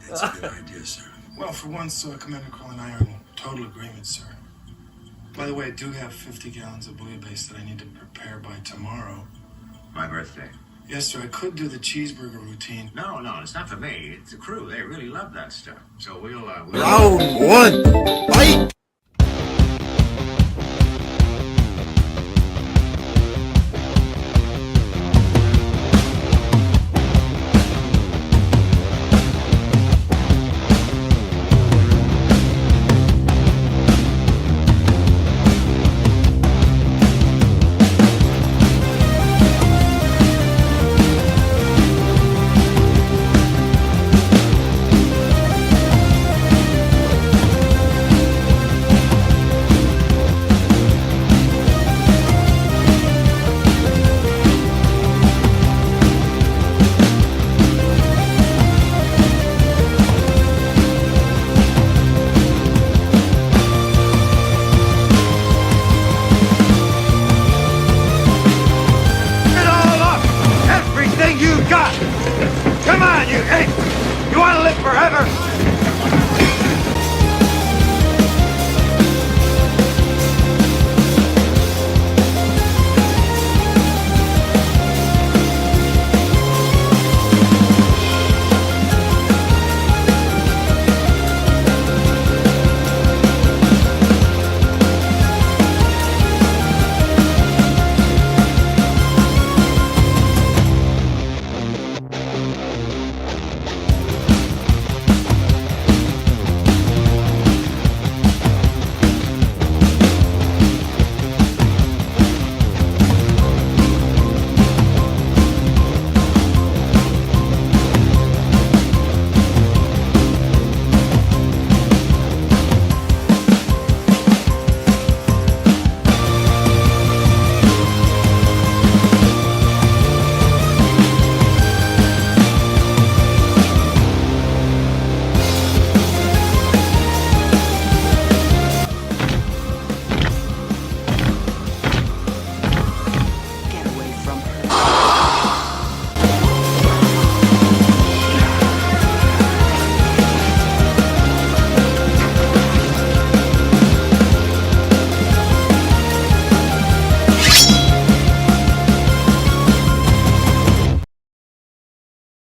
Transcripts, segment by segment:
That's a good idea, sir. Well, for once, Commander Kroll and I are in total agreement, sir. By the way, I do have 50 gallons of bouillabaisse that I need to prepare by tomorrow. My birthday. Yes, sir, I could do the cheeseburger routine. No, it's not for me. It's the crew. They really love that stuff. So we'll Round one, fight!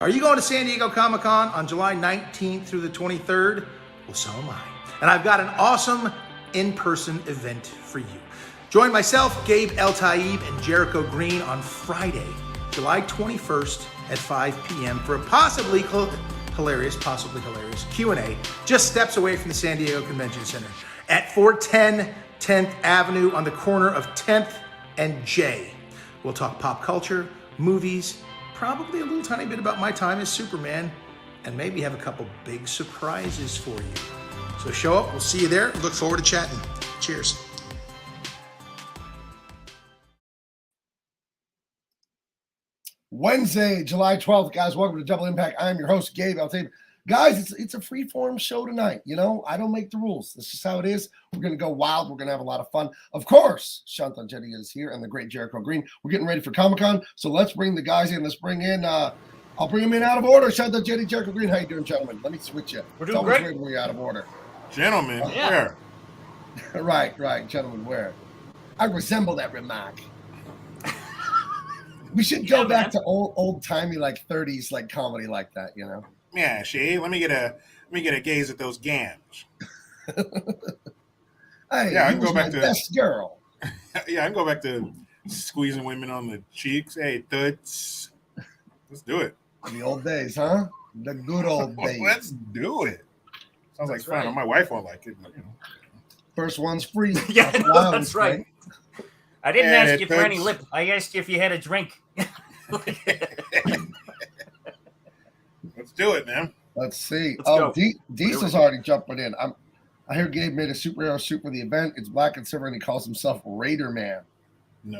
Are you going to San Diego Comic-Con on July 19th through the 23rd? Well, so am I. And I've got an awesome in-person event for you. Join myself, Gabe El Taib, and Jericho Green on Friday, July 21st at 5 p.m. for a possibly hilarious Q&A just steps away from the San Diego Convention Center at 410 10th Avenue on the corner of 10th and J. We'll talk pop culture, movies, probably a little tiny bit about my time as Superman, and maybe have a couple big surprises for you. So show up, we'll see you there. Look forward to chatting. Cheers. Wednesday, July 12th, guys. Welcome to Double Impact. I'm your host, Gabe. I'll tell you, guys, it's a free-form show tonight. You know, I don't make the rules. That's just how it is. We're going to go wild. We're going to have a lot of fun. Of course, Shantan Jetty is here and the great Jericho Green. We're getting ready for Comic-Con, so let's bring the guys in. Let's bring in, I'll bring them in out of order. Shantan Jetty, Jericho Green. How you doing, gentlemen? Let me switch you. We're doing great. When you're out of order. Gentlemen, Yeah. where? Right, gentlemen, where? I resemble that remark. We should go back to old-timey, like 30s, like comedy like that, you know? Yeah, Shay. Let me get a gaze at those gams. Hey, Yeah, I you can was go back my to- best girl. Yeah, I can go back to squeezing women on the cheeks. Hey, toots. Let's do it. The old days, huh? The good old days. Let's do it. Sounds like That's fun. right. My wife won't like it, but you know. First one's free. Yeah, That's no, what I that's always right. say. I didn't Yeah, ask you for any that's- lip. I asked you if you had a drink. Let's do it, man. Let's see. Let's go. Diesel's already jumping in. I hear Gabe made a superhero suit for the event. It's black and silver, and he calls himself Raider Man. No.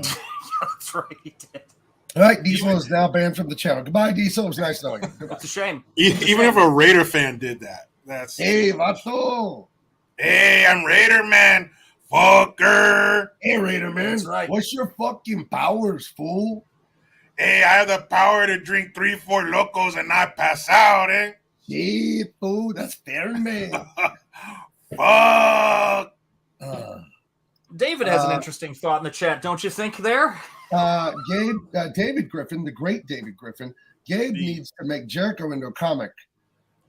That's right. He did. All right, Diesel is now banned from the channel. Goodbye, Diesel. It was nice knowing you. Goodbye. It's a shame. Even if a Raider fan did that, that's Hey, vato. hey, I'm Raider Man, fucker. Hey, Raider Man. That's right. What's your fucking powers, fool? Hey, I have the power to drink 3-4 locos and not pass out, eh? Yeah, fool, that's fair, man. Fuck. David has an interesting thought in the chat, don't you think? There. David Griffin, the great David Griffin. Gabe needs to make Jericho into a comic.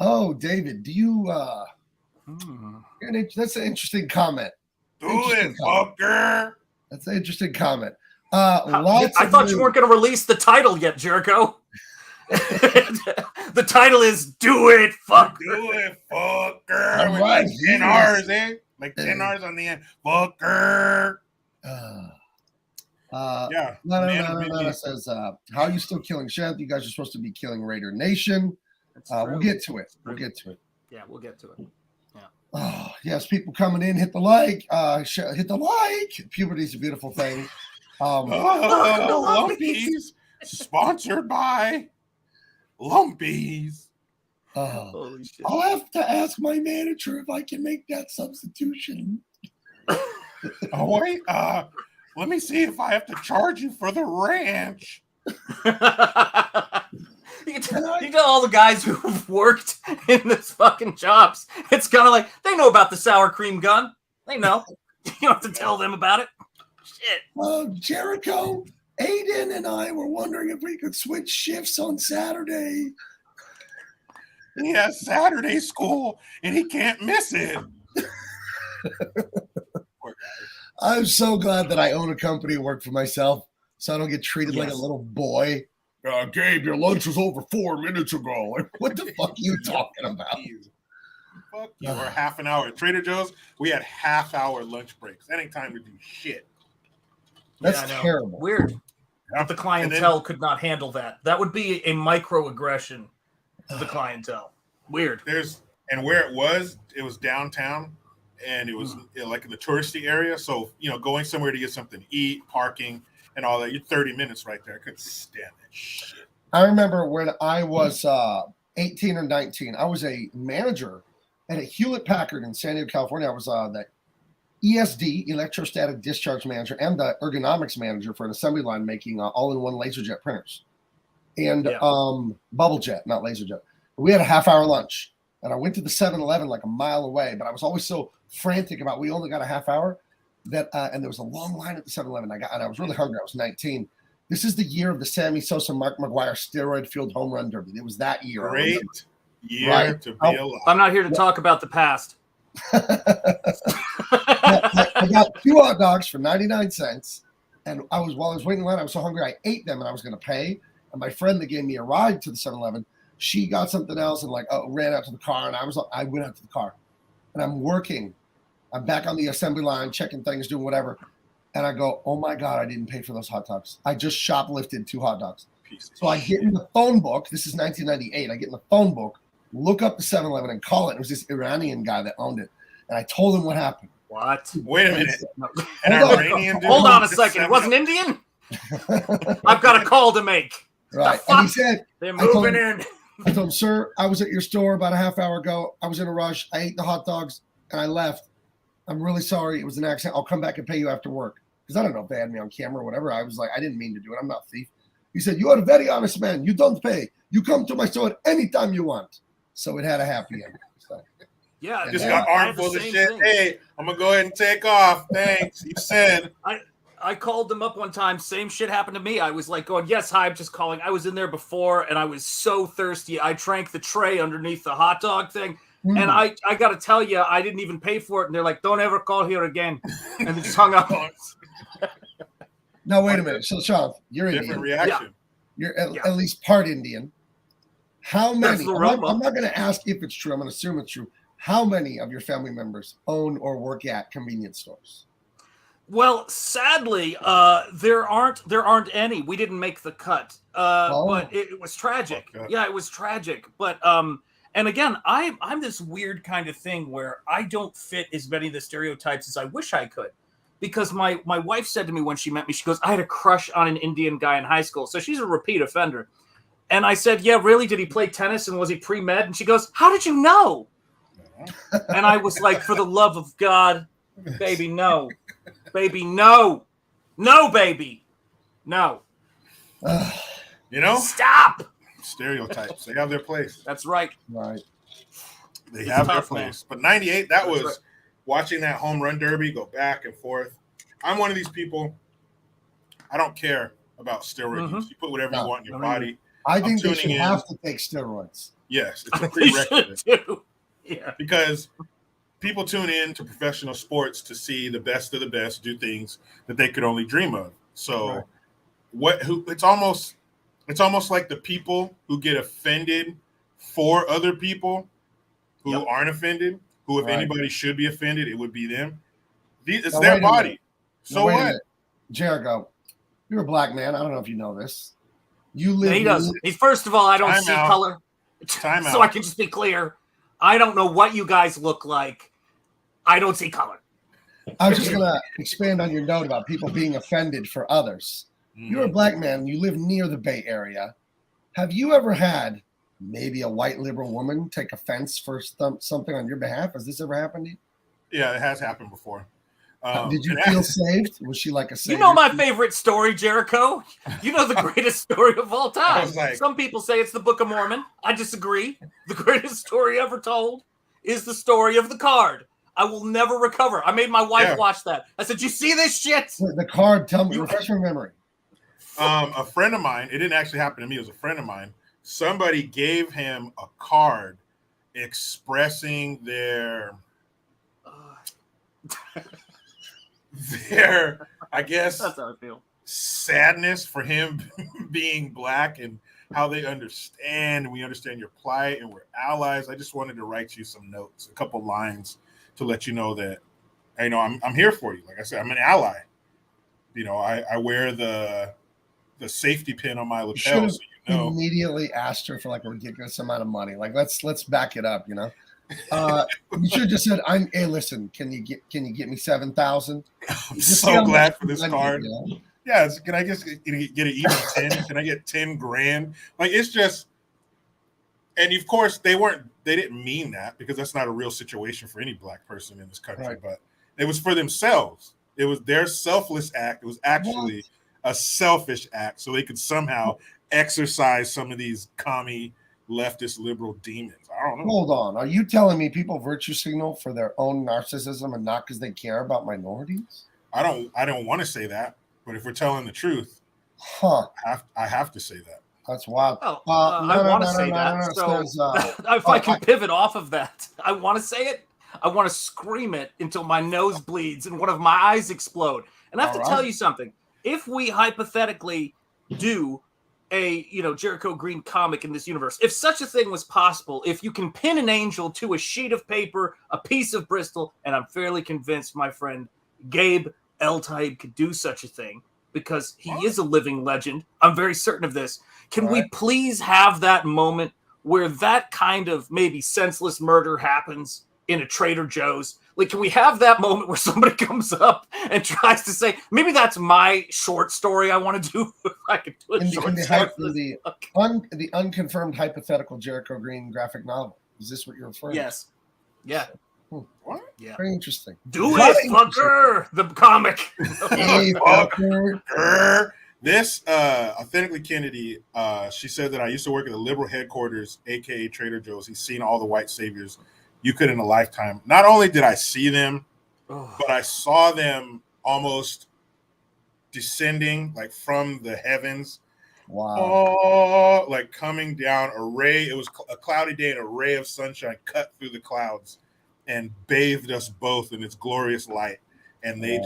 Oh, David, do you? That's an interesting comment. Do it, fucker. That's an interesting comment. I thought you weren't going to release the title yet, Jericho. The title is "Do It, Fucker." Do it, fucker. With Right, like 10 R's, eh? Like 10 R's on the end. Fucker. Yeah. No. Says, how are you still killing Shanth? You guys are supposed to be killing Raider Nation. We'll get to it. We'll get to it. Yeah, we'll get to it. Yeah. Oh, yes, people coming in, hit the like. Hit the like. Puberty's a beautiful thing. Lumpies. Sponsored by Lumpies. Holy shit. I'll have to ask my manager if I can make that substitution. Oh, wait. Let me see if I have to charge you for the ranch. You can tell all the guys who've worked in this fucking jobs. It's kind of like they know about the sour cream gun. They know. You don't have to tell them about it. Shit. Jericho, Aiden and I were wondering if we could switch shifts on Saturday. He has Saturday school and he can't miss it. Poor guy. I'm so glad that I own a company and work for myself, so I don't get treated like a little boy. Gabe, your lunch was over 4 minutes ago. Like, what the fuck are you talking about? Fuck you. Or half an hour. At Trader Joe's, we had half-hour lunch breaks. That ain't time to do shit. That's terrible. Weird. But the clientele could not handle that. That would be a microaggression to the clientele. Weird. And where it was downtown, and it was like in the touristy area. So, going somewhere to get something to eat, parking, and all that, you're 30 minutes right there. I couldn't stand that shit. I remember when I was 18 or 19, I was a manager at a Hewlett-Packard in San Diego, California. I was the ESD, electrostatic discharge manager, and the ergonomics manager for an assembly line making all-in-one LaserJet printers. And bubble jet, not LaserJet. We had a half-hour lunch, and I went to the 7-Eleven like a mile away, but I was always so frantic about we only got a half hour that and there was a long line at the 7-Eleven. I was really hungry. I was 19. This is the year of the Sammy Sosa, Mark McGuire steroid-fueled home run derby. It was that year. Great year to be alive. I'm not here to talk about the past. I got 2 hot dogs for 99 cents, and while I was waiting in line, I was so hungry I ate them, and I was going to pay. And my friend that gave me a ride to the 7-Eleven, she got something else and ran out to the car, and I went out to the car, and I'm working. I'm back on the assembly line, checking things, doing whatever. And I go, oh my God, I didn't pay for those hot dogs. I just shoplifted 2 hot dogs. So I get in the phone book. This is 1998. I get in the phone book, look up the 7-Eleven and call it. It was this Iranian guy that owned it. And I told him what happened. What? Wait a minute. Hold on a second. It wasn't Indian? I've got a call to make. Right. And he said, they're moving in. I told him, sir, I was at your store about a half hour ago. I was in a rush. I ate the hot dogs and I left. I'm really sorry. It was an accident. I'll come back and pay you after work. Because I don't know if they had me on camera or whatever. I was like, I didn't mean to do it. I'm not a thief. He said, you are a very honest man. You don't pay. You come to my store anytime you want. So it had a happy end. So, yeah. Just got armfuls of shit. Thing. Hey, I'm going to go ahead and take off. Thanks. You said. I called them up one time. Same shit happened to me. I was like going, yes, hi, I'm just calling. I was in there before and I was so thirsty. I drank the tray underneath the hot dog thing. And I got to tell you, I didn't even pay for it. And they're like, don't ever call here again. And they just hung up on us. Now, wait a minute. So, Sean, you're Indian. Different reaction. Yeah. You're at least part Indian. How many? I'm not going to ask if it's true. I'm going to assume it's true. How many of your family members own or work at convenience stores? Well, sadly, there aren't any. We didn't make the cut. But it was tragic. Yeah, it was tragic. But and again, I'm this weird kind of thing where I don't fit as many of the stereotypes as I wish I could. Because my wife said to me when she met me, she goes, I had a crush on an Indian guy in high school. So she's a repeat offender. And I said, yeah, really? Did he play tennis and was he pre-med? And she goes, how did you know? And I was like, for the love of God, baby, no. Baby, no. No, baby. No. You know? Stop. Stereotypes. They have their place. That's right. Right. They It's have their tough, man. place. But 98, that That's was right. watching that home run derby go back and forth. I'm one of these people. I don't care about steroid use. You put whatever you want in your body. I think they tuning should in. have to take steroids. Yes, it's a They should prerequisite. too. Yeah. Because people tune in to professional sports to see the best of the best do things that they could only dream of. So it's almost like the people who get offended for other people who aren't offended, who if anybody should be offended, it would be them. It's their body. So what? Jericho, you're a black man. I don't know if you know this. You live. He does. First of all, I don't see color. So I can just be clear. I don't know what you guys look like. I don't see color. I was just going to expand on your note about people being offended for others. You're a black man. You live near the Bay Area. Have you ever had maybe a white liberal woman take offense for something on your behalf? Has this ever happened to you? Yeah, it has happened before. Did you feel saved? Was she like a savior? You know my favorite story, Jericho. You know the greatest story of all time. Like, some people say it's the Book of Mormon. I disagree. The greatest story ever told is the story of the card. I will never recover. I made my wife watch that. I said, "You see this shit?" The card. Tell me, refresh my memory. A friend of mine. It didn't actually happen to me. It was a friend of mine. Somebody gave him a card expressing their I guess that's how I feel. Sadness for him being black and how they understand, and we understand your plight and we're allies. I just wanted to write you some notes, a couple lines to let you know that I'm here for you. Like I said, I'm an ally. I wear the safety pin on my lapel. So immediately asked her for like a ridiculous amount of money. Like let's back it up. You should have just said, "Hey, listen, can you get me 7,000?" I'm so glad for this card. Yeah, can I just get an even 10? Can I get 10 grand? Like it's just, and of course they didn't mean that because that's not a real situation for any black person in this country. But it was for themselves. It was their selfless act. It was actually a selfish act, so they could somehow exercise some of these commie leftist liberal demons. I don't know. Hold on. Are you telling me people virtue signal for their own narcissism and not because they care about minorities? I don't want to say that, but if we're telling the truth, I have to say that. That's wild. Well, I want to say that. So if I can pivot off of that, I want to say it. I want to scream it until my nose bleeds and one of my eyes explode. And I have to tell you something. If we hypothetically do a Jericho Green comic in this universe, if such a thing was possible, if you can pin an angel to a sheet of paper, a piece of Bristol, and I'm fairly convinced my friend Gabe L-Type could do such a thing because he is a living legend. I'm very certain of this. Can we please have that moment where that kind of maybe senseless murder happens in a Trader Joe's? Like, can we have that moment where somebody comes up and tries to say, maybe that's my short story I want to do? If I could do the unconfirmed hypothetical Jericho Green graphic novel. Is this what you're referring to? Yes. Yeah. What? Yeah. Very interesting. Do it, fucker! The comic. Hey, fucker. This Authentically Kennedy, she said that I used to work at the liberal headquarters, aka Trader Joe's. He's seen all the white saviors you could in a lifetime. Not only did I see them, but I saw them almost descending like from the heavens. Wow. Oh, like coming down it was a cloudy day and a ray of sunshine cut through the clouds and bathed us both in its glorious light. And they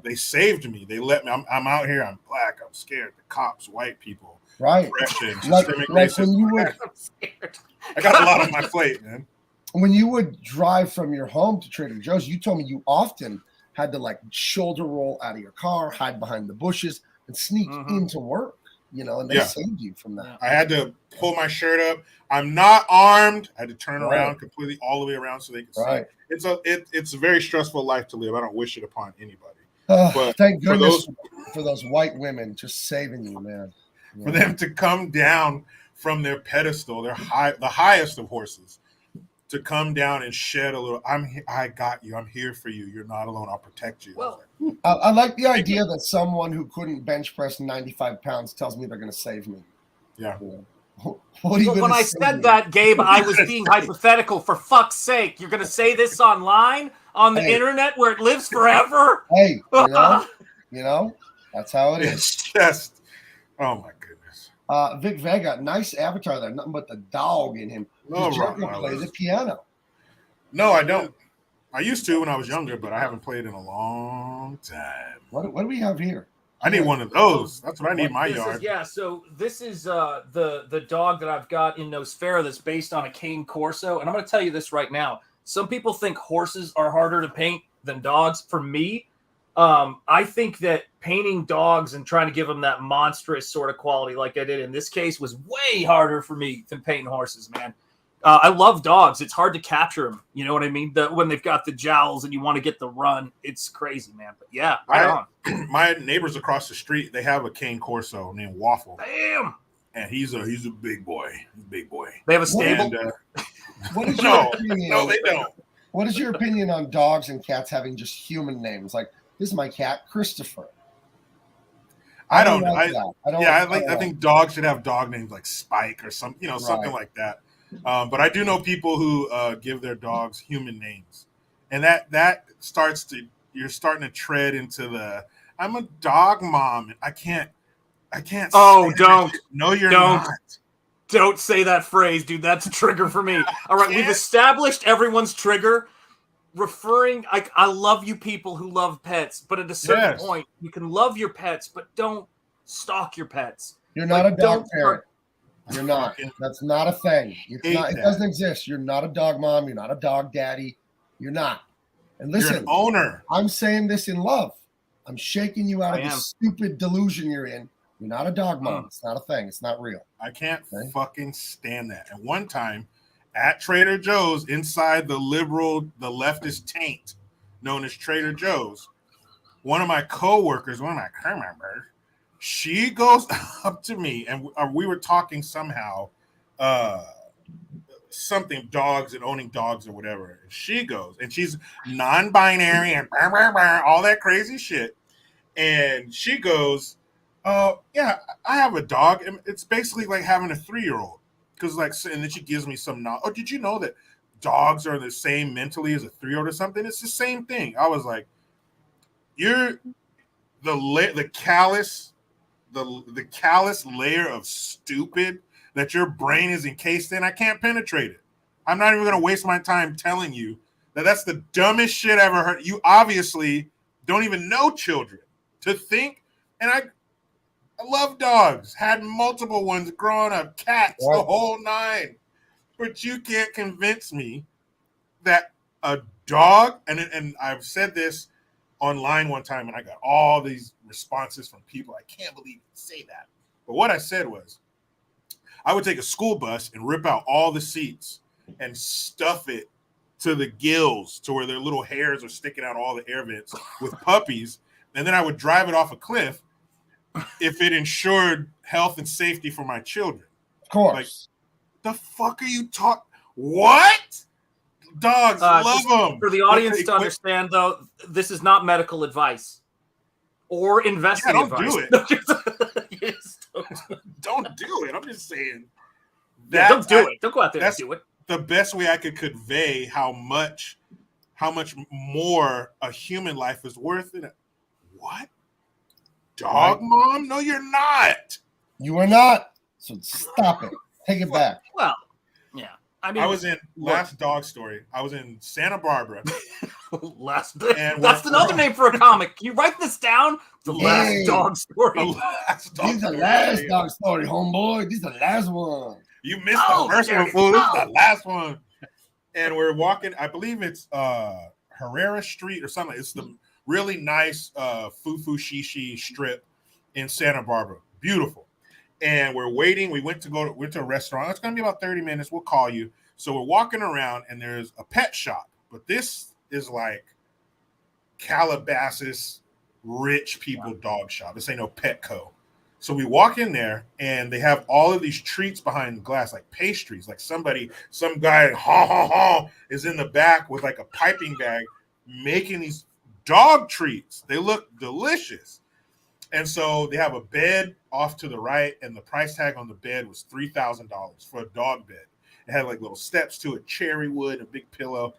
they saved me. They let me, I'm out here, I'm black, I'm scared. The cops, white people, oppression, systemic racism. I got a lot on my plate, man. When you would drive from your home to Trader Joe's, you told me you often had to like shoulder roll out of your car, hide behind the bushes, and sneak into work, and they saved you from that. I had to pull my shirt up. I'm not armed. I had to turn around completely all the way around so they could see. It's a very stressful life to live. I don't wish it upon anybody. But thank goodness for those white women just saving you, man. For them to come down from their pedestal, the highest of horses, to come down and shed a little. I got you. I'm here for you. You're not alone. I'll protect you. Well, I like the idea that someone who couldn't bench press 95 pounds tells me they're going to save me. Yeah. What are you Well, gonna when I say said here? that, Gabe, I was being hypothetical. For fuck's sake, you're going to say this online on the Hey. internet where it lives forever? Hey, you know, that's how it is. It's just, oh my goodness. Vic Vega, nice avatar there. Nothing but the dog in him. No, Does Jericho Rottweilers. play the piano? No, I don't. I used to when I was younger, but I haven't played in a long time. What do we have here? I need one of those. That's what I need in my This yard. is, yeah, so this is the dog that I've got in Nosfera that's based on a cane Corso. And I'm going to tell you this right now. Some people think horses are harder to paint than dogs. For me, I think that painting dogs and trying to give them that monstrous sort of quality like I did in this case was way harder for me than painting horses, man. I love dogs. It's hard to capture them. You know what I mean? When they've got the jowls and you want to get the run, it's crazy, man. But yeah, right on. My neighbors across the street, they have a cane Corso named Waffle. Damn. And he's a big boy. Big boy. They have a stable. And, What is your no, they don't. What is your opinion on dogs and cats having just human names? Like, this is my cat, Christopher. I don't. I think dogs should have dog names like Spike or something like that. But I do know people who give their dogs human names, and that you're starting to tread into the I'm a dog mom. I can't. Oh, don't. No, you're don't. not. Don't say that phrase, dude. That's a trigger for me. All right, we've established everyone's trigger. I love you people who love pets, but at a certain point, you can love your pets, but don't stalk your pets. You're not a dog parent. You're not. That's not a thing. It doesn't exist. You're not a dog mom. You're not a dog daddy. You're not. And listen, you're an owner. I'm saying this in love. I'm shaking you out of this stupid delusion you're in. You're not a dog mom. It's not a thing. It's not real. I can't fucking stand that. And one time at Trader Joe's, inside the leftist taint known as Trader Joe's, one of my coworkers, one of my crew members, she goes up to me, and we were talking somehow, something dogs and owning dogs or whatever. And she goes, and she's non-binary and all that crazy shit. And she goes, yeah, I have a dog, and it's basically like having a 3-year-old. Because and then she gives me some knowledge. Oh, did you know that dogs are the same mentally as a 3-year-old or something? It's the same thing. I was like, you're the callous layer of stupid that your brain is encased in. I can't penetrate it. I'm not even going to waste my time telling you that that's the dumbest shit I ever heard. You obviously don't even know children to think. And I love dogs, had multiple ones growing up, cats, the whole nine. But you can't convince me that a dog, and I've said this online one time, and I got all these responses from people. I can't believe you say that. But what I said was, I would take a school bus and rip out all the seats and stuff it to the gills to where their little hairs are sticking out all the air vents with puppies. And then I would drive it off a cliff if it ensured health and safety for my children. Of course. Like, the fuck are you talking? What? Dogs, love them. For the audience to understand, though, this is not medical advice or investing advice. Don't do it. Don't do it. I'm just saying. Don't do it. Don't go out there and do it. The best way I could convey how much more a human life is worth than what? Dog mom? No, you're not. You are not. So stop it. Take it back. Well, yeah. I mean, I was in last dog story. I was in Santa Barbara. That's another name for a comic. Can you write this down? The last dog story. This is the last dog story, homeboy. This is the last one. You missed the first one, fool. This is the last one. And we're walking, I believe it's Herrera Street or something. It's the really nice Fufu Shishi strip in Santa Barbara. Beautiful. And we're waiting. We went to a restaurant. It's going to be about 30 minutes. We'll call you. So we're walking around, and there's a pet shop. But this is like Calabasas rich people dog shop. This ain't no Petco. So we walk in there, and they have all of these treats behind the glass, like pastries. Like some guy, is in the back with like a piping bag making these dog treats. They look delicious. And so they have a bed off to the right, and the price tag on the bed was $3,000 for a dog bed. It had like little steps to it, cherry wood, a big pillow.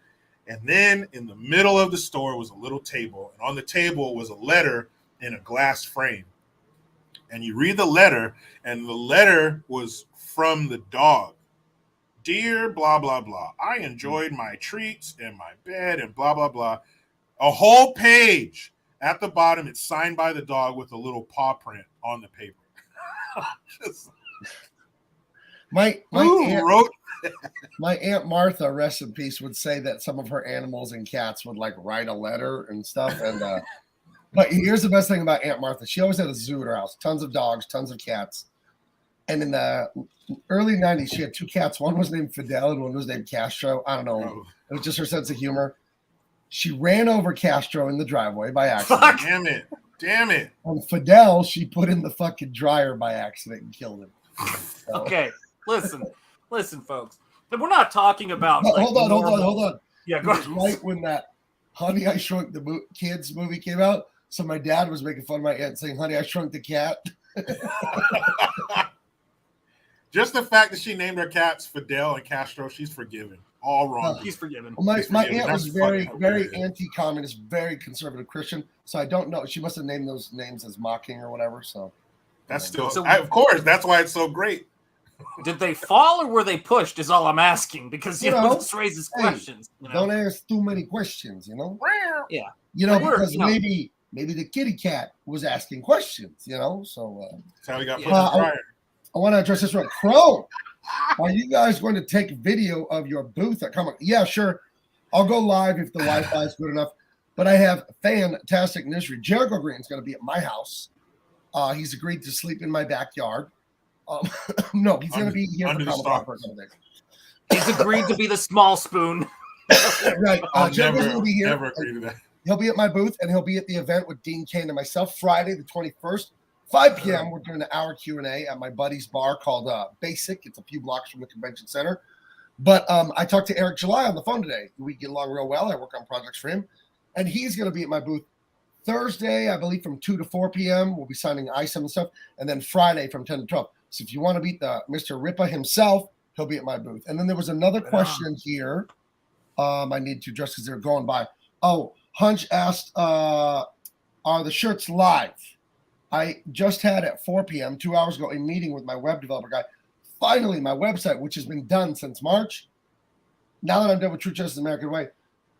And then in the middle of the store was a little table. And on the table was a letter in a glass frame. And you read the letter, and the letter was from the dog. Dear blah, blah, blah. I enjoyed my treats and my bed and blah, blah, blah. A whole page. At the bottom, it's signed by the dog with a little paw print on the paper. Who wrote my Aunt Martha, rest in peace, would say that some of her animals and cats would like write a letter and stuff. And but here's the best thing about Aunt Martha. She always had a zoo at her house, tons of dogs, tons of cats. And in the early 90s, she had 2 cats. One was named Fidel and one was named Castro. I don't know. It was just her sense of humor. She ran over Castro in the driveway by accident. Fuck. Damn it. On Fidel, she put in the fucking dryer by accident and killed him. So. Okay, listen, folks. We're not talking about. No, like, hold on. Yeah, go It was right when that Honey, I Shrunk the Kids movie came out. So my dad was making fun of my aunt saying, Honey, I Shrunk the Cat. Just the fact that she named her cats Fidel and Castro, she's forgiven. All wrong. He's forgiven. Well, my forgiven. aunt was That's very, fucking very hilarious. anti-communist, very conservative Christian. So I don't know. She must have named those names as mocking or whatever. So That's still, So- of course, that's why it's so great. Did they fall or were they pushed? Is all I'm asking because you You know know, this raises hey, questions. You know? don't ask too many questions, Yeah. because You know. maybe the kitty cat was asking questions, So That's how we got put Yeah. in the dryer. I want to address this one. Crow, are you guys going to take video of your booth at Comic? Yeah, sure. I'll go live if the Wi-Fi is good enough. But I have fantastic news for you. Jericho Green's going to be at my house. He's agreed to sleep in my backyard. No, he's going to be here Under for the Comic-Con for a stars. couple days. He's agreed to be the small spoon. Right. I'll Jericho's going to be here. never agree to that. He'll be at my booth, and he'll be at the event with Dean Kane and myself Friday, the 21st, 5 p.m. We're doing an hour Q&A at my buddy's bar called Basic. It's a few blocks from the convention center. But I talked to Eric July on the phone today. We get along real well. I work on projects for him. And he's going to be at my booth Thursday, I believe, from 2 to 4 p.m. We'll be signing ISOM and stuff. And then Friday from 10 to 12. So if you want to meet the Mr. Ripa himself, he'll be at my booth. And then there was another question here I need to address because they're going by. Oh, Hunch asked, are the shirts live? I just had at 4 p.m., 2 hours ago, a meeting with my web developer guy. Finally, my website, which has been done since March, now that I'm done with True Justice American Way,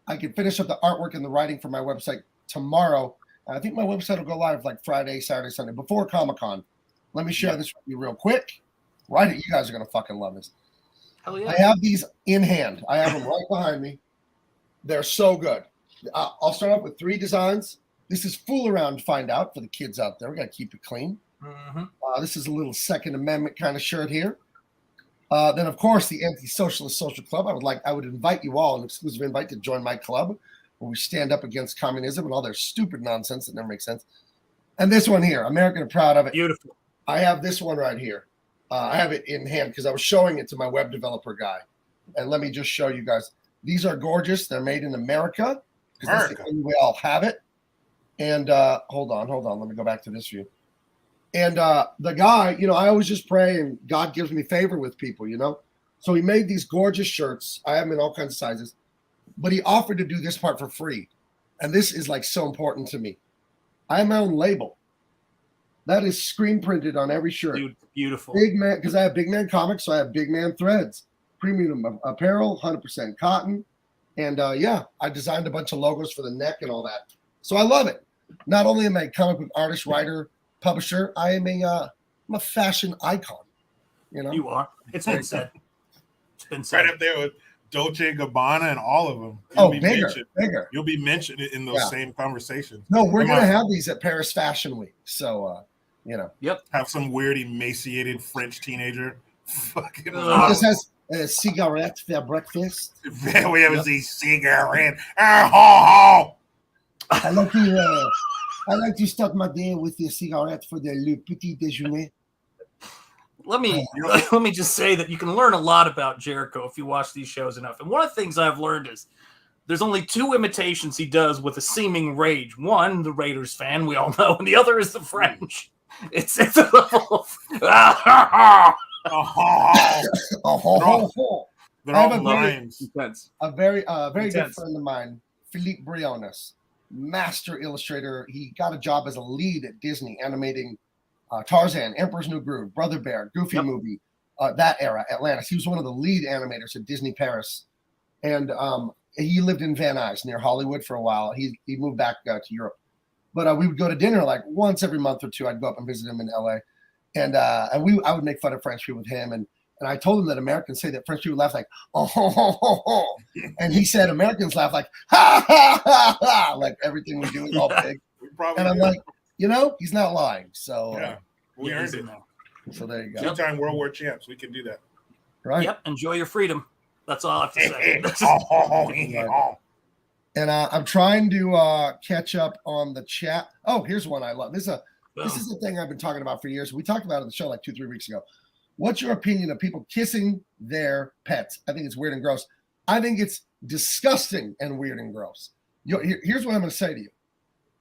I can finish up the artwork and the writing for my website tomorrow. And I think my website will go live like Friday, Saturday, Sunday, before Comic-Con. Let me share this with you real quick. Write it. You guys are going to fucking love this. Hell yeah. I have these in hand. I have them right behind me. They're so good. I'll start off with 3 designs. This is fool around to find out for the kids out there. We got to keep it clean. Mm-hmm. This is a little Second Amendment kind of shirt here. Then, of course, the Anti-Socialist Social Club. I would invite you all, an exclusive invite, to join my club where we stand up against communism and all their stupid nonsense that never makes sense. And this one here, American and Proud of It. Beautiful. I have this one right here. I have it in hand because I was showing it to my web developer guy. And let me just show you guys. These are gorgeous. They're made in America because that's the only way I'll have it. And hold on. Let me go back to this view. And the guy, I always just pray and God gives me favor with people, So he made these gorgeous shirts. I have them in all kinds of sizes. But he offered to do this part for free. And this is like so important to me. I have my own label. That is screen printed on every shirt. Beautiful. Big Man, because I have Big Man comics, so I have Big Man threads. Premium apparel, 100% cotton. And I designed a bunch of logos for the neck and all that. So I love it. Not only am I a comic book artist, writer, publisher, I'm a fashion icon. You are. It's been said. It's been said. Right up there with Dolce & Gabbana and all of them. Bigger. You'll be mentioned in those same conversations. No, we're going to have these at Paris Fashion Week. So, Yep. Have some weird emaciated French teenager. Fucking. It just has a cigarette for breakfast. We have a cigarette. I like to start my day with a cigarette for the le petit déjeuner. Let me just say that you can learn a lot about Jericho if you watch these shows enough. And one of the things I've learned is there's only two imitations he does with a seeming rage. One, the Raiders fan, we all know, and the other is the French. It's a level of They're all lines. A very good Intense. friend of mine, Philippe Briones, master illustrator. He got a job as a lead at Disney, animating Tarzan, Emperor's New Groove, Brother Bear, Goofy Movie, that era, Atlantis. He was one of the lead animators at Disney Paris, and he lived in Van Nuys near Hollywood for a while. He moved back to Europe, but we would go to dinner like once every month or two. I'd go up and visit him in LA, and I would make fun of French people with him, and I told him that Americans say that French people laugh like oh ho ho ho ho, and he said Americans laugh like ha ha ha ha, like everything we do is all big. And I'm like, he's not lying. So yeah, we earned it. So there you go. Two-time World War champs. We can do that. Right. Yep. Enjoy your freedom. That's all I have to say. And I'm trying to catch up on the chat. Oh, here's one I love. This is the thing I've been talking about for years. We talked about it on the show like 2-3 weeks ago. What's your opinion of people kissing their pets? I think it's weird and gross. I think it's disgusting and weird and gross. Here's what I'm going to say to you.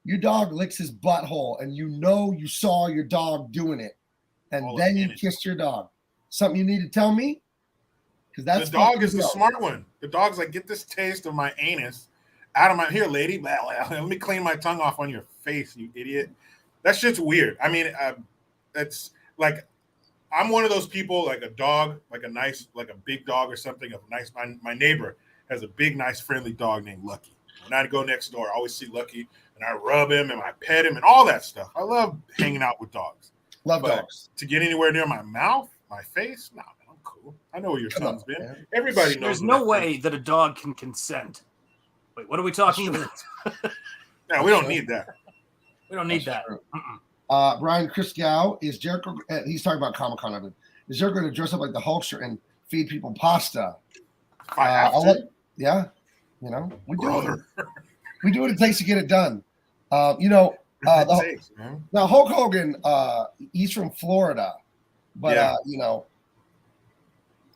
Your dog licks his butthole, and you saw your dog doing it, and then you kissed your dog. Something you need to tell me? Because that's the dog is the smart one. The dog's like, get this taste of my anus out of my here, lady. Let me clean my tongue off on your face, you idiot. That shit's weird. I mean, it's like I'm one of those people, like a dog, like a big dog or something. My neighbor has a big, nice, friendly dog named Lucky. When I go next door, I always see Lucky, and I rub him and I pet him and all that stuff. I love hanging out with dogs. Love dogs. To get anywhere near my mouth, my face, no, man, I'm cool. I know where your tongue's been. Man. Everybody knows. There's no way that a dog can consent. Wait, what are we talking about? No, we don't need that. We don't need that. Brian Christgau, is Jericho, he's talking about Comic-Con, I mean. Is Jericho going to dress up like the Hulkster and feed people pasta? If I have to. We do what it takes to get it done. Now Hulk Hogan, he's from Florida, but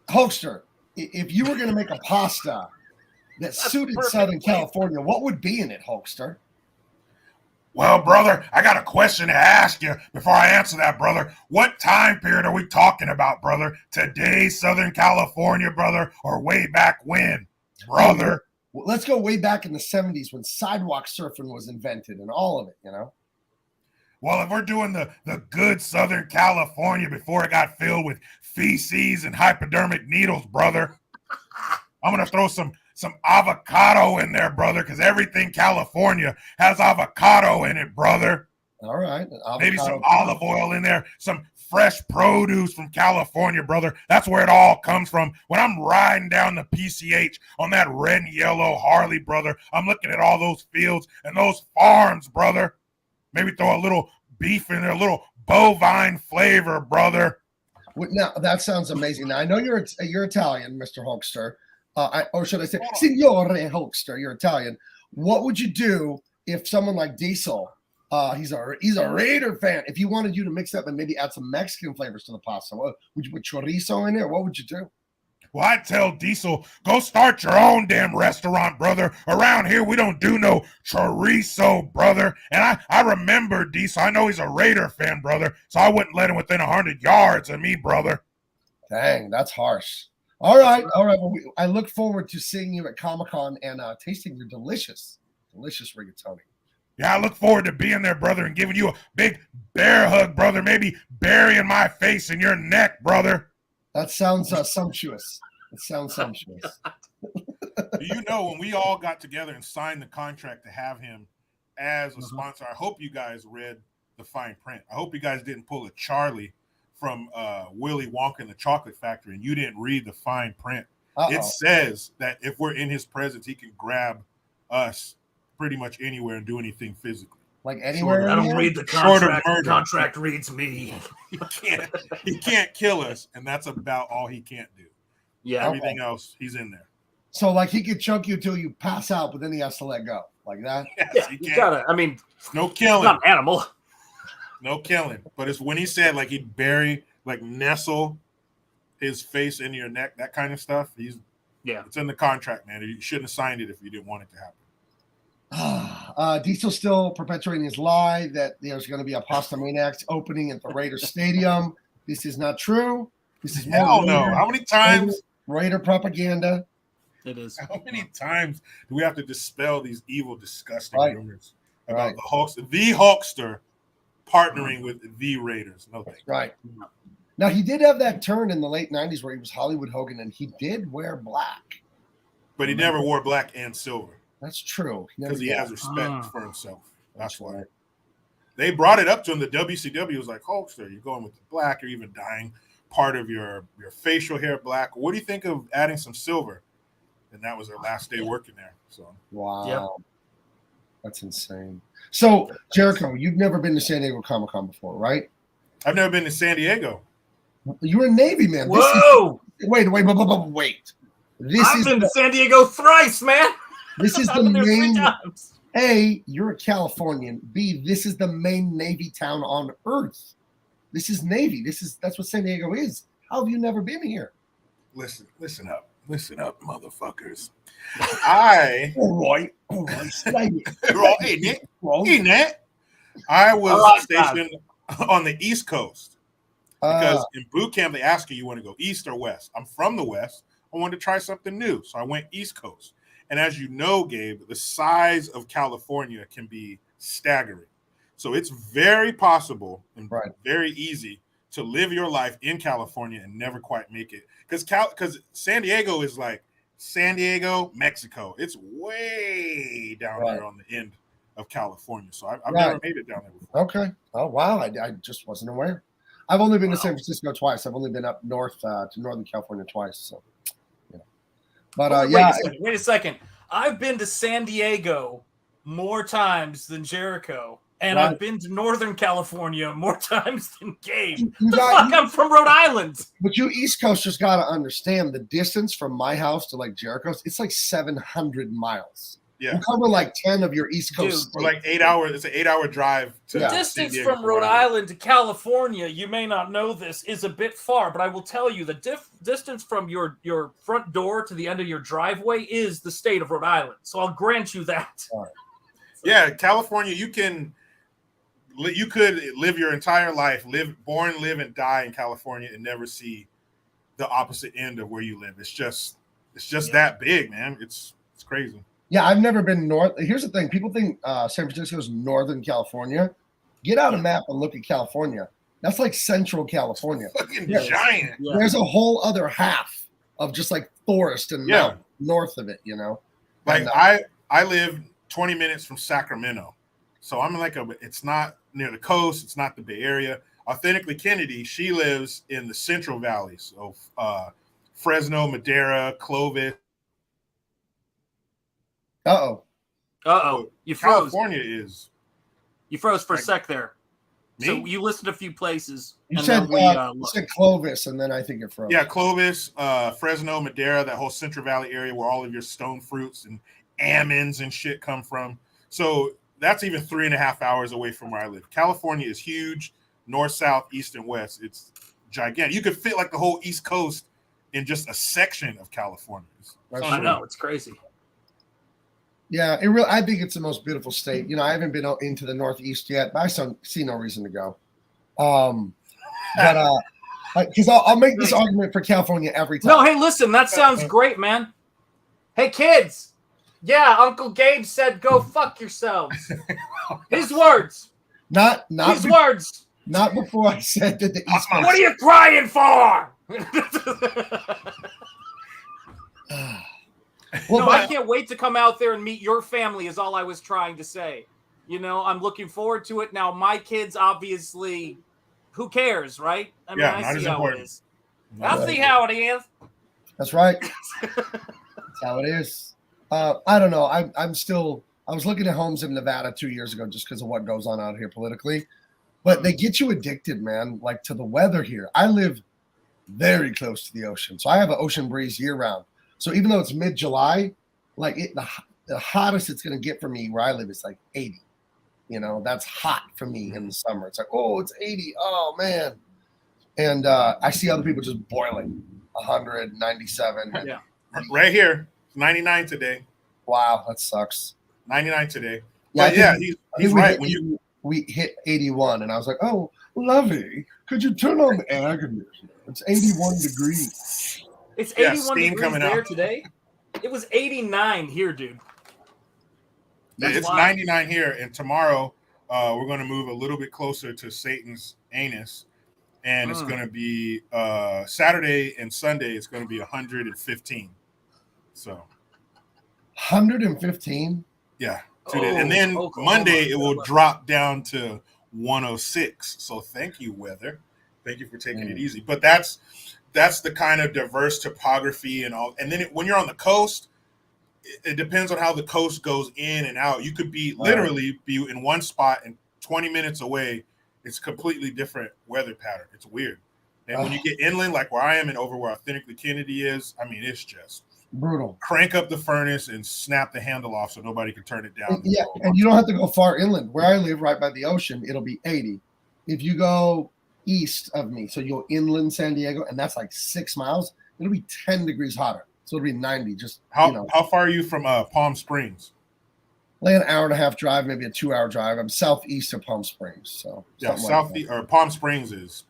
Hulkster, if you were going to make a pasta that suited Southern California, what would be in it, Hulkster? Well, brother, I got a question to ask you before I answer that, brother. What time period are we talking about, brother? Today's Southern California, brother, or way back when, brother? Well, let's go way back in the 70s when sidewalk surfing was invented and all of it, Well, if we're doing the good Southern California before it got filled with feces and hypodermic needles, brother, I'm going to throw some avocado in there, brother, because everything California has avocado in it, brother. All right. Maybe some olive oil in there, some fresh produce from California, brother. That's where it all comes from. When I'm riding down the PCH on that red and yellow Harley, brother, I'm looking at all those fields and those farms, brother. Maybe throw a little beef in there, a little bovine flavor, brother. Now, that sounds amazing. Now, I know you're Italian, Mr. Hulkster. Or should I say, Signore Hulkster, you're Italian. What would you do if someone like Diesel, he's a Raider fan, if he wanted you to mix up and maybe add some Mexican flavors to the pasta? Would you put chorizo in there? What would you do? Well, I'd tell Diesel, go start your own damn restaurant, brother. Around here, we don't do no chorizo, brother. And I remember Diesel. I know he's a Raider fan, brother, so I wouldn't let him within 100 yards of me, brother. Dang, that's harsh. All right. Well, I look forward to seeing you at Comic-Con and tasting your delicious rigatoni. Yeah, I look forward to being there, brother, and giving you a big bear hug, brother. Maybe burying my face in your neck, brother. That sounds sumptuous. It sounds sumptuous. Do you know when we all got together and signed the contract to have him as a sponsor, I hope you guys read the fine print. I hope you guys didn't pull a Charlie from Willy Wonka and the Chocolate Factory and you didn't read the fine print. It says that if we're in his presence, he can grab us pretty much anywhere and do anything physically. Like anywhere? I don't read the contract. The contract reads me. He can't kill us, and that's about all he can't do. Yeah. Everything else, he's in there. So, like, he could choke you until you pass out, but then he has to let go. Like that? Yes, yeah, he you gotta, I mean, no killing. Not an animal. No killing. But it's when he said, like, he'd bury, like, nestle his face into your neck, that kind of stuff. Yeah. It's in the contract, man. You shouldn't have signed it if you didn't want it to happen. Diesel still perpetuating his lie that there's going to be a Pasta Maniacs opening at the Raiders Stadium. This is not true. This is Hell no. How many times? Raider propaganda. It is. How many times do we have to dispel these evil, disgusting Right. rumors about the Hulkster partnering with the Raiders? No thanks. Right. Now, he did have that turn in the late 90s where he was Hollywood Hogan, and he did wear black. But he never wore black and silver. That's true. Because he has respect for himself. That's why. They brought it up to him. The WCW was like, Hulkster, you're going with the black. You're even dyeing part of your facial hair black. What do you think of adding some silver? And that was their last day working there. So wow. Yep. That's insane. So, Jericho, you've never been to San Diego Comic-Con before, right? I've never been to San Diego. You're a Navy man. Whoa! Wait. I've been to San Diego thrice, man. This is the main. A, you're a Californian. B, this is the main Navy town on Earth. This is Navy. That's what San Diego is. How have you never been here? Listen up, motherfuckers. I was stationed on the East Coast because in boot camp they ask you want to go east or west. I'm from the west. I wanted to try something new, so I went East Coast. And as you know, Gabe, the size of California can be staggering. So it's very possible and very easy to live your life in California and never quite make it. Because San Diego is like San Diego, Mexico. It's way down there on the end of California. So I've never made it down there before. Okay. Oh, wow. I just wasn't aware. I've only been to San Francisco twice. I've only been up north to Northern California twice. So, yeah. But wait a second. I've been to San Diego more times than Jericho, and I've been to Northern California more times than Gabe. I'm from Rhode Island. But you East Coasters got to understand the distance from my house to like Jericho's. It's like 700 miles. Yeah, you cover like 10 of your East Coast. Or like 8 hours. It's an 8-hour drive. The distance from Rhode Island to California, you may not know this, is a bit far, but I will tell you the distance from your front door to the end of your driveway is the state of Rhode Island. So I'll grant you that. Right. Yeah, California, you could live your entire life, live, and die in California and never see the opposite end of where you live. It's just that big, man. It's crazy. Yeah, I've never been north. Here's the thing. People think San Francisco is Northern California. Get out a map and look at California. That's like Central California. Fucking giant. Yeah. There's a whole other half of just like forest and mountain north of it, you know? Like I live 20 minutes from Sacramento. So I'm like it's not near the coast. It's not the Bay Area. Authentically Kennedy, she lives in the Central Valley. So Fresno, Madera, Clovis. You froze. California is. You froze for a sec there. Me? So you listed a few places. You said Clovis, and then I think it froze. Yeah, Clovis, Fresno, Madera, that whole Central Valley area where all of your stone fruits and almonds and shit come from. So that's even 3.5 hours away from where I live. California is huge. North, south, east, and west. It's gigantic. You could fit like the whole East Coast in just a section of California. I know, it's crazy. Yeah, I think it's the most beautiful state. You know, I haven't been into the Northeast yet, but I see no reason to go. Because I'll make this argument for California every time. No, hey, listen, that sounds great, man. Hey, kids. Yeah, Uncle Gabe said go fuck yourselves. His words. Not his words. Not before I said that the East Coast. What are you crying for? Well, I can't wait to come out there and meet your family is all I was trying to say. You know, I'm looking forward to it. Now, my kids, obviously, who cares, right? I mean, I see how it is. I see how it is. That's right. That's how it is. I don't know. I was looking at homes in Nevada 2 years ago just because of what goes on out here politically. But they get you addicted, man, like to the weather here. I live very close to the ocean. So I have an ocean breeze year round. So even though it's mid-July, like the hottest it's going to get for me where I live is like 80. You know, that's hot for me in the summer. It's like, oh, it's 80. Oh, man. And I see other people just boiling 100, 97. And Right here, 99 today. Wow, that sucks. 99 today. Yeah, But yeah, he's right. When we hit 81, and I was like, "Oh, Lovey, could you turn on the air conditioner? It's 81 degrees." It's 81 steam degrees coming there out. today. It was 89 here, dude. It's wild. 99 here, and tomorrow we're going to move a little bit closer to Satan's anus, and it's going to be Saturday and Sunday. It's going to be 115. So 115. Yeah, 2 days. And then Monday it will drop down to 106. So thank you, weather. Thank you for taking it easy. But that's the kind of diverse topography and all. And then when you're on the coast, it depends on how the coast goes in and out. You could be literally be in one spot and 20 minutes away, it's completely different weather pattern. It's weird. And when you get inland, like where I am and over where Authentically Kennedy is, I mean, it's just brutal. Crank up the furnace and snap the handle off so nobody can turn it down. Yeah, and you don't have to go far inland. Where I live, right by the ocean, it'll be 80. If you go east of me, so you go inland San Diego, and that's like 6 miles, it'll be 10 degrees hotter. So it'll be 90. Just how far are you from Palm Springs? Like an hour and a half drive, maybe a 2 hour drive. I'm southeast of Palm Springs. So yeah, southeast or Palm Springs is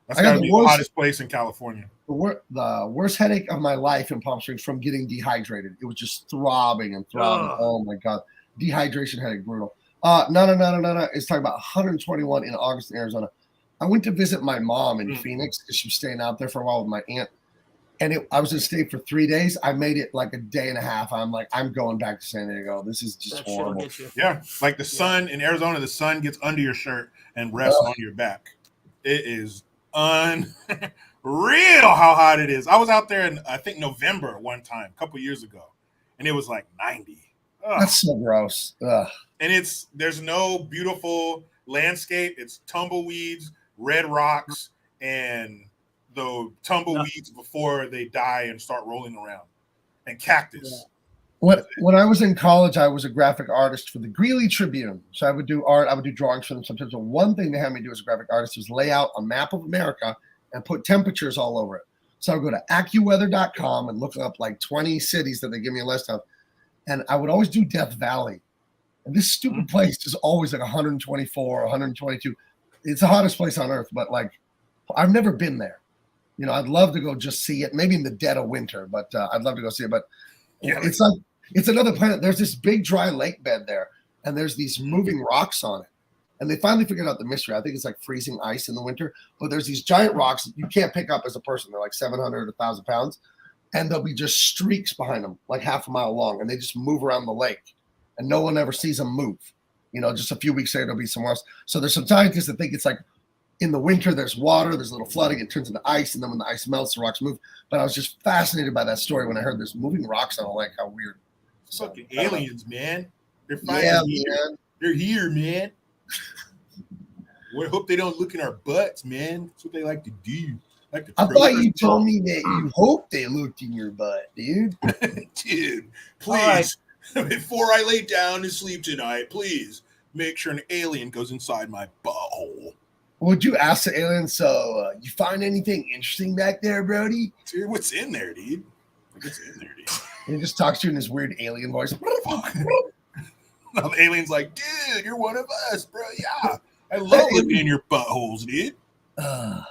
that's gotta be the hottest place in California. The worst headache of my life in Palm Springs from getting dehydrated. It was just throbbing and throbbing. Oh my God. Dehydration headache, brutal. No. It's talking about 121 in August in Arizona. I went to visit my mom in Phoenix because she was staying out there for a while with my aunt. And I was going to stay for 3 days. I made it like a day and a half. I'm like, I'm going back to San Diego. This is just horrible. Yeah. Like the sun in Arizona, the sun gets under your shirt and rests on your back. It is unreal how hot it is. I was out there in, I think, November one time, a couple years ago, and it was like 90. Ugh. That's so gross. Ugh. And there's no beautiful landscape. It's tumbleweeds, red rocks, and the tumbleweeds before they die and start rolling around, and cactus. When I was in college, I was a graphic artist for the Greeley Tribune. So I would do art. I would do drawings for them sometimes. And one thing they had me do as a graphic artist was lay out a map of America and put temperatures all over it. So I would go to AccuWeather.com and look up like 20 cities that they give me a list of. And I would always do Death Valley. And this stupid place is always like 124, 122. It's the hottest place on earth, but like, I've never been there. You know, I'd love to go just see it, maybe in the dead of winter, but I'd love to go see it. But it's like, it's another planet. There's this big dry lake bed there, and there's these moving rocks on it. And they finally figured out the mystery. I think it's like freezing ice in the winter, but there's these giant rocks that you can't pick up as a person. They're like 700, 1,000 pounds, and there'll be just streaks behind them, like half a mile long, and they just move around the lake, and no one ever sees them move. You know, just a few weeks later, there'll be somewhere else. So there's some scientists that think it's like in the winter, there's water, there's a little flooding, it turns into ice, and then when the ice melts, the rocks move. But I was just fascinated by that story when I heard there's moving rocks on a lake. How weird. Fucking aliens, man. They're man. They're here, man. We hope they don't look in our butts, man. That's what they like to do. Like to I thought you told me that you hope they looked in your butt, dude. Dude, please, before I lay down to sleep tonight, please make sure an alien goes inside my butthole. Would you ask the alien, so you find anything interesting back there, Brody? Dude, what's in there, dude? What's in there, dude? And he just talks to you in his weird alien voice. The alien's like, dude, you're one of us, bro. Yeah. I love living in your buttholes, dude. The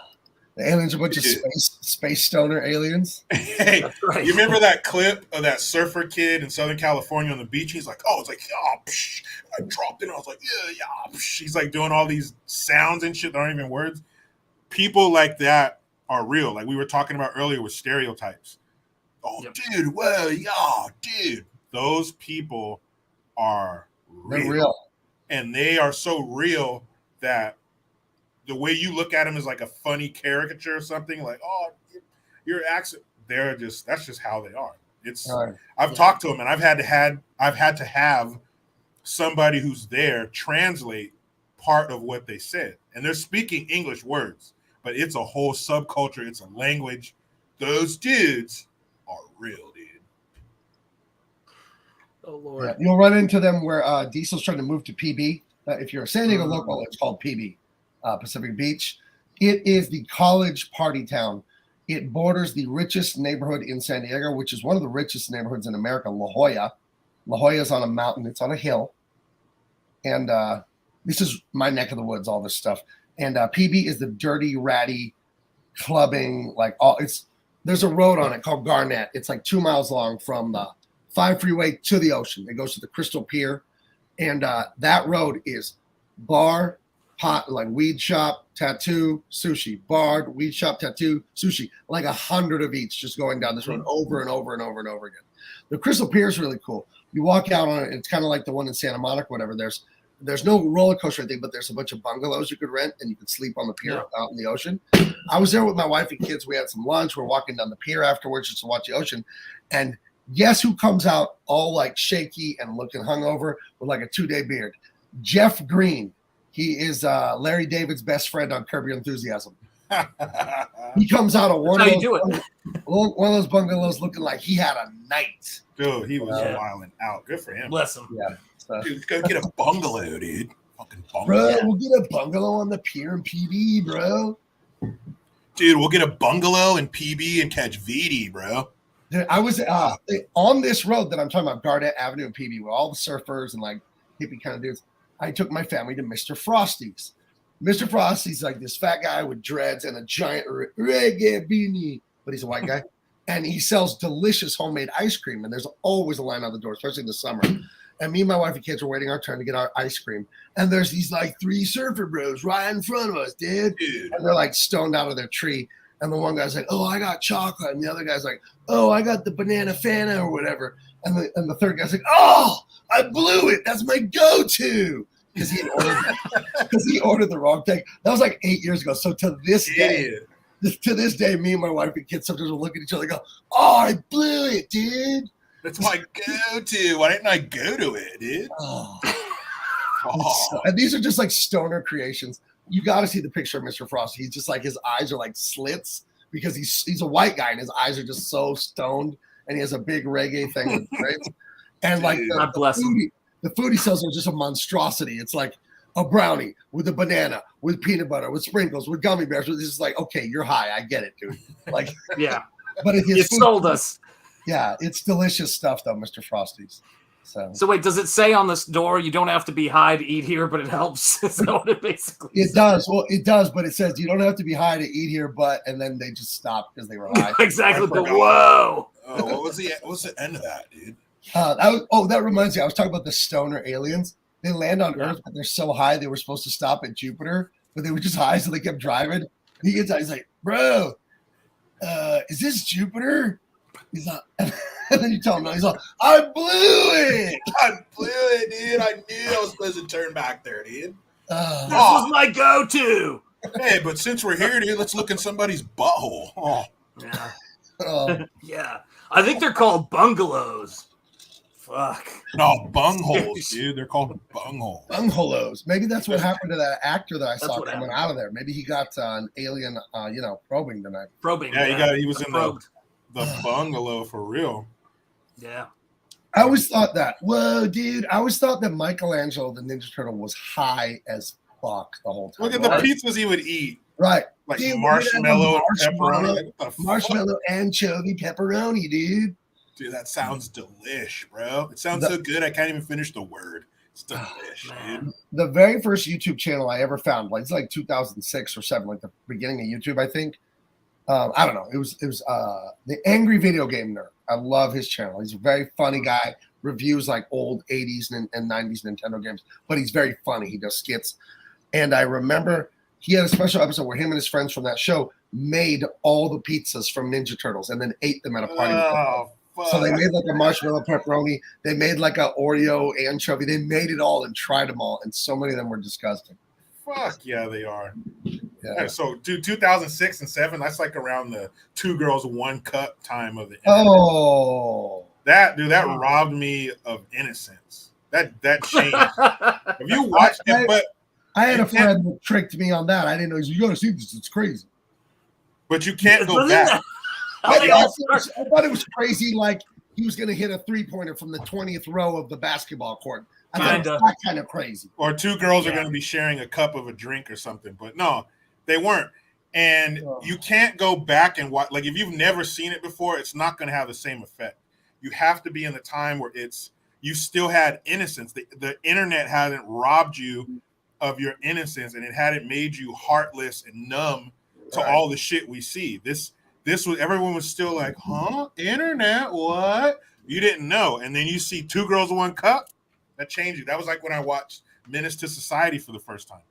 aliens are a bunch of space stoner aliens. Hey, right. You remember that clip of that surfer kid in Southern California on the beach? He's like, oh, it's like, yeah, psh. I dropped it. And I was like, yeah, psh. He's like doing all these sounds and shit that aren't even words. People like that are real. Like we were talking about earlier with stereotypes. Oh, yep. Dude, well, yeah, dude. Those people are real. They're real. And they are so real that the way you look at them is like a funny caricature or something. Like, oh, your accent. That's just how they are. It's. Right. I've talked to them, and I've had to have somebody who's there translate part of what they said, and they're speaking English words, but it's a whole subculture. It's a language. Those dudes are real, dude. Oh Lord! Yeah, you'll run into them where Diesel's trying to move to PB. If you're a San Diego local, it's called PB, Pacific Beach. It is the college party town. It borders the richest neighborhood in San Diego, which is one of the richest neighborhoods in America, La Jolla. La Jolla is on a mountain. It's on a hill. And this is my neck of the woods, all this stuff. And PB is the dirty, ratty, clubbing, like there's a road on it called Garnett. It's like 2 miles long from the 5 freeway to the ocean. It goes to the Crystal Pier. And that road is bar, pot, like weed shop, tattoo, sushi, bar, weed shop, tattoo, sushi, like 100 of each just going down this road over and over and over and over again. The Crystal Pier is really cool. You walk out on it, it's kind of like the one in Santa Monica, whatever. There's no roller coaster or anything, but there's a bunch of bungalows you could rent and you could sleep on the pier out in the ocean. I was there with my wife and kids. We had some lunch. We're walking down the pier afterwards just to watch the ocean. And guess who comes out all like shaky and looking hungover with like a 2-day beard? Jeff Green. He is Larry David's best friend on Curb Your Enthusiasm. He comes out of one of those bungalows looking like he had a night. Dude, he was wilding out. Good for him. Bless him. Yeah. So. Dude, go get a bungalow, dude. Fucking bungalow. Bro, we'll get a bungalow on the pier in PB, bro. Dude, we'll get a bungalow in PB and catch VD, bro. Dude, I was on this road that I'm talking about, Garnett Avenue in PB, with all the surfers and like hippie kind of dudes. I took my family to Mr. Frosty's. Mr. Frosty's like this fat guy with dreads and a giant reggae beanie, but he's a white guy. And he sells delicious homemade ice cream. And there's always a line out the door, especially in the summer. And me and my wife and kids are waiting our turn to get our ice cream. And there's these like 3 surfer bros right in front of us, dude. And they're like stoned out of their tree. And the one guy's like, oh, I got chocolate. And the other guy's like, oh, I got the banana Fanta or whatever. And the third guy's like, oh, I blew it. That's my go-to. Because he ordered the wrong thing. That was like 8 years ago. So to this day, me and my wife and kids sometimes will look at each other and go, oh, I blew it, dude. That's my go-to. Why didn't I go to it, dude? And these are just like stoner creations. You got to see the picture of Mr. Frost. He's just like, his eyes are like slits because he's a white guy and his eyes are just so stoned. And he has a big reggae thing. Right? And like the food he sells are just a monstrosity. It's like a brownie with a banana, with peanut butter, with sprinkles, with gummy bears. It's just like, okay, you're high. I get it, dude. Like, yeah. But it sold us. Yeah, it's delicious stuff, though, Mr. Frosty's. So wait, does it say on this door you don't have to be high to eat here, but it helps? Is that what it basically says? It does. Well, it does, but it says you don't have to be high to eat here, but and then they just stop because they were high. Exactly. Whoa. Oh, what was the end of that, dude? That reminds me. I was talking about the stoner aliens. They land on Earth, but they're so high they were supposed to stop at Jupiter, but they were just high, so they kept driving. He gets out. He's like, "Bro, is this Jupiter?" He's like, and then you tell him, no. He's like, "I blew it. I blew it, dude. I knew I was supposed to turn back there, dude. This was my go-to." Hey, but since we're here, dude, let's look in somebody's butthole. Oh, yeah, yeah. I think they're called bungalows. Fuck. No, bungholes, dude. They're called bungholes. Bungholes. Maybe that's what happened to that actor that I saw coming out of there. Maybe he got an alien, probing tonight. Probing. Yeah, he was in the bungalow for real. Yeah. I always thought that. Whoa, dude. I always thought that Michelangelo, the Ninja Turtle, was high as fuck the whole time. Look at the pizzas he would eat. Right. Like dude, marshmallow and pepperoni. Marshmallow, anchovy, pepperoni, dude. Dude, that sounds delish, bro. It sounds so good, I can't even finish the word. It's delish, dude. The very first YouTube channel I ever found, it's like 2006 or 7, like the beginning of YouTube, I think. I don't know. It was the Angry Video Game Nerd. I love his channel. He's a very funny guy. Reviews like old 80s and 90s Nintendo games, but he's very funny. He does skits. And I remember he had a special episode where him and his friends from that show made all the pizzas from Ninja Turtles and then ate them at a party. So they made like a marshmallow pepperoni. They made like a Oreo anchovy. They made it all and tried them all. And so many of them were disgusting. Fuck yeah, they are. Yeah. So, dude, 2006 and 7, that's like around the 2 girls, 1 cup time of the internet. Oh. That robbed me of innocence. That changed. Have you watched it? But I had a friend that tricked me on that. I didn't know. You got to see this. It's crazy. But you can't go back. I thought it was crazy. Like he was going to hit a 3-pointer from the 20th row of the basketball court. I thought it was that kind of crazy. Or 2 girls are going to be sharing a cup of a drink or something. But no, they weren't. And you can't go back and watch. Like if you've never seen it before, it's not going to have the same effect. You have to be in the time where you still had innocence. The internet hadn't robbed you of your innocence, and it hadn't made you heartless and numb to all the shit we see. This was, everyone was still like, huh? Internet? What? You didn't know. And then you see Two Girls, One Cup. That changed you. That was like when I watched Menace to Society for the first time.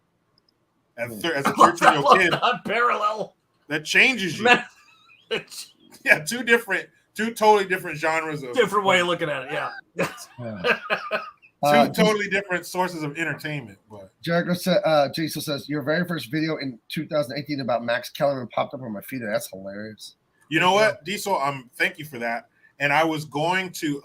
As a 13-year-old kid. Parallel. That changes you. Yeah, two totally different genres of different way of looking at it. Yeah. Two totally different sources of entertainment. But Jericho Jason says your very first video in 2018 about Max Kellerman popped up on my feed. That's hilarious. You know what, Diesel? Thank you for that. And I was going to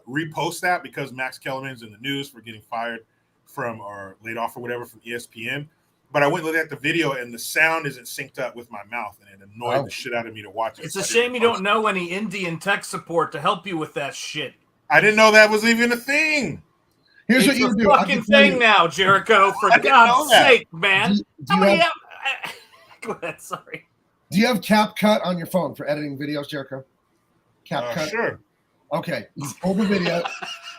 repost that because Max Kellerman's in the news for getting fired from or laid off or whatever from ESPN. But I went and looked at the video, and the sound isn't synced up with my mouth, and it annoyed the shit out of me to watch it. It's a shame you don't know any Indian tech support to help you with that shit. I didn't know that was even a thing. Here's what you do. Fucking thing now, Jericho. For God's sake, man. Go ahead. Sorry. Do you have CapCut on your phone for editing videos, Jericho? CapCut. Sure. Okay. Pull the video.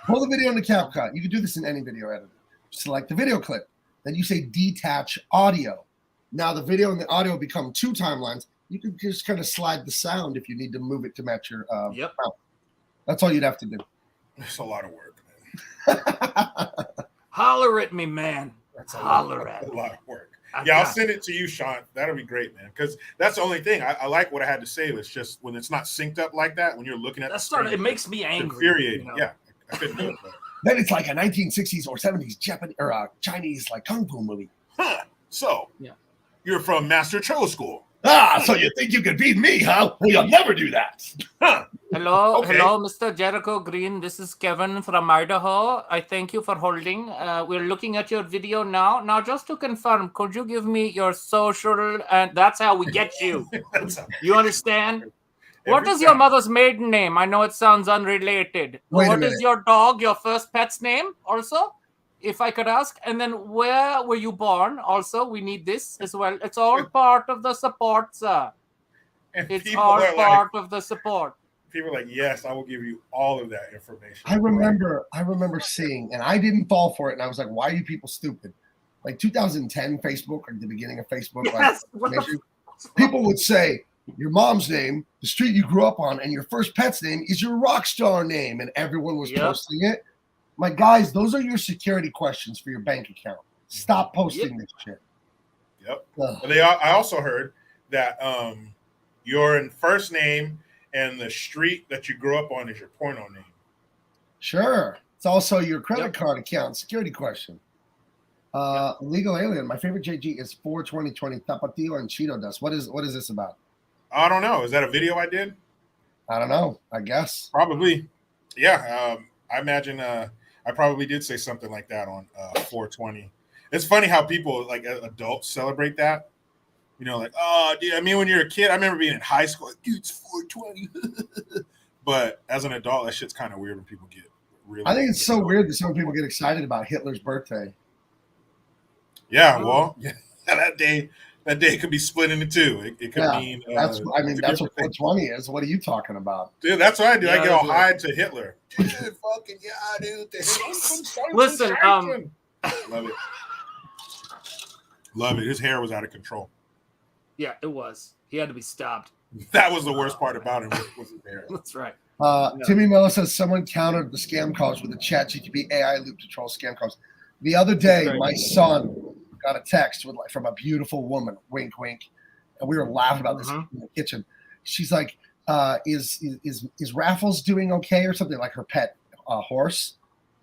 Pull the video into CapCut. You can do this in any video editor. Select the video clip. Then you say detach audio. Now the video and the audio become two timelines. You can just kind of slide the sound if you need to move it to match your mouth. That's all you'd have to do. It's a lot of work, man. Holler at me, man. Holler at me. A lot of work. I'll send it to you, Sean. That'll be great, man. Because that's the only thing. I like what I had to say. It's just when it's not synced up like that, when you're looking at it makes me angry. Infuriating. You know? Yeah. I couldn't do it. But. Then it's like a 1960s or 70s Japanese or Chinese like kung fu movie. Huh. So you're from Master Cho School. So you think you could beat me, huh? Well, you'll never do that. Huh. Hello, Mr. Jericho Green. This is Kevin from Idaho. I thank you for holding. We're looking at your video now. Now, just to confirm, could you give me your social? And that's how we get you. You understand? What is your mother's maiden name? I know it sounds unrelated. What is your dog, your first pet's name also, if I could ask? And then where were you born? Also, we need this as well. It's all part of the support, sir. It's all part of the support. People are like, yes, I will give you all of that information. I remember seeing, and I didn't fall for it, and I was like, why are you people stupid? Like 2010 Facebook, like the beginning of Facebook, people would say, your mom's name, the street you grew up on, and your first pet's name is your rock star name, and everyone was posting it. My guys, those are your security questions for your bank account. Stop posting this shit. Yep. I also heard that your first name and the street that you grew up on is your porno name. Sure. It's also your credit card account security question. Illegal Alien. My favorite JG is 42020 Tapatio and Cheeto Dust. What is this about? I don't know. Is that a video I did? I don't know. I guess. Probably. Yeah. I imagine I probably did say something like that on 420. It's funny how people, like adults, celebrate that. You know, like, oh, dude, I mean, when you're a kid, I remember being in high school, like, dude, it's 420. But as an adult, that shit's kind of weird when people get really. I think it's so weird that some people get excited about Hitler's birthday. Yeah, well, that day could be split into two. It could mean. That's what 420 is. What are you talking about, dude? That's what I do. I get all high to Hitler. Dude, fucking dude. Listen, love it. Love it. His hair was out of control. Yeah, it was. He had to be stopped. That was the worst part about him. Was his hair. That's right. Timmy Miller says someone countered the scam calls with a ChatGPT AI loop to troll scam calls. The other day, my son got a text from a beautiful woman, wink, wink, and we were laughing about this in the kitchen. She's like, "Is Raffles doing okay or something?" Like her pet horse.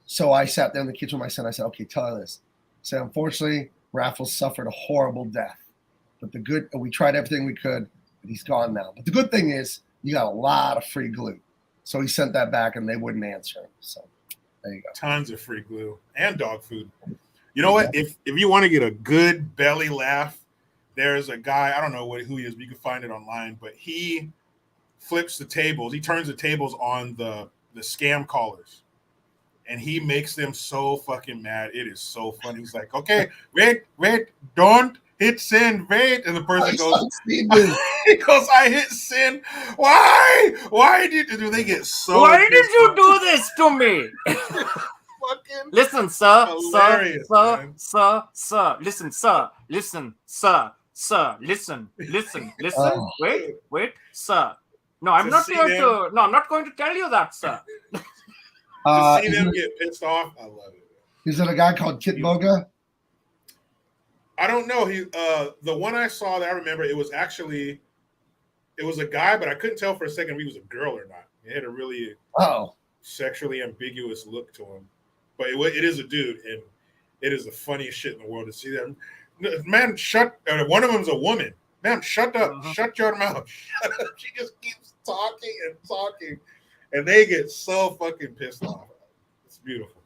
So I sat there in the kitchen with my son. I said, "Okay, tell her this." I said, "Unfortunately, Raffles suffered a horrible death, but we tried everything we could, but he's gone now. But the good thing is, you got a lot of free glue." So he sent that back, and they wouldn't answer him. So there you go. Tons of free glue and dog food. You know what? If you want to get a good belly laugh, there's a guy, I don't know who he is, but you can find it online, but he flips the tables. He turns the tables on the scam callers, and he makes them so fucking mad. It is so funny. He's like, okay, wait, don't hit send, Vade, and the person goes, Seen this. he goes, I hit send. Why? Why did they get so? Why did pissed you off? do this to me? Fucking Listen, sir, hilarious, man. sir. Listen, sir. Listen, sir. Listen. Oh. Wait, sir. No, I'm not going to. No, I'm not going to tell you that, sir. To see them get pissed off, I love it. Is it a guy called Kit Boga? I don't know. He the one I saw that I remember, it was a guy, but I couldn't tell for a second if he was a girl or not. He had a really sexually ambiguous look to him. But it is a dude, and it is the funniest shit in the world to see that. Man, one of them's a woman. Man, shut up. Shut your mouth. Shut up. She just keeps talking and talking, and they get so fucking pissed off. It's beautiful.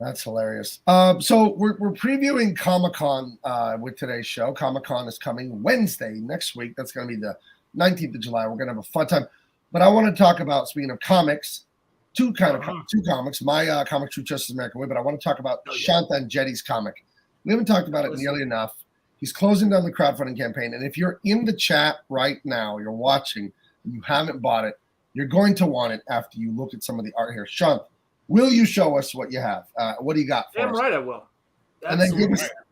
That's hilarious. So we're previewing Comic-Con with today's show. Comic-Con is coming Wednesday next week. That's going to be the 19th of July. We're going to have a fun time. But I want to talk about, speaking of comics, two comics. My comic, True Justice American Way, but I want to talk about Shanta and Jetty's comic. We haven't talked about it nearly enough. He's closing down the crowdfunding campaign. And if you're in the chat right now, you're watching, and you haven't bought it, you're going to want it after you look at some of the art here. Shanta, will you show us what you have? What do you got for us? Damn right I will. And then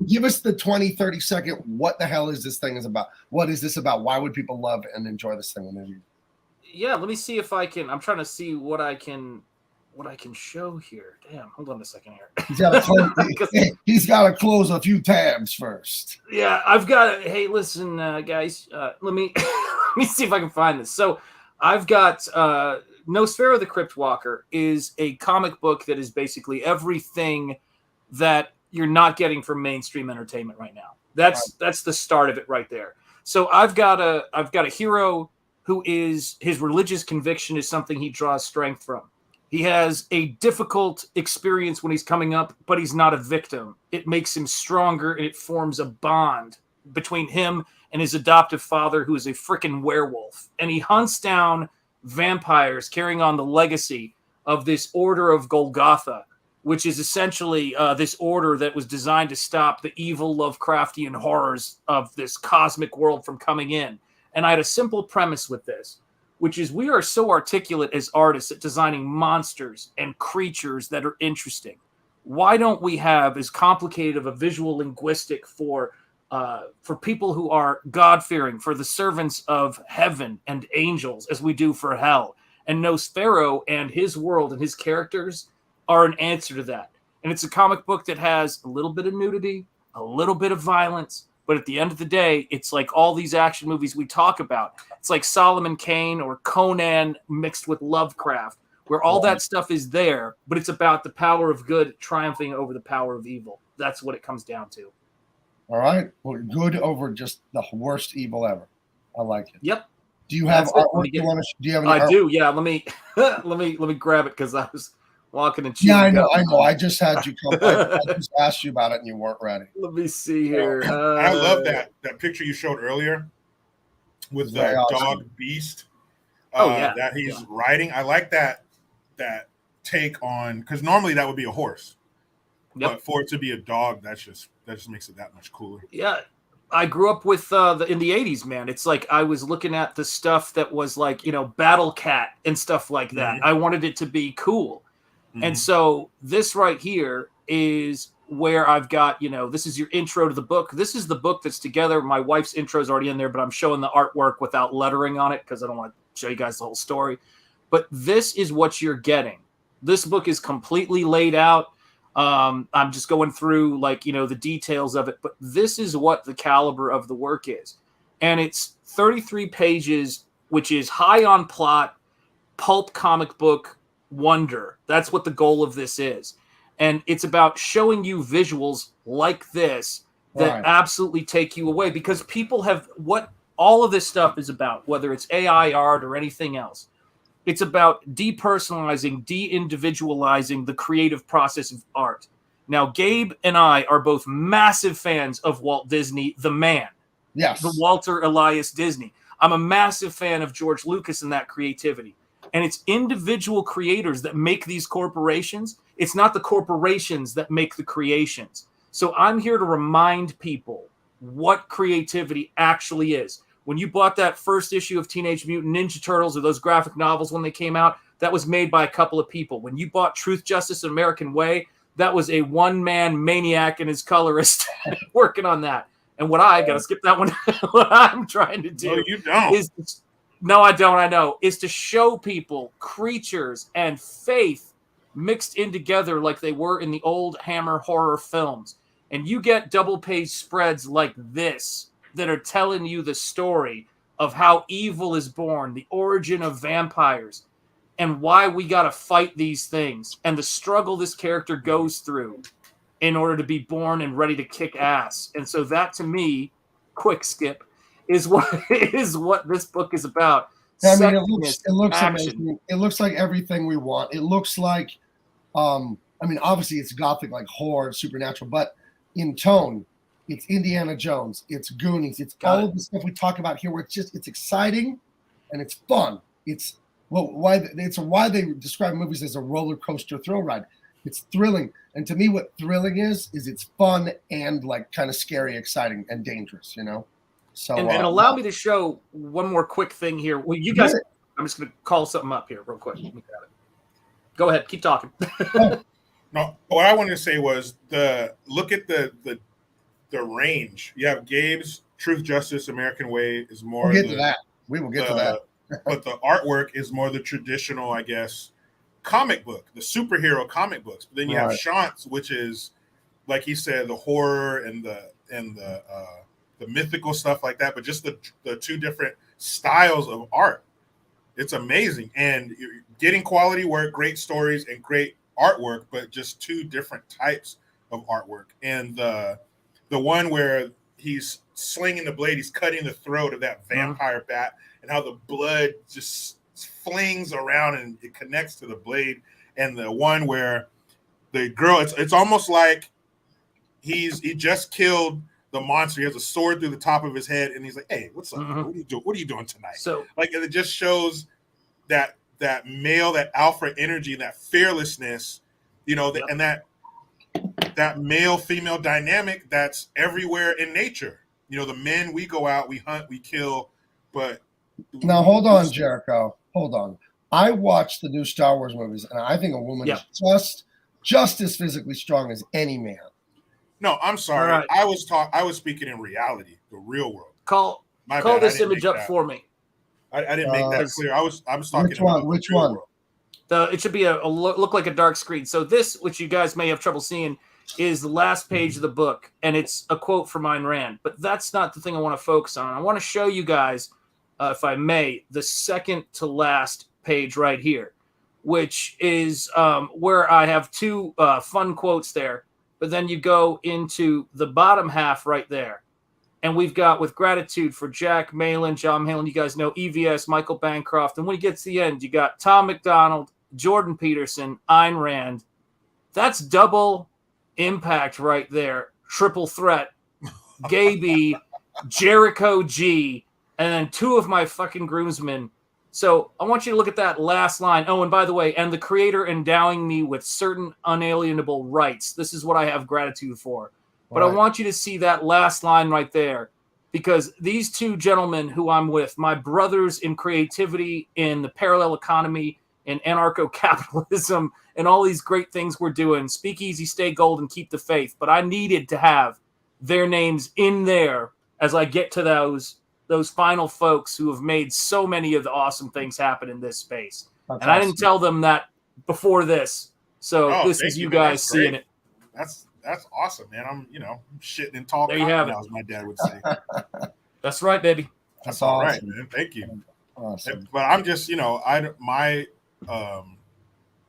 give us the 20, 30 second, what the hell is this thing is about? What is this about? Why would people love and enjoy this thing when they read it? Yeah, let me see if I can. I'm trying to see what I can show here. Damn, hold on a second here. He's got to close a few tabs first. Yeah, I've got it. Hey, listen, guys, let me let me see if I can find this. So I've got Nosfero the Crypt Walker is a comic book that is basically everything that you're not getting from mainstream entertainment right now. That's the start of it right there. So I've got a hero who is, his religious conviction is something he draws strength from. He has a difficult experience when he's coming up, but he's not a victim. It makes him stronger, and it forms a bond between him and his adoptive father, who is a freaking werewolf. And he hunts down vampires carrying on the legacy of this Order of Golgotha, which is essentially this order that was designed to stop the evil Lovecraftian horrors of this cosmic world from coming in. And I had a simple premise with this, which is we are so articulate as artists at designing monsters and creatures that are interesting. Why don't we have as complicated of a visual linguistic for people who are God-fearing, for the servants of heaven and angels, as we do for hell? And Nosfero and his world and his characters are an answer to that. And it's a comic book that has a little bit of nudity, a little bit of violence, but at the end of the day, it's like all these action movies we talk about. It's like Solomon Kane or Conan mixed with Lovecraft, where all that stuff is there, but it's about the power of good triumphing over the power of evil. That's what it comes down to. All right. Well, good over just the worst evil ever. I like it. Yep. Do you have artwork you want to? Do you have any I artwork? do. Yeah. Let me grab it because I was walking and chewing. Yeah, I know. I just had you come. I just asked you about it and you weren't ready. Let me see here. I love that picture you showed earlier with the dog beast. That he's riding. I like that take on, because normally that would be a horse. Yep. But for it to be a dog, that just makes it that much cooler. Yeah. I grew up with in the 80s, man. It's like I was looking at the stuff that was like, Battle Cat and stuff like that. Mm-hmm. I wanted it to be cool. Mm-hmm. And so this right here is where I've got, this is your intro to the book. This is the book that's together. My wife's intro is already in there, but I'm showing the artwork without lettering on it because I don't want to show you guys the whole story. But this is what you're getting. This book is completely laid out. I'm just going through the details of it, but this is what the caliber of the work is. And it's 33 pages, which is high on plot, pulp comic book wonder. That's what the goal of this is. And it's about showing you visuals like this that absolutely take you away, because people have what all of this stuff is about, whether it's AI art or anything else. It's about depersonalizing, de-individualizing the creative process of art. Now, Gabe and I are both massive fans of Walt Disney, the man. Yes. The Walter Elias Disney. I'm a massive fan of George Lucas and that creativity. And it's individual creators that make these corporations. It's not the corporations that make the creations. So I'm here to remind people what creativity actually is. When you bought that first issue of Teenage Mutant Ninja Turtles or those graphic novels when they came out, that was made by a couple of people. When you bought Truth, Justice, and American Way, that was a one-man maniac and his colorist working on that. And what I got to skip that one. What I'm trying to do, No, you don't. No, I don't. I know is to show people creatures and faith mixed in together like they were in the old Hammer horror films. And you get double-page spreads like this that are telling you the story of how evil is born, the origin of vampires, and why we got to fight these things, and the struggle this character goes through in order to be born and ready to kick ass. And so that, to me, quick skip, is what this book is about. I mean, it looks amazing. It looks like everything we want. It looks like, I mean, obviously it's gothic, like horror, supernatural, but in tone, it's Indiana Jones, it's Goonies, it's all of the stuff we talk about here, where it's exciting and it's fun. It's why they describe movies as a roller coaster thrill ride. It's thrilling, and to me, what thrilling is it's fun and like kind of scary, exciting, and dangerous. You know. So and allow me to show one more quick thing here. Well, you guys, I'm just going to call something up here real quick. Go ahead, keep talking. No, what I wanted to say was look at the range. You have Gabe's Truth, Justice, American Way is more. We'll get to that. We will get to that. But the artwork is more the traditional, I guess, comic book, the superhero comic books. But then you have Shant's, which is, like he said, the horror and the mythical stuff like that. But just the two different styles of art. It's amazing, and you're getting quality work, great stories, and great artwork, but just two different types of artwork. And the one where he's slinging the blade, he's cutting the throat of that vampire bat, and how the blood just flings around and it connects to the blade. And the one where the girl, it's almost like he just killed the monster. He has a sword through the top of his head, and he's like, "Hey, what's up? What are you doing? What are you doing tonight?" So, like, it just shows that male, that alpha energy, that fearlessness, you know, and that male female dynamic that's everywhere in nature. You know, the men, we go out, we hunt, we kill, but now hold on, Jericho. Hold on. I watched the new Star Wars movies, and I think a woman is just as physically strong as any man. No, I'm sorry. Right. I was speaking in reality, the real world. Call this image up for me. I didn't make that clear. I was talking about which one? It should be a look like a dark screen. So this, which you guys may have trouble seeing, is the last page of the book, and it's a quote from Ayn Rand. But that's not the thing I want to focus on. I want to show you guys, if I may, the second to last page right here, which is where I have two fun quotes there. But then you go into the bottom half right there. And we've got, with gratitude for Jack Malin, John Malin, you guys know, EVS, Michael Bancroft. And when you get to the end, you got Tom McDonald, Jordan Peterson, Ayn Rand. That's double impact right there. Triple threat. Gaby, Jericho G, and then two of my fucking groomsmen. So I want you to look at that last line. Oh, and by the way, and the creator endowing me with certain unalienable rights. This is what I have gratitude for. But I want you to see that last line right there, because these two gentlemen who I'm with, my brothers in creativity, in the parallel economy, in anarcho-capitalism, and all these great things we're doing, speak easy, stay gold, and keep the faith. But I needed to have their names in there as I get to those final folks who have made so many of the awesome things happen in this space. That's and awesome. I didn't tell them that before this. So this is you guys seeing it. That's awesome, man. I'm shitting in tall there you have now, as my dad would say. That's right, baby. That's all right, man. Thank you. Awesome. But I'm just,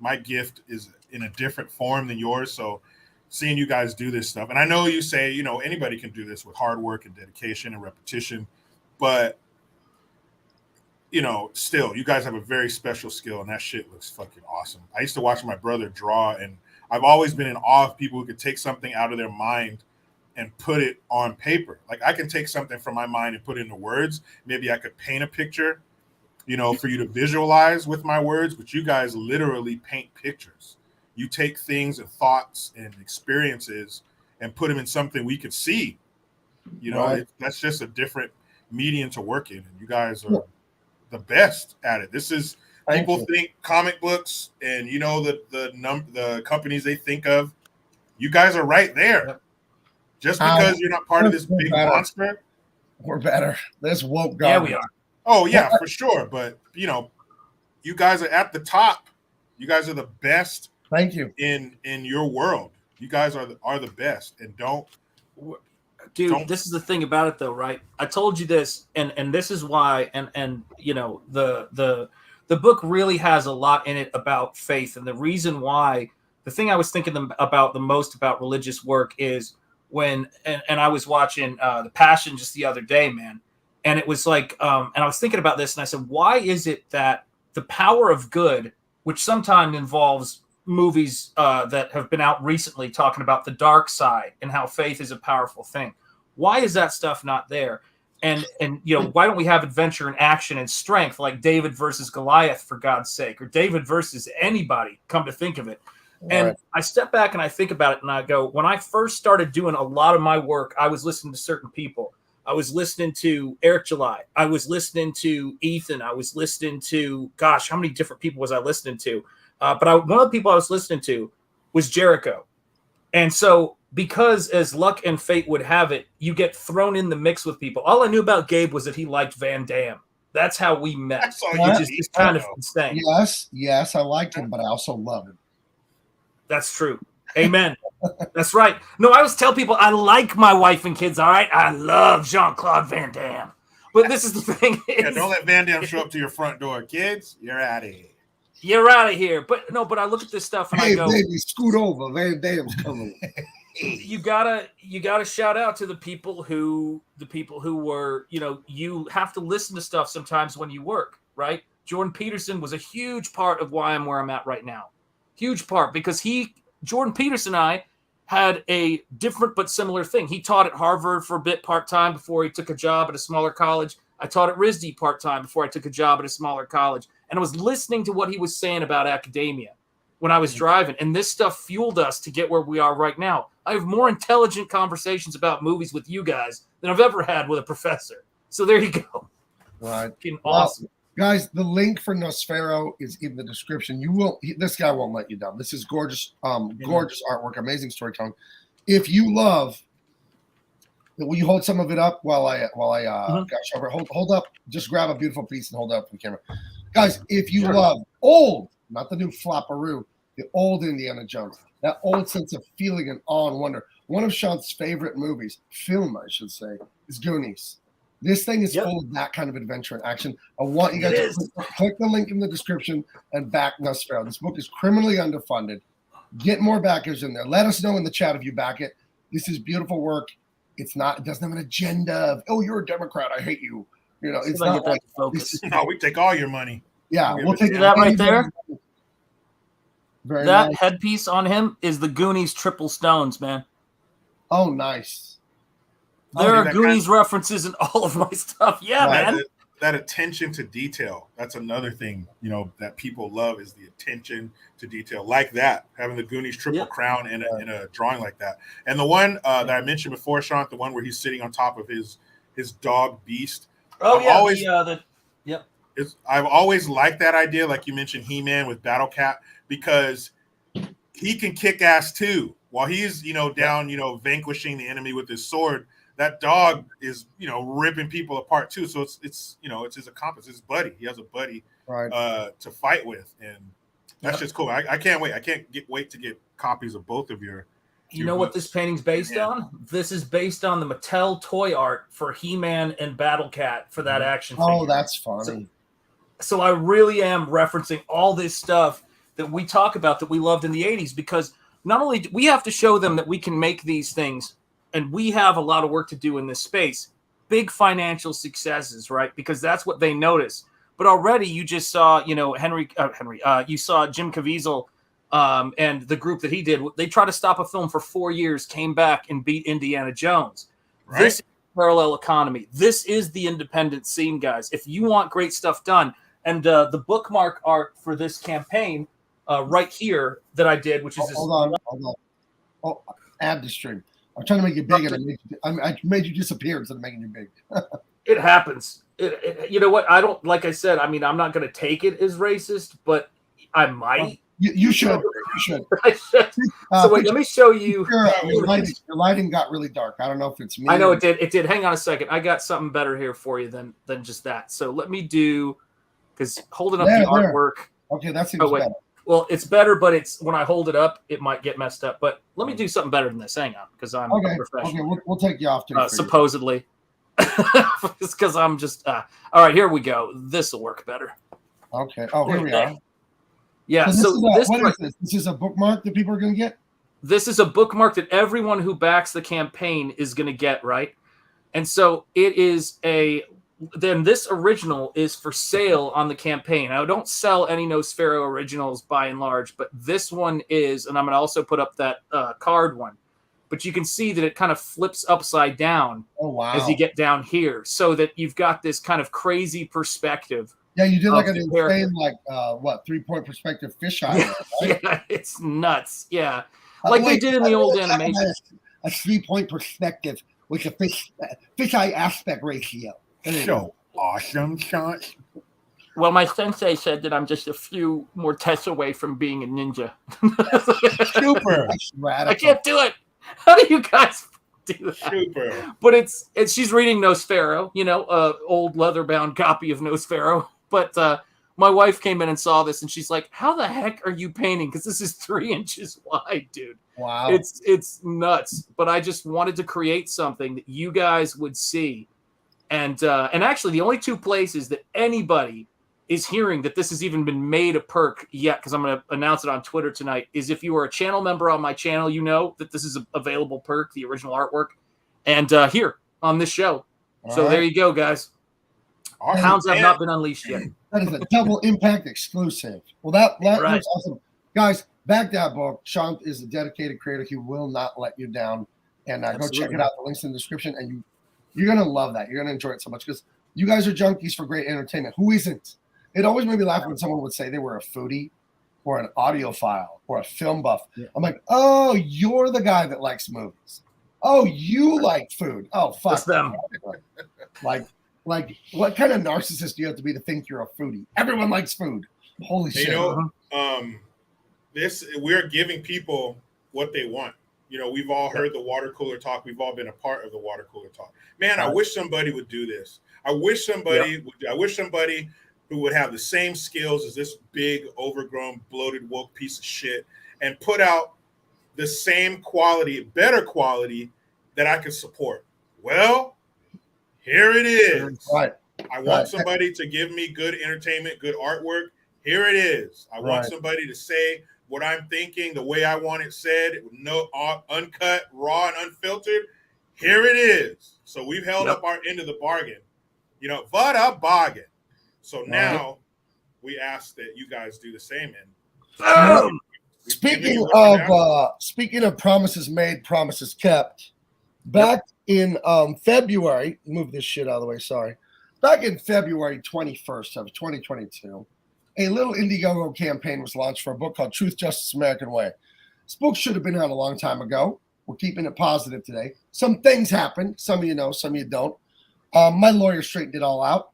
my gift is in a different form than yours. So seeing you guys do this stuff, and I know you say, anybody can do this with hard work and dedication and repetition, but still, you guys have a very special skill, and that shit looks fucking awesome. I used to watch my brother draw, and I've always been in awe of people who could take something out of their mind and put it on paper. Like, I can take something from my mind and put it into words. Maybe I could paint a picture, for you to visualize with my words, but you guys literally paint pictures. You take things and thoughts and experiences and put them in something we could see. You know, that's just a different medium to work in, and you guys are the best at it. This is people think comic books, and you know the companies they think of. You guys are right there. Yep. Just because you're not part of this big monster, we're better. This woke guy. Yeah, we are. Oh yeah, for sure. But you know, you guys are at the top. You guys are the best. Thank you. In your world, you guys are the best, and Dude, this is the thing about it, though, right? I told you this, and this is why, and you know, the book really has a lot in it about faith, and the reason why. The thing I was thinking about the most about religious work is when, and I was watching The Passion just the other day, man, and it was like, and I was thinking about this, and I said, why is it that the power of good, which sometimes involves movies that have been out recently talking about the dark side and how faith is a powerful thing, why is that stuff not there? And you know, why don't we have adventure and action and strength like David versus Goliath, for God's sake, or David versus anybody, come to think of it. And I step back and I think about it and I go, when I first started doing a lot of my work, I was listening to certain people. I was listening to Eric July. I was listening to Ethan. I was listening to, gosh, how many different people was I listening to? But one of the people I was listening to was Jericho. And so because as luck and fate would have it, you get thrown in the mix with people. All I knew about Gabe was that he liked Van Damme. That's how we met. That's all you which is kind of insane. Yes, I liked him, but I also love him. That's true. Amen. That's right. No, I always tell people I like my wife and kids, all right? I love Jean-Claude Van Damme. But this is the thing. Yeah, don't let Van Damme show up to your front door. Kids, you're out of here. You're out of here. But I look at this stuff and I go, baby, scoot over. Van Damme's coming. You gotta shout out to the people who were, you know, you have to listen to stuff sometimes when you work, right? Jordan Peterson was a huge part of why I'm where I'm at right now. Huge part, because Jordan Peterson and I had a different but similar thing. He taught at Harvard for a bit part-time before he took a job at a smaller college. I taught at RISD part-time before I took a job at a smaller college. And I was listening to what he was saying about academia when I was driving. And this stuff fueled us to get where we are right now. I have more intelligent conversations about movies with you guys than I've ever had with a professor. So there you go. Right. Awesome. Guys, the link for Nosfero is in the description. This guy won't let you down. This is gorgeous, gorgeous artwork, amazing storytelling. If you love, will you hold some of it up while I gosh, hold up, just grab a beautiful piece and hold it up for the camera. Guys, if you love old, not the new flopperoo, the old Indiana Jones, that old sense of feeling and awe and wonder. One of Sean's favorite movies, film I should say, is Goonies. This thing is full of that kind of adventure and action. I want you guys to click the link in the description and back Nosfero. This book is criminally underfunded. Get more backers in there. Let us know in the chat if you back it. This is beautiful work. It doesn't have an agenda of, oh, you're a Democrat, I hate you. You know, it's not like focus. No, we take all your money. Yeah, we'll take that right there. Very that nice. headpiece on him is the Goonies triple stones, man. Oh, nice. There are Goonies references in all of my stuff. Yeah, man. That attention to detail. That's another thing, you know, that people love is the attention to detail. Like that, having the Goonies triple crown in a drawing like that. And the one that I mentioned before, Sean, the one where he's sitting on top of his dog Beast. Oh, I've always liked that idea, like you mentioned He-Man with Battle Cat, because he can kick ass too. While he's, you know, down, you know, vanquishing the enemy with his sword, that dog is, you know, ripping people apart too. So it's you know, it's his accomplice, his buddy. He has a buddy to fight with, and that's just cool. I can't wait. I can't wait to get copies of both of your. You know what this painting's based on? This is based on the Mattel toy art for He-Man and Battle Cat for that action figure. Oh, that's funny. So I really am referencing all this stuff that we talk about that we loved in the 80s, because not only do we have to show them that we can make these things, and we have a lot of work to do in this space, big financial successes, right? Because that's what they notice. But already you just saw, you know, you saw Jim Caviezel and the group that he did. They tried to stop a film for 4 years, came back and beat Indiana Jones. Right. This is parallel economy. This is the independent scene, guys. If you want great stuff done, and the bookmark art for this campaign right here that I did, which is hold on. Oh, add to stream. I'm trying to make you big, and I made you disappear instead of making you big. It happens. You know what? I don't, like I said, I mean, I'm not going to take it as racist, but I might. You should. You should. I should. So wait, let me show you. Your lighting got really dark. I don't know if it's me. I know it did. It did. Hang on a second. I got something better here for you than just that. So let me do, because holding up the artwork. Okay, that seems better. Well, it's better, but it's when I hold it up, it might get messed up. But let me do something better than this. Hang on, because I'm a professional. Okay, we'll take you off too. Supposedly. It's because I'm just all right. Here we go. This will work better. Okay. Oh, here we are. Yeah. So what is this? This is a bookmark that people are going to get? This is a bookmark that everyone who backs the campaign is going to get, right? And so it is then this original is for sale on the campaign. I don't sell any Nosfero originals by and large, but this one is, and I'm going to also put up that card one. But you can see that it kind of flips upside down as you get down here, so that you've got this kind of crazy perspective. Yeah, you did like an insane, 3-point perspective fisheye. Yeah, right? Yeah, it's nuts. Yeah, like they did in the old animation. A 3-point perspective with a fisheye aspect ratio. So awesome, Sean. Well, my sensei said that I'm just a few more tests away from being a ninja. Super. I can't do it. How do you guys do that? Super. But it's she's reading Nosfero, old leather-bound copy of Nosfero. But my wife came in and saw this, and she's like, "How the heck are you painting? Because this is 3 inches wide, dude. Wow, it's nuts." But I just wanted to create something that you guys would see, and actually, the only 2 places that anybody is hearing that this has even been made a perk yet, because I'm going to announce it on Twitter tonight, is if you are a channel member on my channel, you know that this is an available perk, the original artwork, and here on this show. So there you go, guys. Hounds have not been unleashed yet. That is a double impact exclusive. Well, that was awesome. Guys, back that book. Sean is a dedicated creator. He will not let you down. And go check it out. The link's in the description. And you're going to love that. You're going to enjoy it so much because you guys are junkies for great entertainment. Who isn't? It always made me laugh when someone would say they were a foodie or an audiophile or a film buff. Yeah. I'm like, oh, you're the guy that likes movies. Oh, you like food. Oh, fuck. That's them. Like, what kind of narcissist do you have to be to think you're a foodie? Everyone likes food. Holy shit. We're giving people what they want. We've all heard the water cooler talk. We've all been a part of the water cooler talk. Man, I wish somebody would do this. I wish somebody who would have the same skills as this big, overgrown, bloated, woke piece of shit and put out the same quality, better quality that I could support. Well, here it is. Right. I want somebody to give me good entertainment, good artwork. Here it is. I want somebody to say what I'm thinking the way I want it said, no uncut, raw, and unfiltered. Here it is. So we've held up our end of the bargain. But a bargain. So now we ask that you guys do the same. And speaking of promises made, promises kept. Back in February, move this shit out of the way. Sorry. Back in February 21st of 2022, a little Indiegogo campaign was launched for a book called Truth, Justice, American Way. This book should have been out a long time ago. We're keeping it positive today. Some things happened. Some of you know, some of you don't. My lawyer straightened it all out.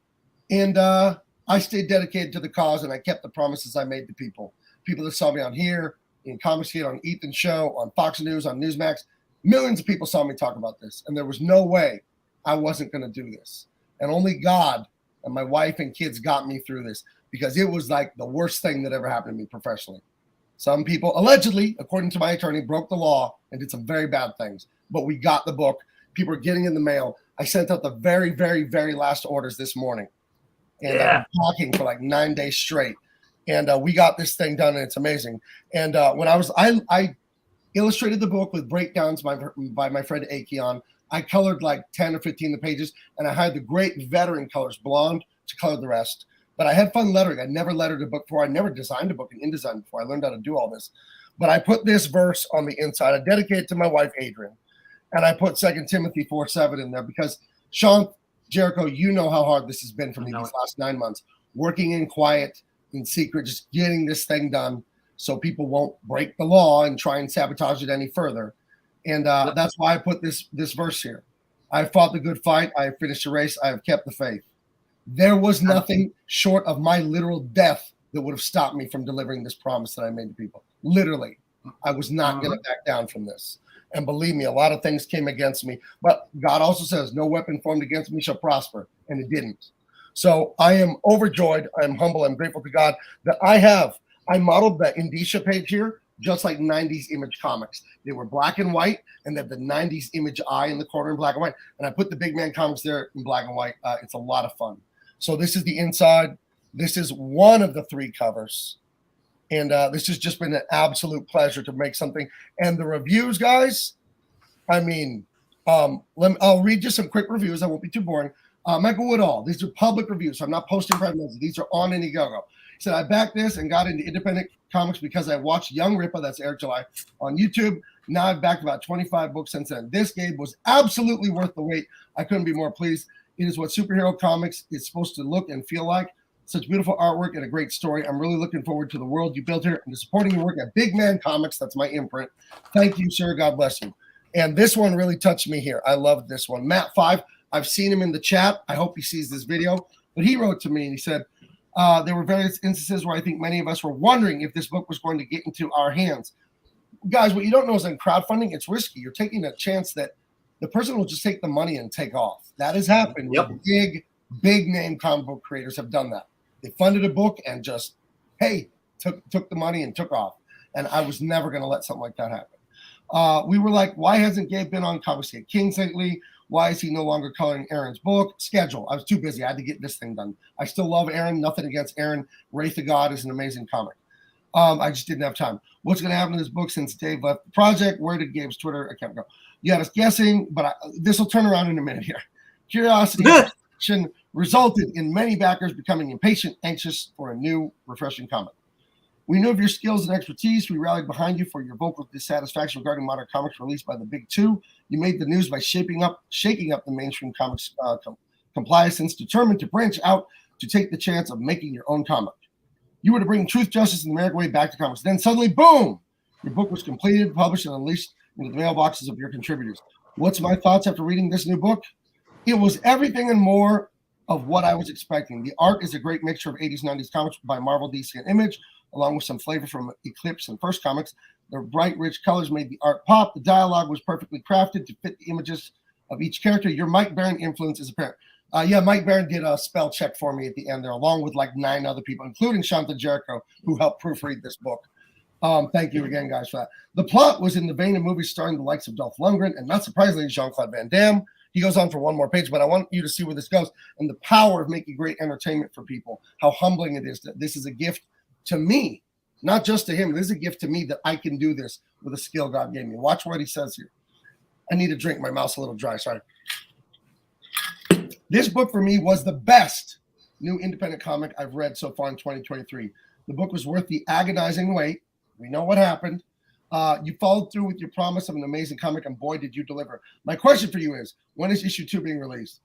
And I stayed dedicated to the cause, and I kept the promises I made to people. People that saw me on here, in Comics Gate, on Ethan's show, on Fox News, on Newsmax. Millions of people saw me talk about this, and there was no way I wasn't going to do this. And only God and my wife and kids got me through this because it was like the worst thing that ever happened to me professionally. Some people, allegedly, according to my attorney, broke the law and did some very bad things. But we got the book. People are getting in the mail. I sent out the very, very, very last orders this morning. And I've been talking for like 9 days straight. And we got this thing done, and it's amazing. And when I illustrated the book with breakdowns by my friend Akeon. I colored like 10 or 15 of the pages, and I hired the great veteran colors, blonde, to color the rest. But I had fun lettering. I never lettered a book before. I never designed a book in InDesign before. I learned how to do all this. But I put this verse on the inside. I dedicated it to my wife, Adrian. And I put 2 Timothy 4:7 in there because, Sean, Jericho, you know how hard this has been for me these last 9 months. Working in quiet, in secret, just getting this thing done so people won't break the law and try and sabotage it any further. And that's why I put this verse here. I fought the good fight. I have finished the race. I have kept the faith. There was nothing short of my literal death that would have stopped me from delivering this promise that I made to people. Literally, I was not going to back down from this. And believe me, a lot of things came against me. But God also says, no weapon formed against me shall prosper. And it didn't. So I am overjoyed. I'm humble. I'm grateful to God that I modeled the Indicia page here just like 90s image comics. They were black and white, and then the 90s image eye in the corner in black and white. And I put the Big Man comics there in black and white. It's a lot of fun. So this is the inside. This is one of the 3 covers. And this has just been an absolute pleasure to make something. And the reviews, guys, I mean, I'll read just some quick reviews. I won't be too boring. Michael Woodall, these are public reviews. So I'm not posting private messages. These are on Indiegogo. He said, I backed this and got into independent comics because I watched Young Rippa, that's Eric July, on YouTube. Now I've backed about 25 books since then. This, Gabe, was absolutely worth the wait. I couldn't be more pleased. It is what superhero comics is supposed to look and feel like. Such beautiful artwork and a great story. I'm really looking forward to the world you built here and to supporting your work at Big Man Comics. That's my imprint. Thank you, sir. God bless you. And this one really touched me here. I love this one. Matt 5, I've seen him in the chat. I hope he sees this video. But he wrote to me and he said, there were various instances where I think many of us were wondering if this book was going to get into our hands. Guys, what you don't know is in crowdfunding, it's risky. You're taking a chance that the person will just take the money and take off. That has happened. Yep. Big name comic book creators have done that. They funded a book and just, hey, took the money and took off. And I was never going to let something like that happen. We were like, why hasn't Gabe been on Comics Get Kings lately? Why is he no longer coloring Aaron's book? Schedule. I was too busy. I had to get this thing done. I still love Aaron. Nothing against Aaron. Wraith of God is an amazing comic. I just didn't have time. What's going to happen to this book since Dave left the project? Where did Gabe's Twitter account go? You had us guessing, but this will turn around in a minute here. Curiosity resulted in many backers becoming impatient, anxious for a new, refreshing comic. We knew of your skills and expertise. We rallied behind you for your vocal dissatisfaction regarding modern comics released by the Big Two. You made the news by shaking up the mainstream comics compliance, determined to branch out to take the chance of making your own comic. You were to bring truth, justice, and the American way back to comics. Then suddenly, boom! Your book was completed, published, and unleashed into the mailboxes of your contributors. What's my thoughts after reading this new book? It was everything and more of what I was expecting. The art is a great mixture of 80s, 90s comics by Marvel, DC, and Image, along with some flavor from Eclipse and First Comics. The bright, rich colors made the art pop. The dialogue was perfectly crafted to fit the images of each character. Your Mike Baron influence is apparent. Mike Baron did a spell check for me at the end there, along with like 9 other people, including Shanta Jericho, who helped proofread this book. Thank you again, guys, for that. The plot was in the vein of movies starring the likes of Dolph Lundgren and, not surprisingly, Jean-Claude Van Damme. He goes on for one more page, but I want you to see where this goes and the power of making great entertainment for people, how humbling it is that this is a gift to me, not just to him. This is a gift to me that I can do this with a skill God gave me. Watch what he says here. I need a drink. My mouth's a little dry. Sorry. This book for me was the best new independent comic I've read so far in 2023. The book was worth the agonizing wait. We know what happened. You followed through with your promise of an amazing comic, and boy, did you deliver. My question for you is, when is issue 2 being released?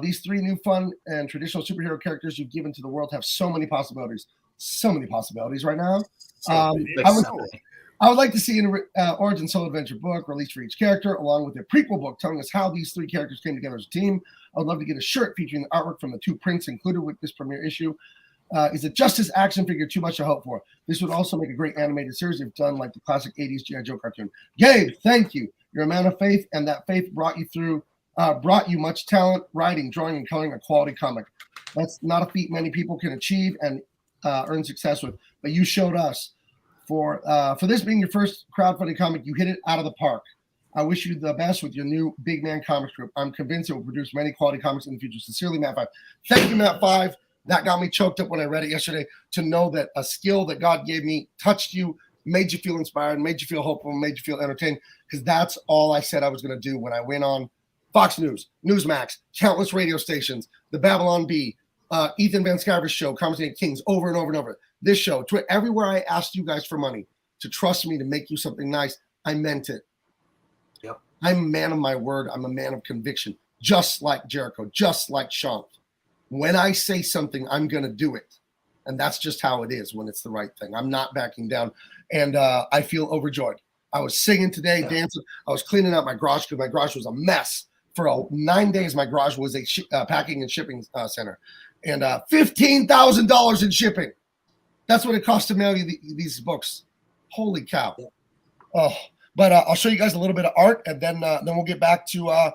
These 3 new fun and traditional superhero characters you've given to the world have so many possibilities. So many possibilities right now. I would like to see an origin solo adventure book released for each character, along with a prequel book telling us how these 3 characters came together as a team. I would love to get a shirt featuring the artwork from the 2 prints included with this premiere issue. Is it Justice action figure too much to hope for? This would also make a great animated series if done like the classic 80s G.I. Joe cartoon. Gabe, thank you. You're a man of faith, and that faith brought you much talent, writing, drawing, and coloring a quality comic. That's not a feat many people can achieve and earn success with, but you showed us. For this being your first crowdfunding comic, you hit it out of the park. I wish you the best with your new Big Man Comics group. I'm convinced it will produce many quality comics in the future. Sincerely, Matt 5. Thank you, Matt 5. That got me choked up when I read it yesterday, to know that a skill that God gave me touched you, made you feel inspired, made you feel hopeful, made you feel entertained, because that's all I said I was going to do when I went on Fox News, Newsmax, countless radio stations, the Babylon Bee, Ethan Van Sciver's show, Conversation Kings, over and over and over. This show, everywhere I asked you guys for money to trust me to make you something nice, I meant it. Yep. I'm a man of my word. I'm a man of conviction, just like Jericho, just like Sean. When I say something, I'm going to do it. And that's just how it is when it's the right thing. I'm not backing down. And I feel overjoyed. I was singing today, dancing. I was cleaning out my garage because my garage was a mess. For 9 days, my garage was a packing and shipping center. And $15,000 in shipping. That's what it cost to mail you these books. Holy cow. Oh, but I'll show you guys a little bit of art, and then we'll get back to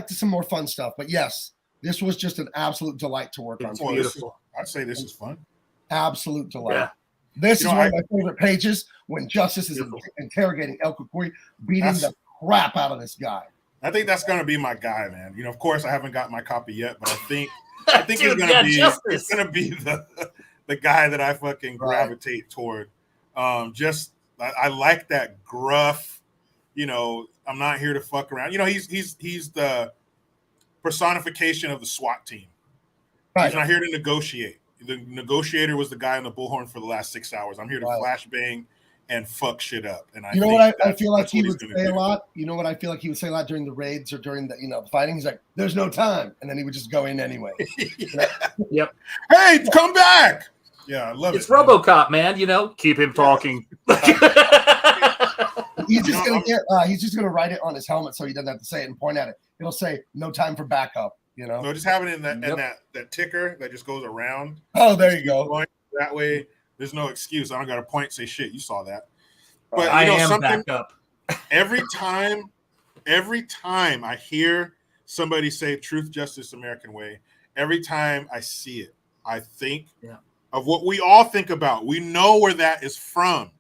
some more fun stuff. But yes, this was just an absolute delight to work on. Beautiful. I'd say this is fun. Absolute delight. Yeah. This is one of my favorite pages when Justice is interrogating El Kukui, beating the crap out of this guy. I think that's going to be my guy, man. Of course, I haven't got my copy yet, but I think Dude, it's going to be the guy that I fucking gravitate toward. I like that gruff, I'm not here to fuck around. He's the personification of the SWAT team. Right. He's not here to negotiate. The negotiator was the guy on the bullhorn for the last 6 hours. I'm here to flashbang and fuck shit up. And I feel like he would say a lot. You know what I feel like he would say a lot during the raids or during the fighting? He's like, "There's no time," and then he would just go in anyway. Yep. Hey, come back. Yeah, I love it's RoboCop, man. Keep him talking. He's just gonna write it on his helmet so he doesn't have to say it and point at it. It'll say "No time for backup." No, just have it in that ticker that just goes around. Oh, there you go. That way, there's no excuse. I don't got to point and say shit. You saw that. But I am backed up. every time I hear somebody say "Truth, Justice, American Way," every time I see it, I think of what we all think about. We know where that is from.